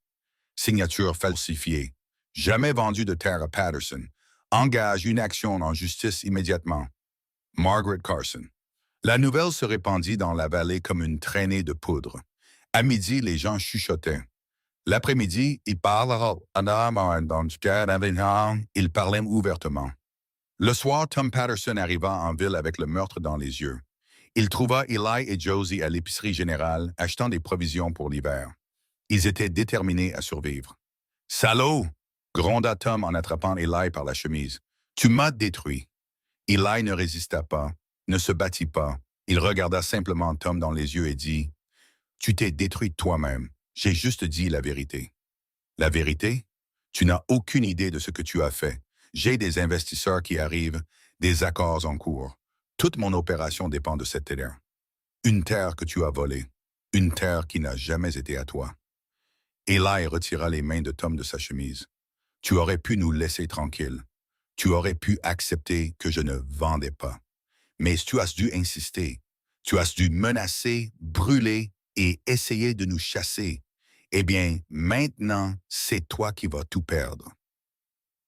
Signature falsifiée. Jamais vendu de terre à Patterson. Engage une action en justice immédiatement. Margaret Carson. La nouvelle se répandit dans la vallée comme une traînée de poudre. À midi, les gens chuchotaient. L'après-midi, ils parlaient ouvertement. Le soir, Tom Patterson arriva en ville avec le meurtre dans les yeux. Il trouva Eli et Josie à l'épicerie générale, achetant des provisions pour l'hiver. Ils étaient déterminés à survivre. « Salaud !» gronda Tom en attrapant Eli par la chemise. « Tu m'as détruit. » Eli ne résista pas, ne se battit pas. Il regarda simplement Tom dans les yeux et dit « Tu t'es détruit toi-même. J'ai juste dit la vérité. » « La vérité? Tu n'as aucune idée de ce que tu as fait. J'ai des investisseurs qui arrivent, des accords en cours. Toute mon opération dépend de cette terre. Une terre que tu as volée. Une terre qui n'a jamais été à toi. » Eli retira les mains de Tom de sa chemise. « Tu aurais pu nous laisser tranquilles. Tu aurais pu accepter que je ne vendais pas. Mais tu as dû insister. Tu as dû menacer, brûler et essayer de nous chasser. Eh bien, maintenant, c'est toi qui vas tout perdre. »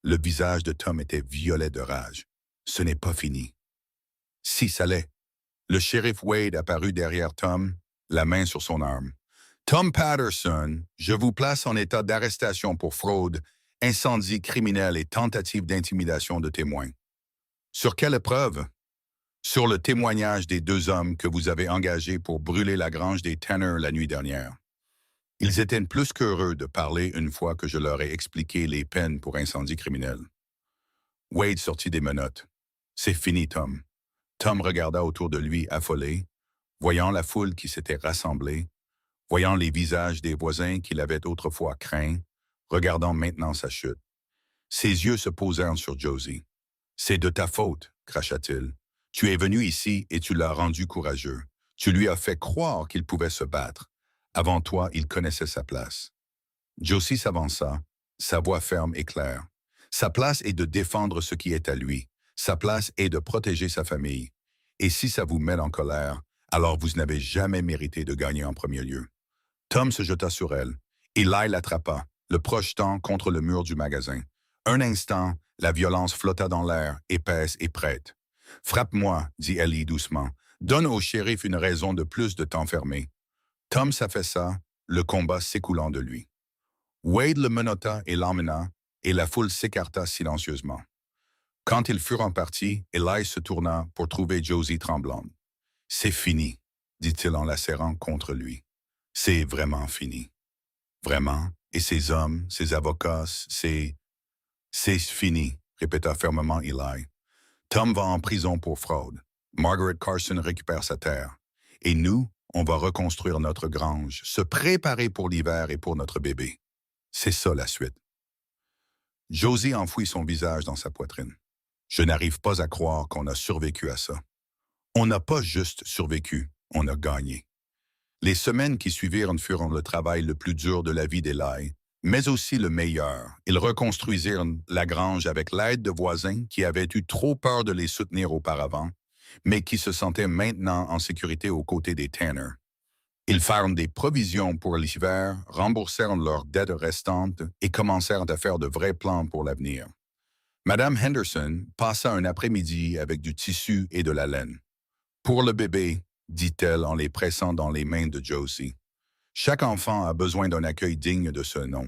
Le visage de Tom était violet de rage. Ce n'est pas fini. Si ça l'est. Le shérif Wade apparut derrière Tom, la main sur son arme. « Tom Patterson, je vous place en état d'arrestation pour fraude, incendie criminel et tentative d'intimidation de témoins. » Sur quelle preuve? Sur le témoignage des 2 hommes que vous avez engagés pour brûler la grange des Tanner la nuit dernière. Ils étaient plus qu'heureux de parler une fois que je leur ai expliqué les peines pour incendie criminel. Wade sortit des menottes. « C'est fini, Tom. Tom regarda autour de lui affolé, voyant la foule qui s'était rassemblée, voyant les visages des voisins qu'il avait autrefois craints, regardant maintenant sa chute. Ses yeux se posèrent sur Josie. « C'est de ta faute, cracha-t-il. Tu es venu ici et tu l'as rendu courageux. Tu lui as fait croire qu'il pouvait se battre. Avant toi, il connaissait sa place. » Josie s'avança, sa voix ferme et claire. Sa place est de défendre ce qui est à lui. Sa place est de protéger sa famille. Et si ça vous met en colère, alors vous n'avez jamais mérité de gagner en premier lieu. Tom se jeta sur elle. Eli l'attrapa, le projetant contre le mur du magasin. Un instant, la violence flotta dans l'air, épaisse et prête. « Frappe-moi, dit Ellie doucement. Donne au shérif une raison de plus de t'enfermer. » Tom s'affaissa, le combat s'écoulant de lui. Wade le menotta et l'emmena, et la foule s'écarta silencieusement. Quand ils furent en partie, Eli se tourna pour trouver Josie tremblante. « C'est fini, dit-il en la serrant contre lui. C'est vraiment fini. Vraiment, et ces hommes, ces avocats, c'est fini, répéta fermement Eli. Tom va en prison pour fraude. Margaret Carson récupère sa terre. Et nous, on va reconstruire notre grange, se préparer pour l'hiver et pour notre bébé. C'est ça la suite. Josie enfouit son visage dans sa poitrine. Je n'arrive pas à croire qu'on a survécu à ça. On n'a pas juste survécu, on a gagné. Les semaines qui suivirent furent le travail le plus dur de la vie d'Eli, mais aussi le meilleur. Ils reconstruisirent la grange avec l'aide de voisins qui avaient eu trop peur de les soutenir auparavant, mais qui se sentaient maintenant en sécurité aux côtés des Tanner. Ils firent des provisions pour l'hiver, remboursèrent leurs dettes restantes et commencèrent à faire de vrais plans pour l'avenir. Madame Henderson passa un après-midi avec du tissu et de la laine. « Pour le bébé, dit-elle en les pressant dans les mains de Josie. Chaque enfant a besoin d'un accueil digne de ce nom.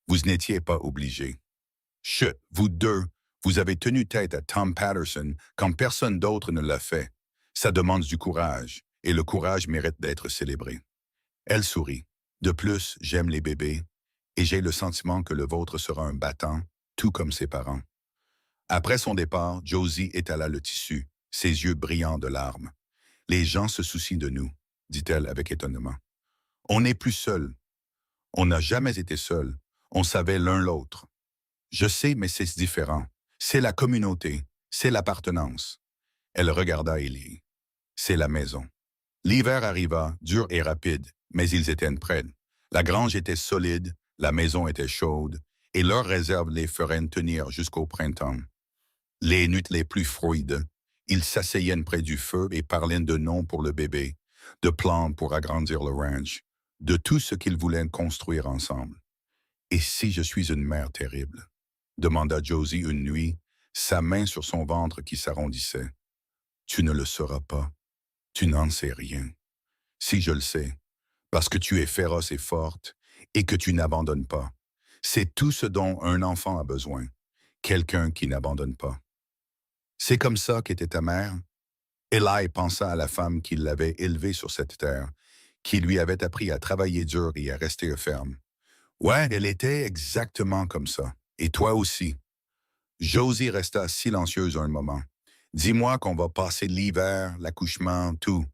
Vous n'étiez pas obligés. Chut, vous deux, vous avez tenu tête à Tom Patterson quand personne d'autre ne l'a fait. Ça demande du courage, et le courage mérite d'être célébré. » Elle sourit. « De plus, j'aime les bébés, et j'ai le sentiment que le vôtre sera un battant, tout comme ses parents. » Après son départ, Josie étala le tissu, ses yeux brillants de larmes. « Les gens se soucient de nous, » dit-elle avec étonnement. « On n'est plus seuls. On n'a jamais été seuls. On savait l'un l'autre. Je sais, mais c'est différent. C'est la communauté, c'est l'appartenance. » Elle regarda Ellie. « C'est la maison. » L'hiver arriva, dur et rapide, mais ils étaient prêts. La grange était solide, la maison était chaude, et leurs réserves les feraient tenir jusqu'au printemps. Les nuits les plus froides, ils s'asseyaient près du feu et parlaient de noms pour le bébé, de plans pour agrandir le ranch, de tout ce qu'ils voulaient construire ensemble. « Et si je suis une mère terrible ?» demanda Josie une nuit, sa main sur son ventre qui s'arrondissait. « Tu ne le sauras pas. Tu n'en sais rien. Si je le sais, parce que tu es féroce et forte et que tu n'abandonnes pas. C'est tout ce dont un enfant a besoin. Quelqu'un qui n'abandonne pas. » C'est comme ça qu'était ta mère? Eli pensa à la femme qui l'avait élevé sur cette terre, qui lui avait appris à travailler dur et à rester ferme. Ouais, elle était exactement comme ça. Et toi aussi. Josie resta silencieuse un moment. Dis-moi qu'on va passer l'hiver, l'accouchement, tout.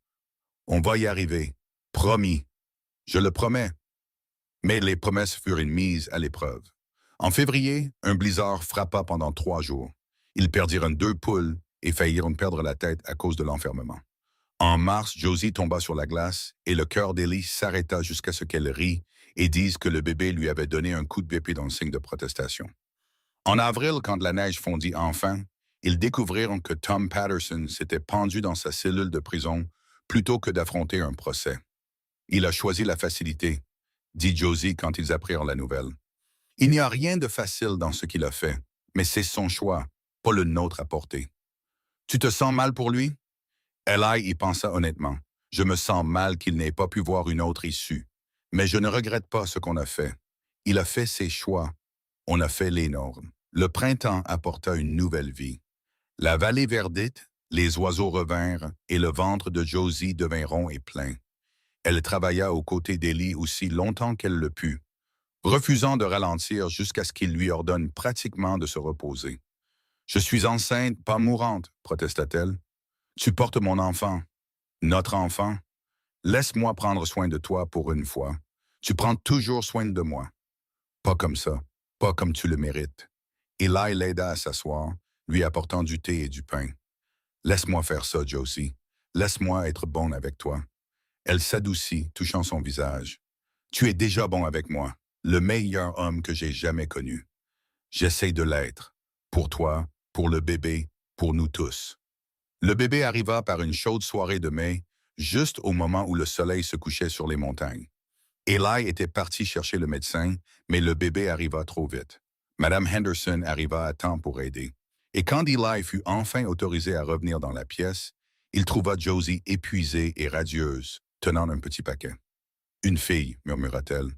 On va y arriver. Promis. Je le promets. Mais les promesses furent une mise à l'épreuve. En février, un blizzard frappa pendant 3 jours. Ils perdirent 2 poules et faillirent perdre la tête à cause de l'enfermement. En mars, Josie tomba sur la glace et le cœur d'Ellie s'arrêta jusqu'à ce qu'elle rit et dise que le bébé lui avait donné un coup de pied dans le signe de protestation. En avril, quand la neige fondit enfin, ils découvrirent que Tom Patterson s'était pendu dans sa cellule de prison plutôt que d'affronter un procès. « Il a choisi la facilité », dit Josie quand ils apprirent la nouvelle. « Il n'y a rien de facile dans ce qu'il a fait, mais c'est son choix, pas le nôtre à porter. Tu te sens mal pour lui? » Eli y pensa honnêtement. « Je me sens mal qu'il n'ait pas pu voir une autre issue. Mais je ne regrette pas ce qu'on a fait. Il a fait ses choix. On a fait les normes. » Le printemps apporta une nouvelle vie. La vallée verdite, les oiseaux revinrent et le ventre de Josie devint rond et plein. Elle travailla aux côtés d'Ellie aussi longtemps qu'elle le put, refusant de ralentir jusqu'à ce qu'il lui ordonne pratiquement de se reposer. « Je suis enceinte, pas mourante, protesta-t-elle. Tu portes mon enfant, notre enfant. Laisse-moi prendre soin de toi pour une fois. Tu prends toujours soin de moi. Pas comme ça, pas comme tu le mérites. Eli l'aida à s'asseoir, lui apportant du thé et du pain. Laisse-moi faire ça, Josie. Laisse-moi être bon avec toi. Elle s'adoucit, touchant son visage. Tu es déjà bon avec moi, le meilleur homme que j'ai jamais connu. J'essaie de l'être. Pour toi, pour le bébé, pour nous tous. Le bébé arriva par une chaude soirée de mai, juste au moment où le soleil se couchait sur les montagnes. Eli était parti chercher le médecin, mais le bébé arriva trop vite. Madame Henderson arriva à temps pour aider. Et quand Eli fut enfin autorisé à revenir dans la pièce, il trouva Josie épuisée et radieuse, tenant un petit paquet. Une fille, murmura-t-elle.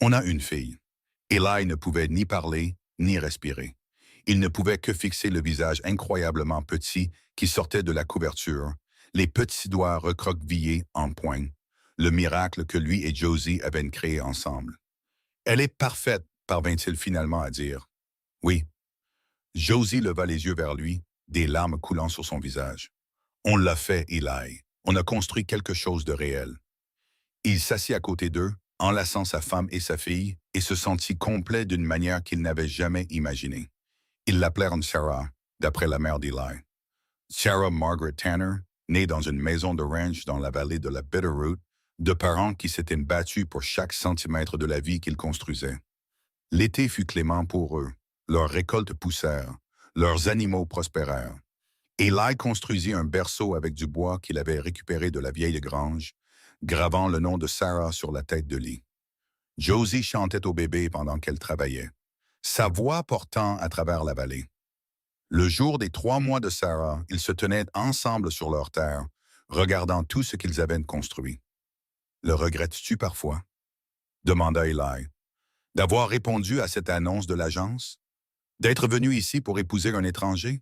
On a une fille. Eli ne pouvait ni parler, ni respirer. Il ne pouvait que fixer le visage incroyablement petit qui sortait de la couverture, les petits doigts recroquevillés en poing, le miracle que lui et Josie avaient créé ensemble. Elle est parfaite, parvint-il finalement à dire. Oui. Josie leva les yeux vers lui, des larmes coulant sur son visage. On l'a fait, Eli. On a construit quelque chose de réel. Il s'assit à côté d'eux, enlaçant sa femme et sa fille, et se sentit complet d'une manière qu'il n'avait jamais imaginée. Ils l'appelèrent Sarah, d'après la mère d'Eli. Sarah Margaret Tanner, née dans une maison de ranch dans la vallée de la Bitterroot, de parents qui s'étaient battus pour chaque centimètre de la vie qu'ils construisaient. L'été fut clément pour eux. Leurs récoltes poussèrent. Leurs animaux prospérèrent. Eli construisit un berceau avec du bois qu'il avait récupéré de la vieille grange, gravant le nom de Sarah sur la tête de lit. Josie chantait au bébé pendant qu'elle travaillait, sa voix portant à travers la vallée. Le jour des 3 mois de Sarah, ils se tenaient ensemble sur leur terre, regardant tout ce qu'ils avaient construit. « Le regrettes-tu parfois? » demanda Eli. « D'avoir répondu à cette annonce de l'agence? D'être venu ici pour épouser un étranger? »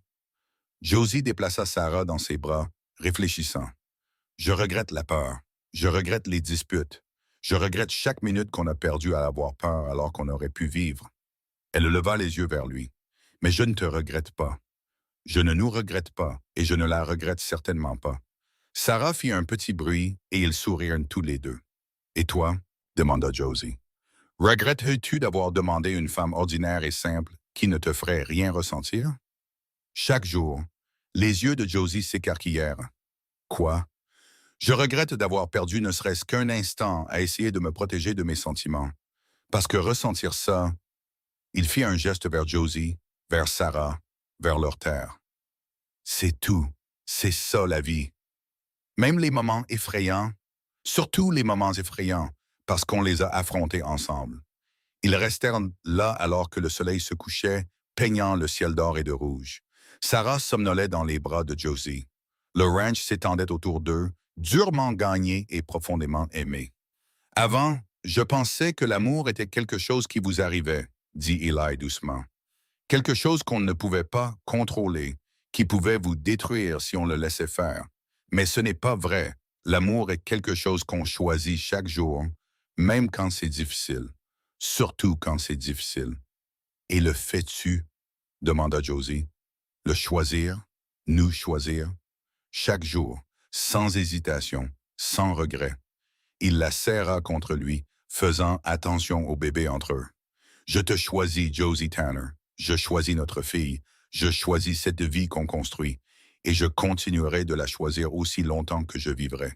Josie déplaça Sarah dans ses bras, réfléchissant. « Je regrette la peur. Je regrette les disputes. Je regrette chaque minute qu'on a perdue à avoir peur alors qu'on aurait pu vivre. » Elle leva les yeux vers lui. « Mais je ne te regrette pas. Je ne nous regrette pas, et je ne la regrette certainement pas. » Sarah fit un petit bruit, et ils sourirent tous les deux. « Et toi? » demanda Josie. « Regrettes-tu d'avoir demandé une femme ordinaire et simple qui ne te ferait rien ressentir? » Chaque jour, les yeux de Josie s'écarquillèrent. « Quoi? Je regrette d'avoir perdu ne serait-ce qu'un instant à essayer de me protéger de mes sentiments. Parce que ressentir ça... » Il fit un geste vers Josie, vers Sarah, vers leur terre. « C'est tout. C'est ça la vie. Même les moments effrayants, surtout les moments effrayants, parce qu'on les a affrontés ensemble. » Ils restèrent là alors que le soleil se couchait, peignant le ciel d'or et de rouge. Sarah somnolait dans les bras de Josie. Le ranch s'étendait autour d'eux, durement gagné et profondément aimé. « Avant, je pensais que l'amour était quelque chose qui vous arrivait, » dit Eli doucement. « Quelque chose qu'on ne pouvait pas contrôler, qui pouvait vous détruire si on le laissait faire. Mais ce n'est pas vrai. L'amour est quelque chose qu'on choisit chaque jour, même quand c'est difficile. Surtout quand c'est difficile. »« Et le fais-tu? » demanda Josie. « Le choisir? Nous choisir? » Chaque jour, sans hésitation, sans regret. Il la serra contre lui, faisant attention au bébé entre eux. « Je te choisis, Josie Tanner. Je choisis notre fille. Je choisis cette vie qu'on construit. Et je continuerai de la choisir aussi longtemps que je vivrai. »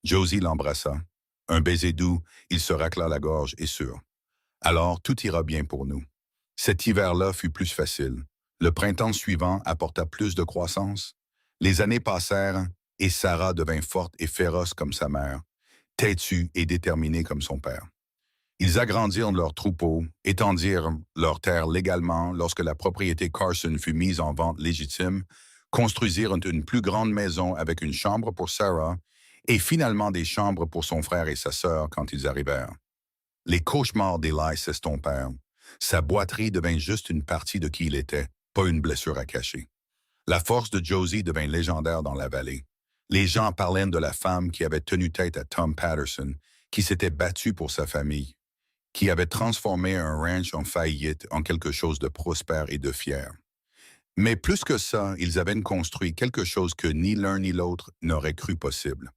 Josie l'embrassa. Un baiser doux, il se racla la gorge et sûr. « Alors, tout ira bien pour nous. » Cet hiver-là fut plus facile. Le printemps suivant apporta plus de croissance. Les années passèrent et Sarah devint forte et féroce comme sa mère, têtue et déterminée comme son père. Ils agrandirent leur troupeau, étendirent leurs terres légalement lorsque la propriété Carson fut mise en vente légitime, construisirent une plus grande maison avec une chambre pour Sarah et finalement des chambres pour son frère et sa sœur quand ils arrivèrent. Les cauchemars d'Eli s'estompèrent. Sa boiterie devint juste une partie de qui il était, pas une blessure à cacher. La force de Josie devint légendaire dans la vallée. Les gens parlaient de la femme qui avait tenu tête à Tom Patterson, qui s'était battu pour sa famille, qui avait transformé un ranch en faillite en quelque chose de prospère et de fier. Mais plus que ça, ils avaient construit quelque chose que ni l'un ni l'autre n'auraient cru possible.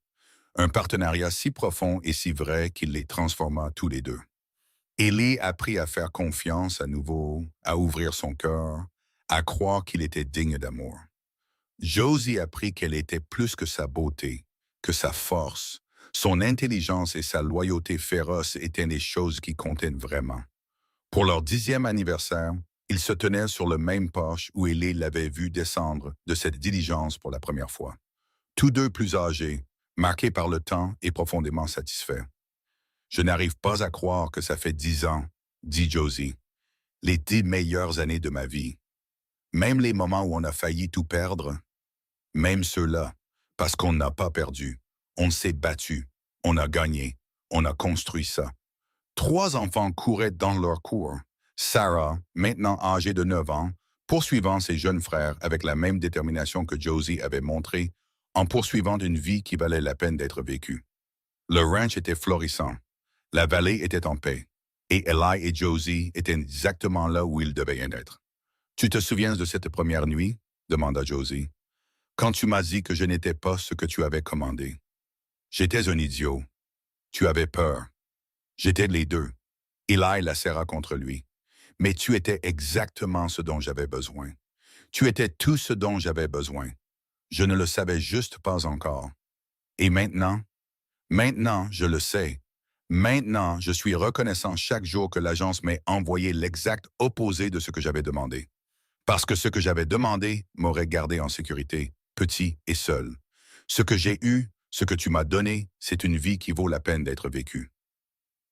Un partenariat si profond et si vrai qu'il les transforma tous les deux. Ellie apprit à faire confiance à nouveau, à ouvrir son cœur, à croire qu'il était digne d'amour. Josie apprit qu'elle était plus que sa beauté, que sa force. Son intelligence et sa loyauté féroce étaient les choses qui comptaient vraiment. Pour leur 10e anniversaire, ils se tenaient sur le même porche où Ellie l'avait vu descendre de cette diligence pour la première fois. Tous deux plus âgés, marqués par le temps et profondément satisfaits. Je n'arrive pas à croire que ça fait 10 ans, dit Josie. Les 10 meilleures années de ma vie. Même les moments où on a failli tout perdre, même ceux-là, parce qu'on n'a pas perdu. On s'est battu, on a gagné, on a construit ça. 3 enfants couraient dans leur cours. Sarah, maintenant âgée de 9 ans, poursuivant ses jeunes frères avec la même détermination que Josie avait montrée en poursuivant une vie qui valait la peine d'être vécue. Le ranch était florissant. La vallée était en paix. Et Eli et Josie étaient exactement là où ils devaient être. Tu te souviens de cette première nuit? Demanda Josie. Quand tu m'as dit que je n'étais pas ce que tu avais commandé. J'étais un idiot. Tu avais peur. J'étais les deux. Eli la serra contre lui. Mais tu étais exactement ce dont j'avais besoin. Tu étais tout ce dont j'avais besoin. Je ne le savais juste pas encore. Et maintenant? Maintenant, je le sais. Maintenant, je suis reconnaissant chaque jour que l'agence m'ait envoyé l'exact opposé de ce que j'avais demandé. Parce que ce que j'avais demandé m'aurait gardé en sécurité, petit et seul. Ce que j'ai eu, ce que tu m'as donné, c'est une vie qui vaut la peine d'être vécue.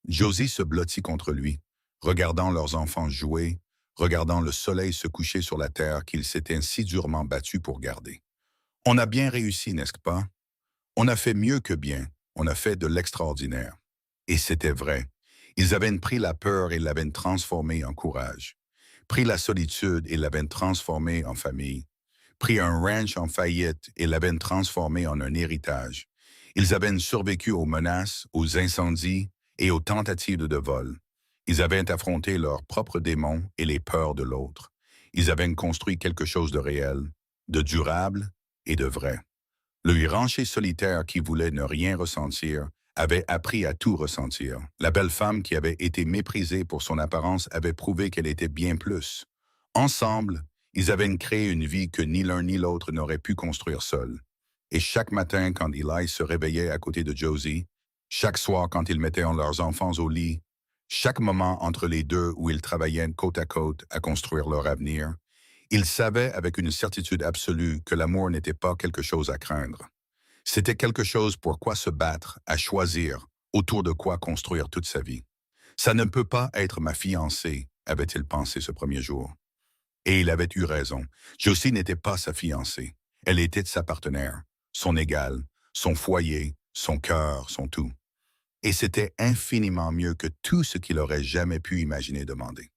Josie se blottit contre lui, regardant leurs enfants jouer, regardant le soleil se coucher sur la terre qu'ils s'étaient si durement battus pour garder. On a bien réussi, n'est-ce pas? On a fait mieux que bien, on a fait de l'extraordinaire. Et c'était vrai. Ils avaient pris la peur et l'avaient transformée en courage. Pris la solitude et l'avaient transformée en famille. Pris un ranch en faillite et l'avaient transformé en un héritage. Ils avaient survécu aux menaces, aux incendies et aux tentatives de vol. Ils avaient affronté leurs propres démons et les peurs de l'autre. Ils avaient construit quelque chose de réel, de durable et de vrai. Le rancher solitaire qui voulait ne rien ressentir avait appris à tout ressentir. La belle femme qui avait été méprisée pour son apparence avait prouvé qu'elle était bien plus. Ensemble, ils avaient créé une vie que ni l'un ni l'autre n'aurait pu construire seul. Et chaque matin, quand Eli se réveillait à côté de Josie, chaque soir quand ils mettaient leurs enfants au lit, chaque moment entre les deux où ils travaillaient côte à côte à construire leur avenir, ils savaient avec une certitude absolue que l'amour n'était pas quelque chose à craindre. C'était quelque chose pour quoi se battre, à choisir, autour de quoi construire toute sa vie. Ça ne peut pas être ma fiancée, avait-il pensé ce premier jour. Et il avait eu raison. Josie n'était pas sa fiancée. Elle était sa partenaire, son égale, son foyer, son cœur, son tout. Et c'était infiniment mieux que tout ce qu'il aurait jamais pu imaginer demander.